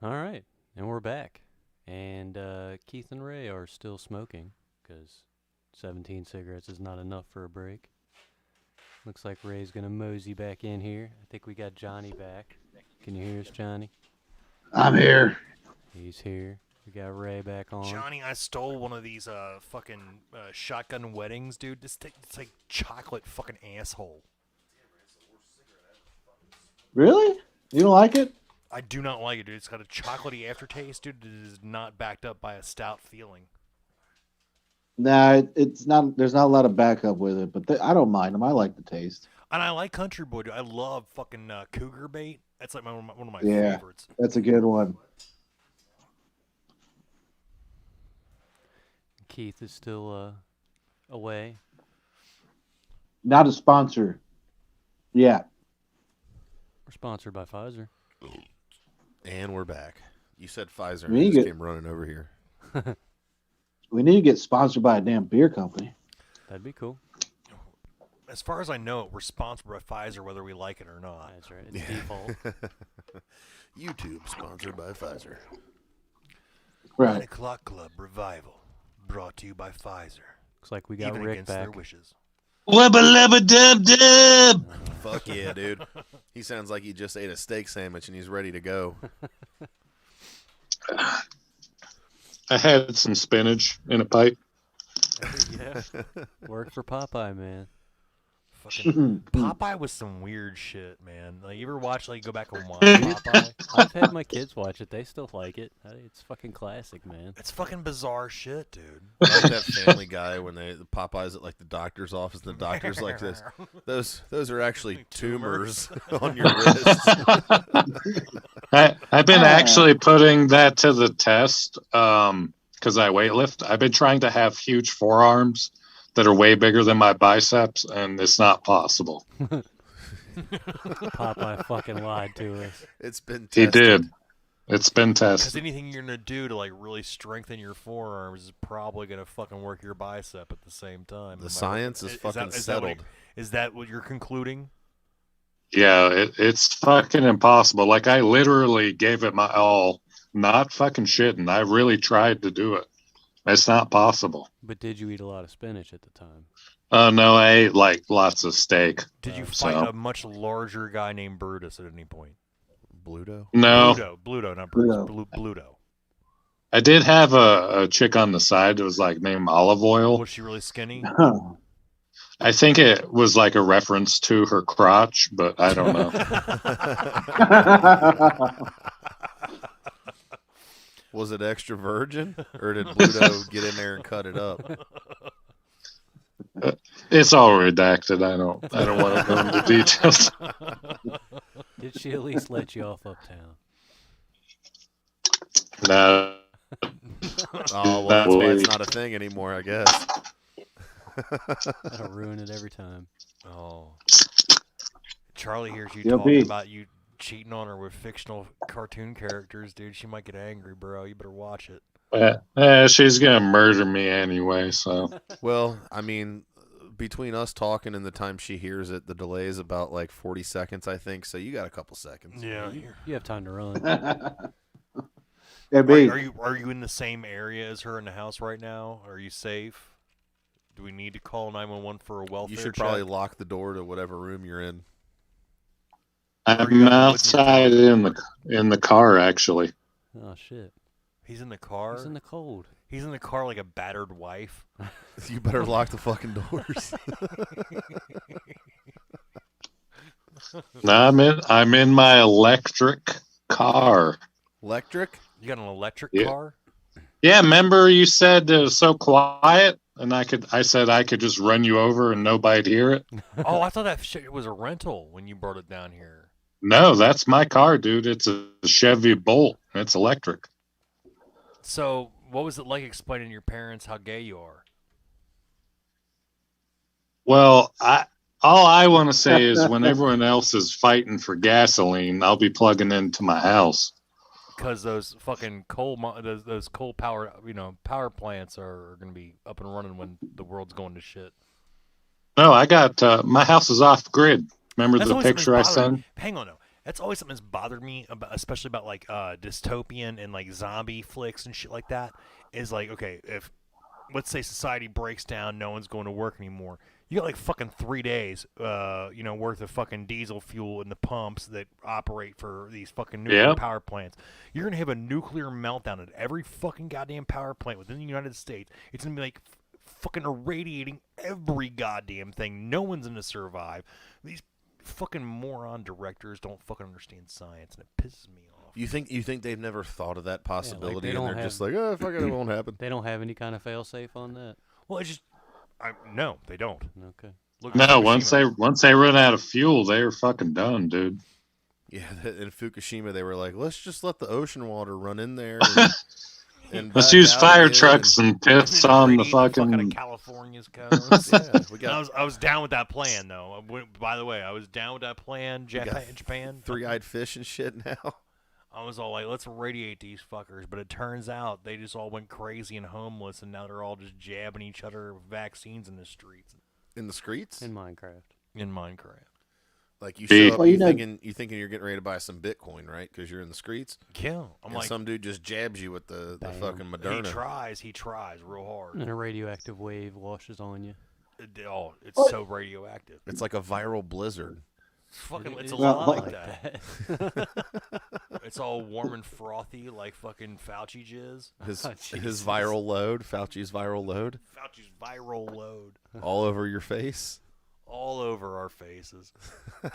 [SPEAKER 8] All right, and we're back. And Keith and Ray are still smoking because 17 cigarettes is not enough for a break. Looks like Ray's going to mosey back in here. I think we got Johnny back. Can you hear us, Johnny?
[SPEAKER 7] I'm here.
[SPEAKER 8] He's here. We got Ray back on.
[SPEAKER 6] Johnny, I stole one of these fucking shotgun weddings, dude. It's like chocolate fucking asshole.
[SPEAKER 7] Really? You don't like it?
[SPEAKER 6] I do not like it, dude. It's got a chocolatey aftertaste, dude. It is not backed up by a stout feeling.
[SPEAKER 7] Nah, it's not. There's not a lot of backup with it, but I don't mind them. I like the taste.
[SPEAKER 6] And I like Country Boy, dude. I love fucking cougar bait. That's like one of my
[SPEAKER 7] Yeah,
[SPEAKER 6] favorites.
[SPEAKER 7] that's a good one.
[SPEAKER 8] Keith is still away.
[SPEAKER 7] Not a sponsor. Yeah.
[SPEAKER 8] We're sponsored by Pfizer.
[SPEAKER 5] And we're back. You said Pfizer, and
[SPEAKER 7] We
[SPEAKER 5] I just
[SPEAKER 7] get-
[SPEAKER 5] came running over here.
[SPEAKER 7] We need to get sponsored by a damn beer company.
[SPEAKER 8] That'd be cool.
[SPEAKER 6] As far as I know, we're sponsored by Pfizer, whether we like it or not.
[SPEAKER 8] That's right. It's default.
[SPEAKER 5] YouTube sponsored by Pfizer.
[SPEAKER 7] Right.
[SPEAKER 6] 9 O'Clock Club Revival, brought to you by Pfizer.
[SPEAKER 8] Looks like we got
[SPEAKER 6] Even
[SPEAKER 8] Rick
[SPEAKER 6] against their
[SPEAKER 8] back.
[SPEAKER 6] wishes.
[SPEAKER 9] Wubba lubba dub dub.
[SPEAKER 5] Fuck yeah, dude. He sounds like he just ate a steak sandwich and he's ready to go.
[SPEAKER 9] I had some spinach in a pipe.
[SPEAKER 8] Yeah. Worked for Popeye, man.
[SPEAKER 6] Fucking Popeye was some weird shit, man. Like, you ever watch, like, go back and watch Popeye?
[SPEAKER 8] I've had my kids watch it. They still like it. It's fucking classic, man.
[SPEAKER 6] It's fucking bizarre shit, dude.
[SPEAKER 5] I like that Family Guy when the Popeyes at like the doctor's office, and the doctor's like this. Those are actually tumors on your wrists.
[SPEAKER 9] I've been actually putting that to the test because I weightlift. I've been trying to have huge forearms that are way bigger than my biceps, and it's not possible.
[SPEAKER 8] Popeye fucking lied to us.
[SPEAKER 5] It's been
[SPEAKER 9] He
[SPEAKER 5] tested.
[SPEAKER 9] did. It's been
[SPEAKER 6] Because
[SPEAKER 9] tested.
[SPEAKER 6] anything you're going to do to, like, really strengthen your forearms is probably going to fucking work your bicep at the same time.
[SPEAKER 5] The science is fucking settled.
[SPEAKER 6] Is that what you're concluding?
[SPEAKER 9] Yeah, it's fucking impossible. Like, I literally gave it my all. Not fucking shitting. I really tried to do it. It's not possible.
[SPEAKER 8] But did you eat a lot of spinach at the time?
[SPEAKER 9] No, I ate like lots of steak.
[SPEAKER 6] Did you fight a much larger guy named Brutus at any point?
[SPEAKER 5] Bluto?
[SPEAKER 9] No.
[SPEAKER 6] Bluto, not Brutus.
[SPEAKER 7] Bluto.
[SPEAKER 6] Bluto.
[SPEAKER 9] I did have a chick on the side that was like named Olive Oil.
[SPEAKER 6] Was she really skinny?
[SPEAKER 9] I think it was like a reference to her crotch, but I don't know.
[SPEAKER 5] Was it extra virgin, or did Bluto get in there and cut it up?
[SPEAKER 9] It's all redacted. I don't want to go into details.
[SPEAKER 8] Did she at least let you off uptown?
[SPEAKER 9] No.
[SPEAKER 5] Oh, well, that's why it's not a thing anymore, I guess.
[SPEAKER 8] That'll ruin it every time.
[SPEAKER 6] Oh. Charlie hears you
[SPEAKER 7] Yo,
[SPEAKER 6] talking
[SPEAKER 7] B.
[SPEAKER 6] about you cheating on her with fictional cartoon characters, dude. She might get angry, bro. You better watch it.
[SPEAKER 9] She's gonna murder me anyway. So.
[SPEAKER 5] Well, I mean, between us talking and the time she hears it, the delay is about like 40 seconds, I think. So you got a couple seconds.
[SPEAKER 6] Yeah.
[SPEAKER 8] You have time to run.
[SPEAKER 7] Yeah, B.
[SPEAKER 6] Are you in the same area as her in the house right now? Are you safe? Do we need to call 911 for a welfare
[SPEAKER 5] You should
[SPEAKER 6] check?
[SPEAKER 5] probably lock the door to whatever room you're in.
[SPEAKER 9] I'm outside in the car actually.
[SPEAKER 8] Oh shit.
[SPEAKER 6] He's in the car?
[SPEAKER 8] He's in the cold.
[SPEAKER 6] He's in the car like a battered wife.
[SPEAKER 5] You better lock the fucking doors.
[SPEAKER 9] No, I'm in my electric car.
[SPEAKER 5] Electric?
[SPEAKER 6] You got an electric
[SPEAKER 9] Yeah.
[SPEAKER 6] car?
[SPEAKER 9] Yeah, remember you said it was so quiet, and I said I could just run you over and nobody'd hear it.
[SPEAKER 6] Oh, I thought that shit was a rental when you brought it down here.
[SPEAKER 9] No, that's my car, dude. It's a Chevy Bolt. It's electric.
[SPEAKER 6] So, what was it like explaining to your parents how gay you are?
[SPEAKER 9] Well, all I want to say is when everyone else is fighting for gasoline, I'll be plugging into my house.
[SPEAKER 6] Because those fucking those coal power power plants are going to be up and running when the world's going to shit.
[SPEAKER 9] No, I got my house is off grid. Remember the picture I sent?
[SPEAKER 6] Hang on, no. That's always something that's bothered me, especially about like dystopian and like zombie flicks and shit like that. Is like, okay, if let's say society breaks down, no one's going to work anymore. You got like fucking 3 days, worth of fucking diesel fuel in the pumps that operate for these fucking nuclear power plants. You're gonna have a nuclear meltdown at every fucking goddamn power plant within the United States. It's gonna be like fucking irradiating every goddamn thing. No one's gonna survive. These fucking moron directors don't fucking understand science, and it pisses me off.
[SPEAKER 5] You think they've never thought of that possibility,
[SPEAKER 8] they
[SPEAKER 5] and they're just like, oh, fuck it, it won't happen.
[SPEAKER 8] They don't have any kind of fail-safe on that.
[SPEAKER 6] Well, it's just, no, they don't.
[SPEAKER 8] Okay.
[SPEAKER 9] No, once they run out of fuel, they're fucking done, dude.
[SPEAKER 5] Yeah, in Fukushima, they were like, let's just let the ocean water run in there. And
[SPEAKER 9] let's use fire trucks and piss on the fucking
[SPEAKER 6] California's coast. Yeah, I was down with that plan, though. By the way, I was down with that plan. Japan,
[SPEAKER 5] three-eyed fish and shit now.
[SPEAKER 6] I was all like, let's radiate these fuckers, but it turns out they just all went crazy and homeless, and now they're all just jabbing each other with vaccines in the streets.
[SPEAKER 5] In the streets?
[SPEAKER 8] In Minecraft.
[SPEAKER 6] In Minecraft.
[SPEAKER 5] Like you show up, you thinking you're getting ready to buy some Bitcoin, right? Because you're in the streets.
[SPEAKER 6] Yeah, I'm like,
[SPEAKER 5] some dude just jabs you with the fucking Moderna.
[SPEAKER 6] He tries real hard.
[SPEAKER 8] And a radioactive wave washes on you.
[SPEAKER 6] It's so radioactive.
[SPEAKER 5] It's like a viral blizzard.
[SPEAKER 6] It's a lot like that. It's all warm and frothy like fucking Fauci jizz.
[SPEAKER 5] His viral load, Fauci's viral load.
[SPEAKER 6] Fauci's viral load.
[SPEAKER 5] All over your face.
[SPEAKER 6] All over our faces.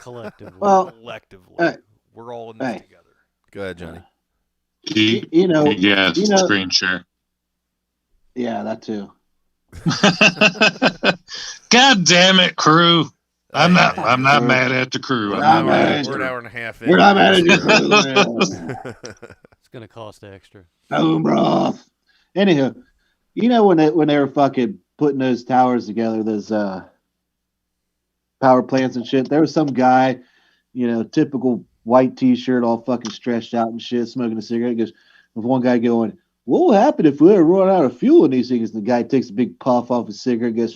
[SPEAKER 8] Collectively.
[SPEAKER 6] Collectively. We're all in this together.
[SPEAKER 5] Go ahead, Johnny.
[SPEAKER 9] Screen share.
[SPEAKER 7] Yeah, that too.
[SPEAKER 9] God damn it, crew. I'm not mad at the crew.
[SPEAKER 5] We're an hour and a half in.
[SPEAKER 7] We're not mad at the crew.
[SPEAKER 8] It's going to cost extra.
[SPEAKER 7] Oh, bro. Anywho, when they were fucking putting those towers together, those power plants and shit, there was some guy, typical white t-shirt, all fucking stretched out and shit, smoking a cigarette. He goes, with one guy going, what will happen if we ever run out of fuel in these things? And the guy takes a big puff off his cigarette and goes,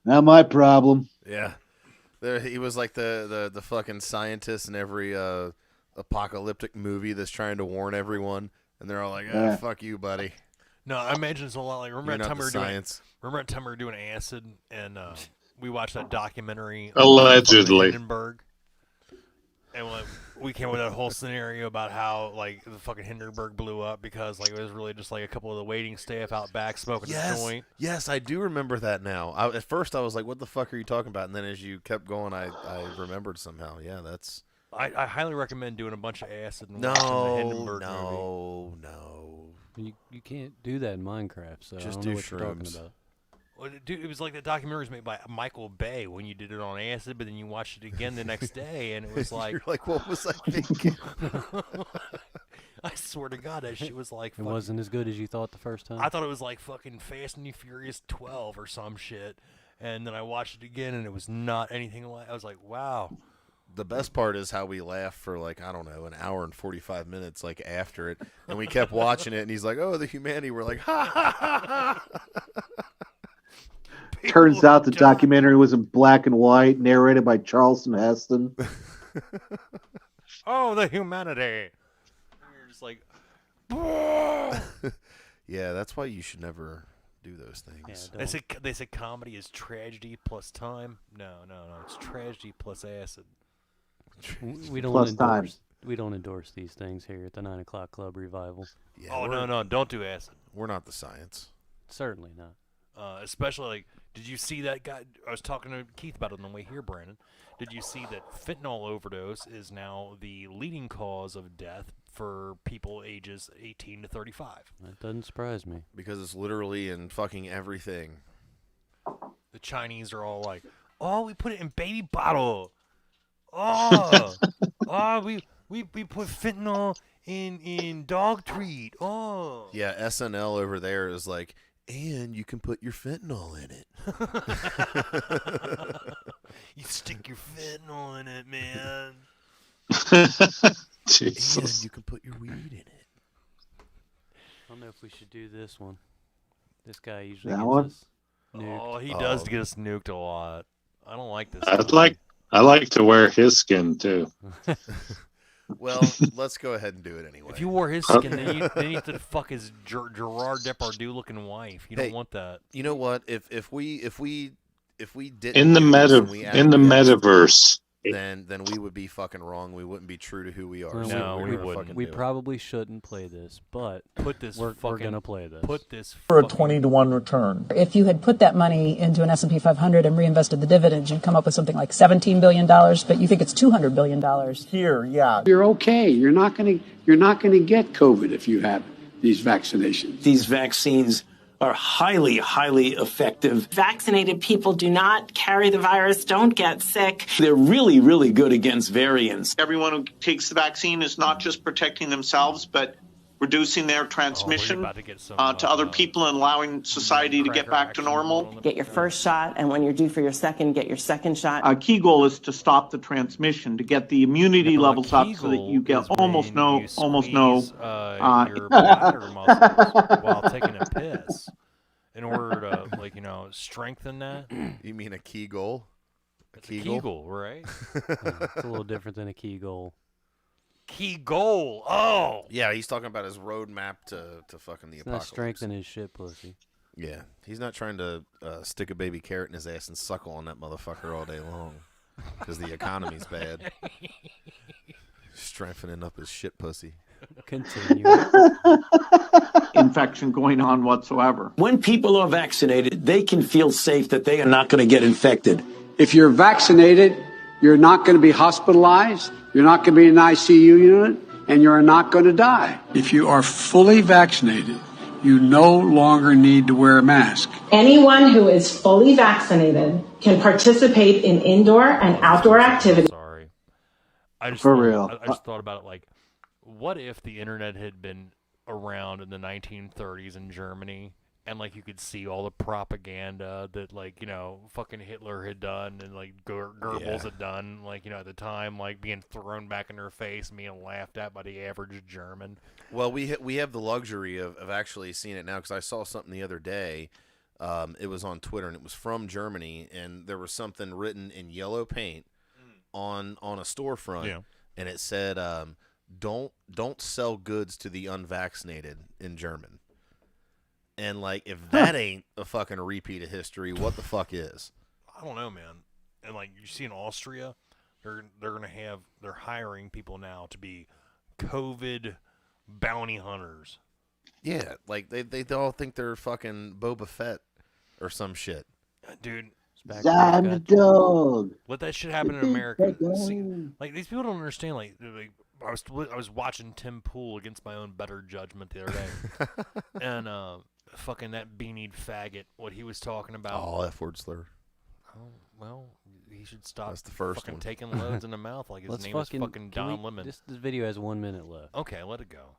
[SPEAKER 7] not my problem.
[SPEAKER 5] Yeah. He was like the fucking scientist in every apocalyptic movie that's trying to warn everyone, and they're all like, fuck you, buddy.
[SPEAKER 6] No, I imagine it's a lot like, remember that time we were doing acid, and we watched that documentary
[SPEAKER 9] allegedly
[SPEAKER 6] Hindenburg, and we came up with that whole scenario about how like the fucking Hindenburg blew up because like it was really just like a couple of the waiting staff out back smoking a joint.
[SPEAKER 5] Yes, I do remember that now. At first I was like, what the fuck are you talking about? And then as you kept going, I remembered somehow. Yeah, that's...
[SPEAKER 6] I highly recommend doing a bunch of acid and watching the Hindenburg movie.
[SPEAKER 5] No.
[SPEAKER 8] You can't do that in Minecraft, so
[SPEAKER 5] just
[SPEAKER 8] I don't
[SPEAKER 5] do
[SPEAKER 8] know what
[SPEAKER 5] shrooms.
[SPEAKER 8] you're talking about.
[SPEAKER 6] Well, dude, it was like the documentary was made by Michael Bay when you did it on acid, but then you watched it again the next day, and it was like...
[SPEAKER 5] You're like, what was I thinking?
[SPEAKER 6] I swear to God, that shit was like...
[SPEAKER 8] It wasn't as good as you thought the first time?
[SPEAKER 6] I thought it was like fucking Fast and the Furious 12 or some shit, and then I watched it again, and it was not anything like... I was like, wow.
[SPEAKER 5] The best part is how we laughed for like, I don't know, an hour and 45 minutes like after it, and we kept watching it, and he's like, oh, the humanity. We're like, ha, ha, ha, ha.
[SPEAKER 7] Turns out the documentary was in black and white, narrated by Charleston Heston.
[SPEAKER 6] Oh, the humanity. And you're just like,
[SPEAKER 5] yeah, that's why you should never do those things.
[SPEAKER 6] Yeah, they say comedy is tragedy plus time. No, it's tragedy plus acid.
[SPEAKER 8] We don't endorse these things here at the 9 o'clock Club Revival.
[SPEAKER 6] Yeah, no, don't do acid.
[SPEAKER 5] We're not the science.
[SPEAKER 8] Certainly not.
[SPEAKER 6] Especially, like, did you see that guy? I was talking to Keith about it on the way here, Brandon. Did you see that fentanyl overdose is now the leading cause of death for people ages 18 to 35.
[SPEAKER 8] That doesn't surprise me.
[SPEAKER 5] Because it's literally in fucking everything.
[SPEAKER 6] The Chinese are all like, "Oh, we put it in baby bottle. Oh, we put fentanyl in dog treat. Oh."
[SPEAKER 5] Yeah, SNL over there is like, and you can put your fentanyl in it.
[SPEAKER 6] You stick your fentanyl in it, man.
[SPEAKER 9] Jesus.
[SPEAKER 5] And you can put your weed in it.
[SPEAKER 8] I don't know if we should do this one. This guy usually
[SPEAKER 7] That
[SPEAKER 8] gets
[SPEAKER 7] one?
[SPEAKER 8] us nuked.
[SPEAKER 6] Oh, he does get us nuked a lot. I don't like this.
[SPEAKER 9] I like to wear his skin too.
[SPEAKER 5] Well, let's go ahead and do it anyway.
[SPEAKER 6] If you wore his skin, then you have to fuck his Gerard Depardieu looking wife. You don't want that.
[SPEAKER 5] You know what? If we didn't
[SPEAKER 9] In the metaverse.
[SPEAKER 5] then we would be fucking wrong. We wouldn't be true to who we are.
[SPEAKER 8] Well,
[SPEAKER 5] So
[SPEAKER 6] we
[SPEAKER 5] wouldn't.
[SPEAKER 8] We probably shouldn't play this, but we're gonna play this.
[SPEAKER 6] Put this
[SPEAKER 15] for a 20-to-1 return.
[SPEAKER 17] If you had put that money into an S&P 500 and reinvested the dividends, you'd come up with something like $17 billion, but you think it's $200 billion.
[SPEAKER 15] Here, yeah.
[SPEAKER 21] You're okay. You're not going to get COVID if you have these vaccinations.
[SPEAKER 20] These vaccines are highly, highly effective.
[SPEAKER 18] Vaccinated people do not carry the virus, don't get sick.
[SPEAKER 20] They're really, really good against variants.
[SPEAKER 24] Everyone who takes the vaccine is not just protecting themselves, but reducing their transmission to other people and allowing society to get back to normal.
[SPEAKER 18] Get your first shot, and when you're due for your second, get your second shot.
[SPEAKER 24] A key goal is to stop the transmission, to get the immunity levels up so that you get almost no
[SPEAKER 6] your bladder muscles while taking a piss in order to strengthen that.
[SPEAKER 5] You mean a key goal?
[SPEAKER 6] A Kegel, right?
[SPEAKER 8] It's a little different than a key goal.
[SPEAKER 6] Key goal. Oh,
[SPEAKER 5] yeah, he's talking about his roadmap to fucking the apocalypse.
[SPEAKER 8] Not strengthening his shit pussy.
[SPEAKER 5] Yeah, he's not trying to stick a baby carrot in his ass and suckle on that motherfucker all day long because the economy's bad. Strengthening up his shit pussy.
[SPEAKER 8] Continue.
[SPEAKER 24] Infection going on whatsoever.
[SPEAKER 20] When people are vaccinated, they can feel safe that they are not going to get infected.
[SPEAKER 21] If you're vaccinated, you're not going to be hospitalized, you're not going to be in an ICU unit, and you're not going to die. If you are fully vaccinated, you no longer need to wear a mask.
[SPEAKER 18] Anyone who is fully vaccinated can participate in indoor and outdoor activities.
[SPEAKER 6] Sorry. I just thought about it like, what if the internet had been around in the 1930s in Germany, and you could see all the propaganda that fucking Hitler had done and Goebbels had done at the time, being thrown back in their face and being laughed at by the average German.
[SPEAKER 5] Well, we have the luxury of actually seeing it now because I saw something the other day. It was on Twitter and it was from Germany, and there was something written in yellow paint on a storefront, and it said, "Don't sell goods to the unvaccinated" in German. And if that ain't a fucking repeat of history, what the fuck is?
[SPEAKER 6] I don't know, man. And you see in Austria, they're hiring people now to be COVID bounty hunters.
[SPEAKER 5] Yeah, they all think they're fucking Boba Fett or some shit.
[SPEAKER 6] Dude,
[SPEAKER 7] dog.
[SPEAKER 6] let that shit happen in America. See, these people don't understand. I was watching Tim Pool against my own better judgment the other day, and fucking that beanied faggot, what he was talking about.
[SPEAKER 5] Oh, F-word slur.
[SPEAKER 6] Oh, well, he should stop.
[SPEAKER 5] That's the first
[SPEAKER 6] fucking
[SPEAKER 5] one.
[SPEAKER 6] taking loads in the mouth like his name is fucking Don Lemon.
[SPEAKER 8] This video has 1 minute left.
[SPEAKER 6] Okay, let it go.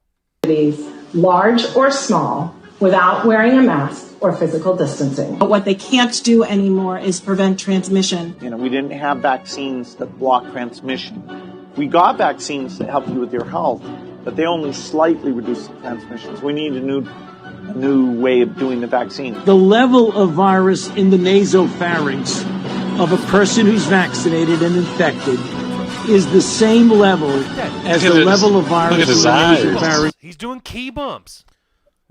[SPEAKER 18] Large or small, without wearing a mask or physical distancing. But what they can't do anymore is prevent transmission.
[SPEAKER 24] We didn't have vaccines that block transmission. We got vaccines that help you with your health, but they only slightly reduce the transmissions. We need a new way of doing the vaccine.
[SPEAKER 20] The level of virus in the nasopharynx of a person who's vaccinated and infected is the same level as the level of virus in the nasopharynx.
[SPEAKER 6] He's doing key bumps.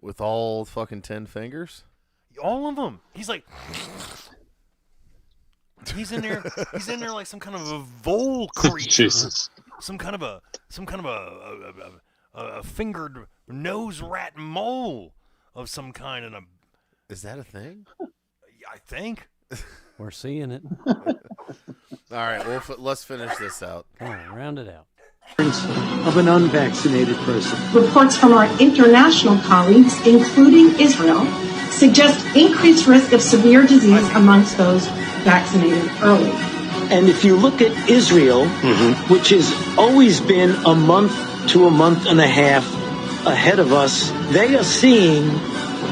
[SPEAKER 5] With all fucking 10 fingers?
[SPEAKER 6] All of them. He's like... He's in there like some kind of a vole creature.
[SPEAKER 9] Jesus.
[SPEAKER 6] Some kind of a fingered nose rat mole of some kind.
[SPEAKER 5] Is that a thing?
[SPEAKER 6] I think.
[SPEAKER 8] We're seeing it.
[SPEAKER 5] All right, let's finish this out.
[SPEAKER 8] Come on, round it out.
[SPEAKER 20] of an unvaccinated person.
[SPEAKER 18] Reports from our international colleagues, including Israel, suggest increased risk of severe disease amongst those vaccinated early.
[SPEAKER 20] And if you look at Israel, which has always been a month to a month and a half ahead of us, they are seeing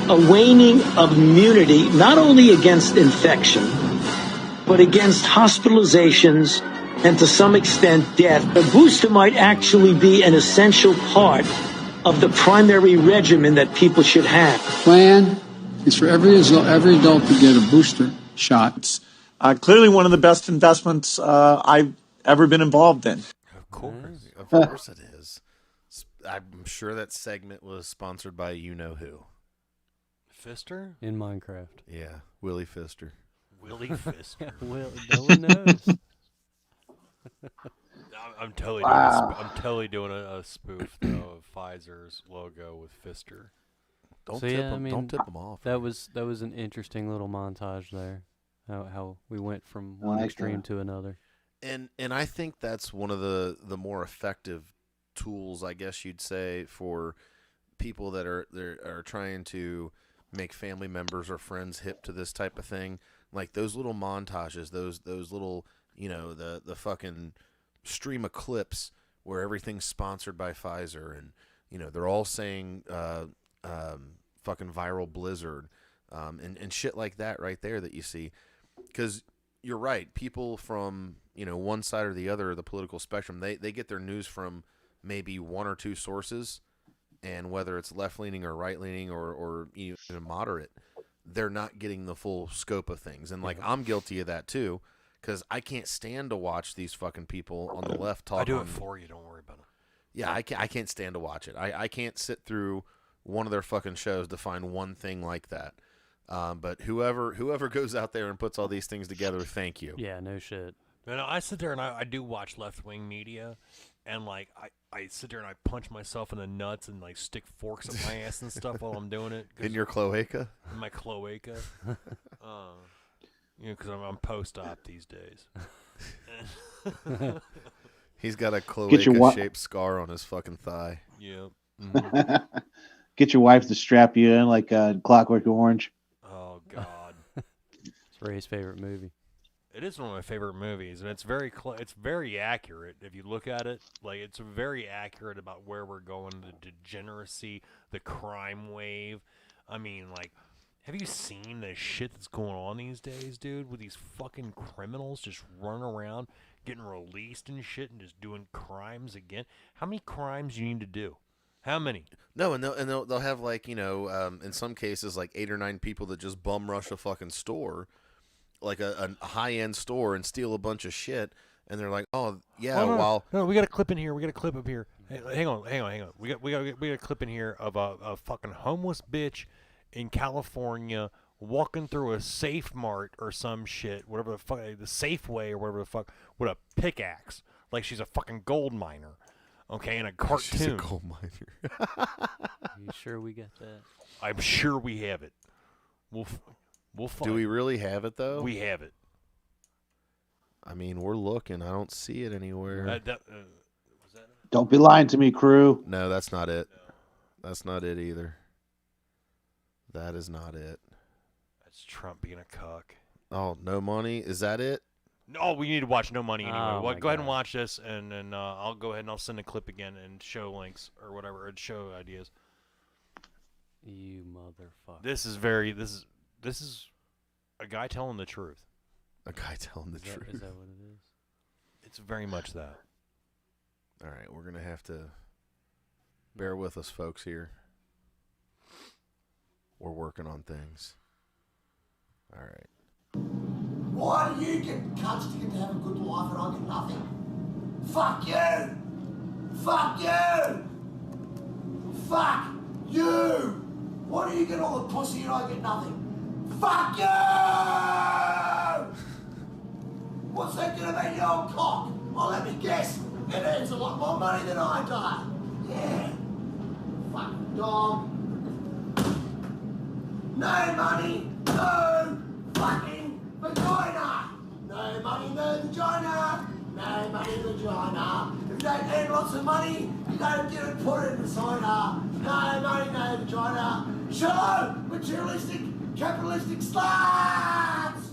[SPEAKER 20] a waning of immunity, not only against infection, but against hospitalizations and to some extent death. A booster might actually be an essential part of the primary regimen that people should have.
[SPEAKER 21] Plan is for every adult to get a booster shot.
[SPEAKER 24] Clearly one of the best investments I've ever been involved in.
[SPEAKER 5] Of course it is. I'm sure that segment was sponsored by you-know-who.
[SPEAKER 6] Fister?
[SPEAKER 8] In Minecraft.
[SPEAKER 5] Yeah, Willie Fister.
[SPEAKER 6] Willie Fister.
[SPEAKER 8] No one knows.
[SPEAKER 6] I'm totally doing a spoof though, of Pfizer's logo with Fister.
[SPEAKER 5] Don't
[SPEAKER 8] So,
[SPEAKER 5] tip
[SPEAKER 8] yeah, I
[SPEAKER 5] them.
[SPEAKER 8] mean,
[SPEAKER 5] Don't tip them off.
[SPEAKER 8] That was an interesting little montage there. How we went from one
[SPEAKER 7] like
[SPEAKER 8] extreme
[SPEAKER 7] that.
[SPEAKER 8] to another.
[SPEAKER 5] And I think that's one of the more effective tools, I guess you'd say, for people that are trying to make family members or friends hip to this type of thing. Like those little montages, those little, the fucking stream of clips where everything's sponsored by Pfizer, and they're all saying fucking viral blizzard, and shit like that right there that you see. Because you're right, people from one side or the other of the political spectrum, they get their news from maybe one or two sources, and whether it's left-leaning or right-leaning or even moderate, they're not getting the full scope of things. And I'm guilty of that too, because I can't stand to watch these fucking people on the left talk.
[SPEAKER 6] I do it for you, don't worry about it.
[SPEAKER 5] Yeah, I can't stand to watch it. I can't sit through one of their fucking shows to find one thing like that. But whoever goes out there and puts all these things together, thank you.
[SPEAKER 8] Yeah, no shit.
[SPEAKER 6] And I sit there and I do watch left-wing media, and I sit there and I punch myself in the nuts and stick forks up my ass and stuff while I'm doing it.
[SPEAKER 5] In your cloaca?
[SPEAKER 6] In my cloaca. Because I'm post-op these days.
[SPEAKER 5] He's got a cloaca-shaped scar on his fucking thigh.
[SPEAKER 6] Yep.
[SPEAKER 5] Mm-hmm.
[SPEAKER 7] Get your wife to strap you in like Clockwork Orange.
[SPEAKER 6] Oh, God.
[SPEAKER 8] It's Ray's favorite movie.
[SPEAKER 6] It is one of my favorite movies, and it's very accurate if you look at it. It's very accurate about where we're going, the degeneracy, the crime wave. I mean, have you seen the shit that's going on these days, dude? With these fucking criminals just running around, getting released and shit, and just doing crimes again. How many crimes do you need to do? How many?
[SPEAKER 5] No, and they'll have in some cases 8 or 9 people that just bum rush a fucking store, like a high-end store, and steal a bunch of shit, and they're like, oh yeah,
[SPEAKER 6] no, we got a clip in here. We got a clip up here. Hey, hang on. We got a clip in here of a fucking homeless bitch in California walking through a Safe Mart or some shit, whatever the fuck, the Safeway or whatever the fuck, with a pickaxe, like she's a fucking gold miner. Okay, in a cartoon.
[SPEAKER 5] She's a gold miner.
[SPEAKER 8] You sure we got that?
[SPEAKER 6] I'm sure we have it. We'll find.
[SPEAKER 5] Do we really have it though?
[SPEAKER 6] We have it.
[SPEAKER 5] I mean, we're looking. I don't see it anywhere.
[SPEAKER 6] Was that
[SPEAKER 7] Don't be lying to me, crew.
[SPEAKER 5] No, that's not it. That's not it either. That is not it.
[SPEAKER 6] That's Trump being a cuck.
[SPEAKER 5] Oh, No Money? Is that it?
[SPEAKER 6] No, we need to watch No Money anyway.
[SPEAKER 8] Oh,
[SPEAKER 6] Well, go ahead and watch this, and then I'll go ahead and I'll send a clip again and show links or whatever, or show ideas.
[SPEAKER 8] You motherfucker.
[SPEAKER 6] This is a guy telling the truth.
[SPEAKER 5] A guy telling the truth.
[SPEAKER 8] Is that what it is?
[SPEAKER 6] It's very much that.
[SPEAKER 5] All right, we're going to have to bear with us, folks, here. We're working on things. All right.
[SPEAKER 3] Why do you get cunts to get to have a good life and I get nothing? Fuck you! Fuck you! Fuck you! Why do you get all the pussy and I get nothing? Fuck you! What's that gonna mean, you old cock? Oh, let me guess. It earns a lot more money than I do. Yeah. Fucking dog. No money, no fucking vagina. No money, no vagina. No money, vagina. don't earn lots of money, you don't get it, put it inside no money, no vagina. Shallow, materialistic, capitalistic sluts!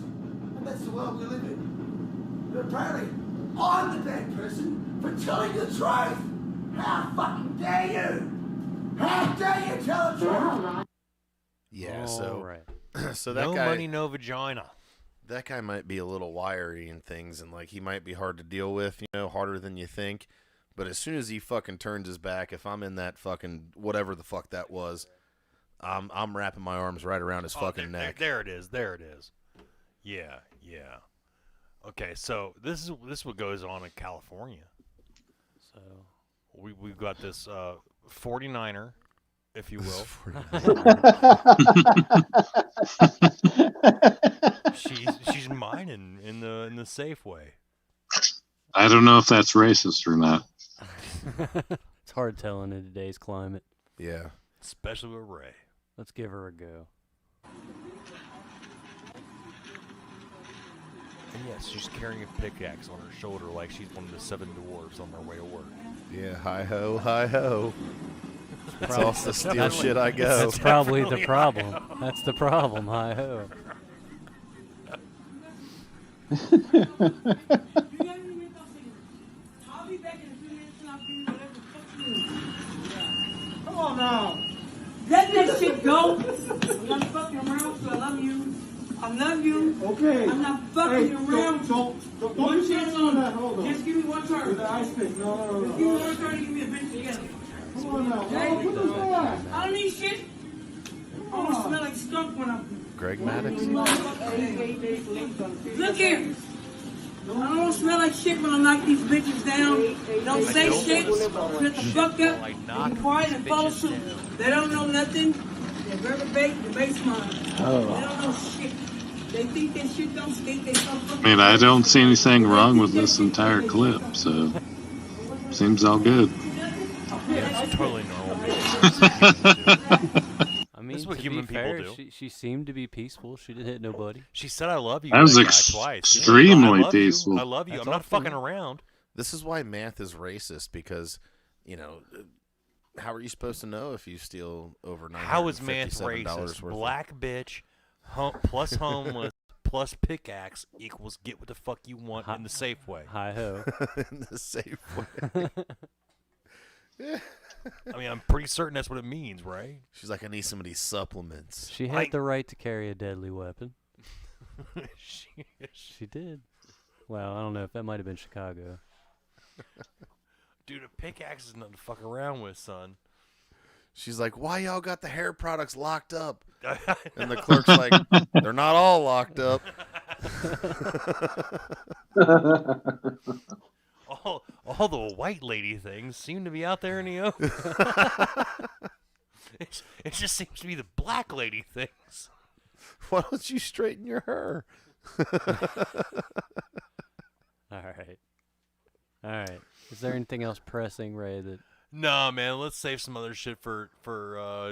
[SPEAKER 3] And that's the world we live in. But apparently, I'm the bad person for telling the truth. How fucking dare you? How dare you tell the truth?
[SPEAKER 5] Yeah, so
[SPEAKER 6] right.
[SPEAKER 5] so that
[SPEAKER 6] no
[SPEAKER 5] guy,
[SPEAKER 6] money, no vagina.
[SPEAKER 5] That guy might be a little wiry and things, and like he might be hard to deal with, harder than you think. But as soon as he fucking turns his back, if I'm in that fucking whatever the fuck that was, I'm wrapping my arms right around his fucking neck.
[SPEAKER 6] There it is. Yeah. Okay, so this is what goes on in California. So we've got this 49er, if you will. she's mining in the Safeway.
[SPEAKER 9] I don't know if that's racist or not.
[SPEAKER 8] It's hard telling in today's climate.
[SPEAKER 5] Yeah.
[SPEAKER 6] Especially with Ray.
[SPEAKER 8] Let's give her a go.
[SPEAKER 6] And yes, she's carrying a pickaxe on her shoulder like she's one of the 7 dwarves on their way to work.
[SPEAKER 5] Yeah, hi-ho, hi-ho. That's off the steel shit I go.
[SPEAKER 8] That's probably the problem. That's the problem, hi-ho.
[SPEAKER 12] Come on now. Let that shit go. I'm not fucking around, so I love you. I love you. Okay. I'm not fucking around. Don't one chance on that. Hold on. Just give me one turn. With the ice pick. No. Just give me one turn and give me a bitch together. Come on now. Okay? Put this down. I don't need shit. I don't smell like skunk when I'm...
[SPEAKER 5] Greg Maddox?
[SPEAKER 12] Look here. I don't smell like shit when I knock these bitches down. Don't say shit. Shut the fuck up. Be quiet and follow suit. They don't know nothing. They're very bait. The base mind. They don't know shit. They think that shit don't stink. They
[SPEAKER 9] I mean, I don't see anything wrong with this entire clip, so seems all good.
[SPEAKER 6] Yeah, it's totally normal.
[SPEAKER 8] I mean,
[SPEAKER 6] this is what
[SPEAKER 8] to
[SPEAKER 6] human
[SPEAKER 8] be fair,
[SPEAKER 6] people do.
[SPEAKER 8] She seemed to be peaceful. She didn't hit nobody.
[SPEAKER 6] She said, "I love you."
[SPEAKER 9] That was
[SPEAKER 6] twice.
[SPEAKER 9] extremely peaceful.
[SPEAKER 6] I love you.
[SPEAKER 8] That's
[SPEAKER 6] I'm not
[SPEAKER 8] awesome.
[SPEAKER 6] fucking around.
[SPEAKER 5] This is why math is racist, because, how are you supposed to know if you steal over $957
[SPEAKER 6] How is math racist?
[SPEAKER 5] worth
[SPEAKER 6] Black bitch plus homeless plus pickaxe equals get what the fuck you want in the Safeway.
[SPEAKER 8] Hi-ho.
[SPEAKER 5] in the Safeway.
[SPEAKER 6] I mean, I'm pretty certain that's what it means, right?
[SPEAKER 5] She's like, I need some of these supplements.
[SPEAKER 8] She had the right to carry a deadly weapon. She did. Well, I don't know if that might have been Chicago.
[SPEAKER 6] Dude, a pickaxe is nothing to fuck around with, son.
[SPEAKER 5] She's like, why y'all got the hair products locked up? And the clerk's like, they're not all locked up.
[SPEAKER 6] All the white lady things seem to be out there in the open. It just seems to be the black lady things.
[SPEAKER 5] Why don't you straighten your hair?
[SPEAKER 8] All right. Is there anything else pressing, Ray? That
[SPEAKER 6] No, man. Let's save some other shit for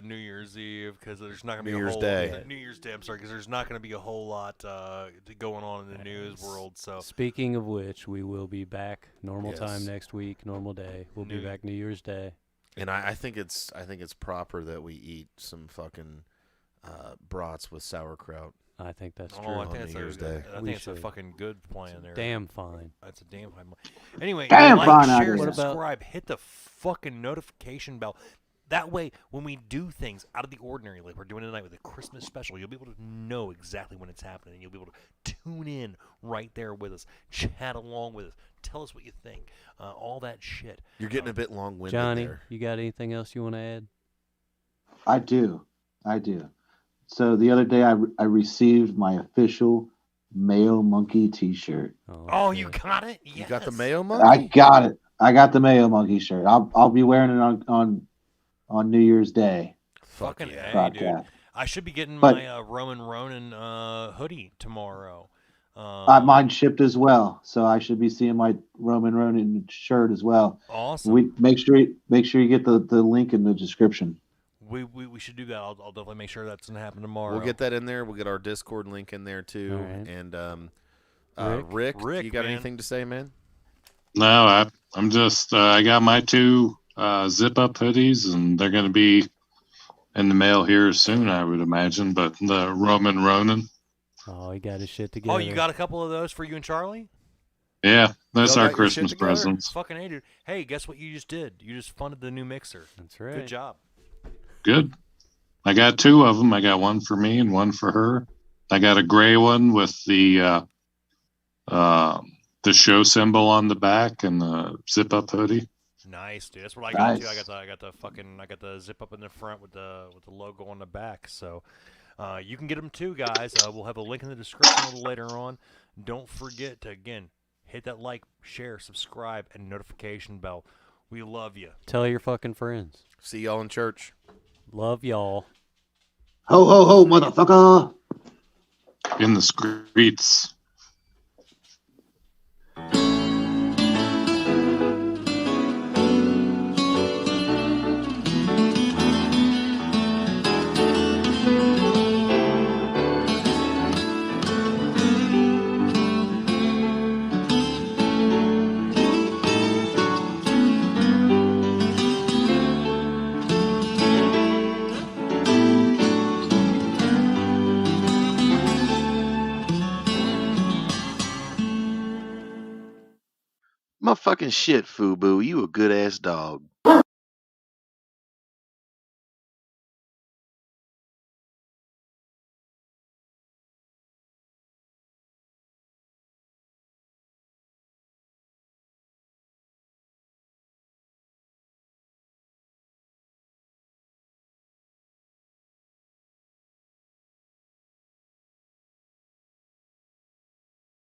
[SPEAKER 6] New Year's Eve, because there's not gonna be
[SPEAKER 5] New
[SPEAKER 6] a
[SPEAKER 5] Year's
[SPEAKER 6] whole
[SPEAKER 5] Day.
[SPEAKER 6] New Year's Day. I'm sorry, because there's not gonna be a whole lot going on in the news world. So
[SPEAKER 8] Speaking of which, we will be back normal
[SPEAKER 5] Yes.
[SPEAKER 8] time next week, normal day. We'll be back New Year's Day.
[SPEAKER 5] And I think it's proper that we eat some fucking brats with sauerkraut.
[SPEAKER 8] I think that's true.
[SPEAKER 6] I think
[SPEAKER 5] on New Year's Day.
[SPEAKER 6] I think it's a fucking good plan there.
[SPEAKER 8] Damn fine.
[SPEAKER 6] That's a damn fine. Anyway,
[SPEAKER 7] Damn
[SPEAKER 6] like,
[SPEAKER 7] fine out
[SPEAKER 6] share,
[SPEAKER 7] here.
[SPEAKER 6] subscribe, hit the fucking notification bell. That way, when we do things out of the ordinary, like we're doing tonight with a Christmas special, you'll be able to know exactly when it's happening. And you'll be able to tune in right there with us, chat along with us, tell us what you think, all that shit.
[SPEAKER 5] You're getting a bit long-winded
[SPEAKER 8] Johnny,
[SPEAKER 5] there.
[SPEAKER 8] you got anything else you want to add?
[SPEAKER 7] I do. So the other day I received my official Mayo Monkey T-shirt.
[SPEAKER 6] Oh, you got it? Yes.
[SPEAKER 5] You got the Mayo Monkey?
[SPEAKER 7] I got it. I got the Mayo Monkey shirt. I'll be wearing it on New Year's Day.
[SPEAKER 6] Fucking A,
[SPEAKER 7] Podcast.
[SPEAKER 6] dude. I should be getting
[SPEAKER 7] But-
[SPEAKER 6] my Roman Ronin hoodie tomorrow.
[SPEAKER 7] Mine shipped as well, so I should be seeing my Roman Ronin shirt as well.
[SPEAKER 6] Awesome.
[SPEAKER 7] We make sure you get the link in the description.
[SPEAKER 6] We should do that. I'll definitely make sure that's gonna happen tomorrow.
[SPEAKER 5] We'll get that in there. We'll get our Discord link in there too.
[SPEAKER 8] All right.
[SPEAKER 5] And Rick,
[SPEAKER 6] Rick,
[SPEAKER 5] you got
[SPEAKER 6] man.
[SPEAKER 5] anything to say, man?
[SPEAKER 9] No, I'm just, I got my 2 zip-up hoodies, and they're going to be in the mail here soon, I would imagine. But the Roman Ronin.
[SPEAKER 8] Oh, he got his shit together.
[SPEAKER 6] Oh, you got a couple of those for you and Charlie?
[SPEAKER 9] Yeah, that's
[SPEAKER 6] Y'all
[SPEAKER 9] our
[SPEAKER 6] got your shit
[SPEAKER 9] Christmas
[SPEAKER 6] together?
[SPEAKER 9] presents.
[SPEAKER 6] Fucking A, dude. Hey, guess what you just did? You just funded the new mixer.
[SPEAKER 8] That's right.
[SPEAKER 6] Good job.
[SPEAKER 9] Good. I got 2 of them. I got one for me and one for her. I got a gray one with the show symbol on the back and the zip-up hoodie.
[SPEAKER 6] Nice, dude. That's what I got
[SPEAKER 7] Nice.
[SPEAKER 6] too. I got the zip up in the front with the logo on the back. So you can get them too, guys. We'll have a link in the description a little later on. Don't forget to again hit that like, share, subscribe, and notification bell. We love you.
[SPEAKER 8] Tell your fucking friends.
[SPEAKER 5] See y'all in church.
[SPEAKER 8] Love y'all.
[SPEAKER 7] Ho, ho, ho, motherfucker.
[SPEAKER 9] In the streets.
[SPEAKER 4] My fucking shit, Fubu. You a good ass dog.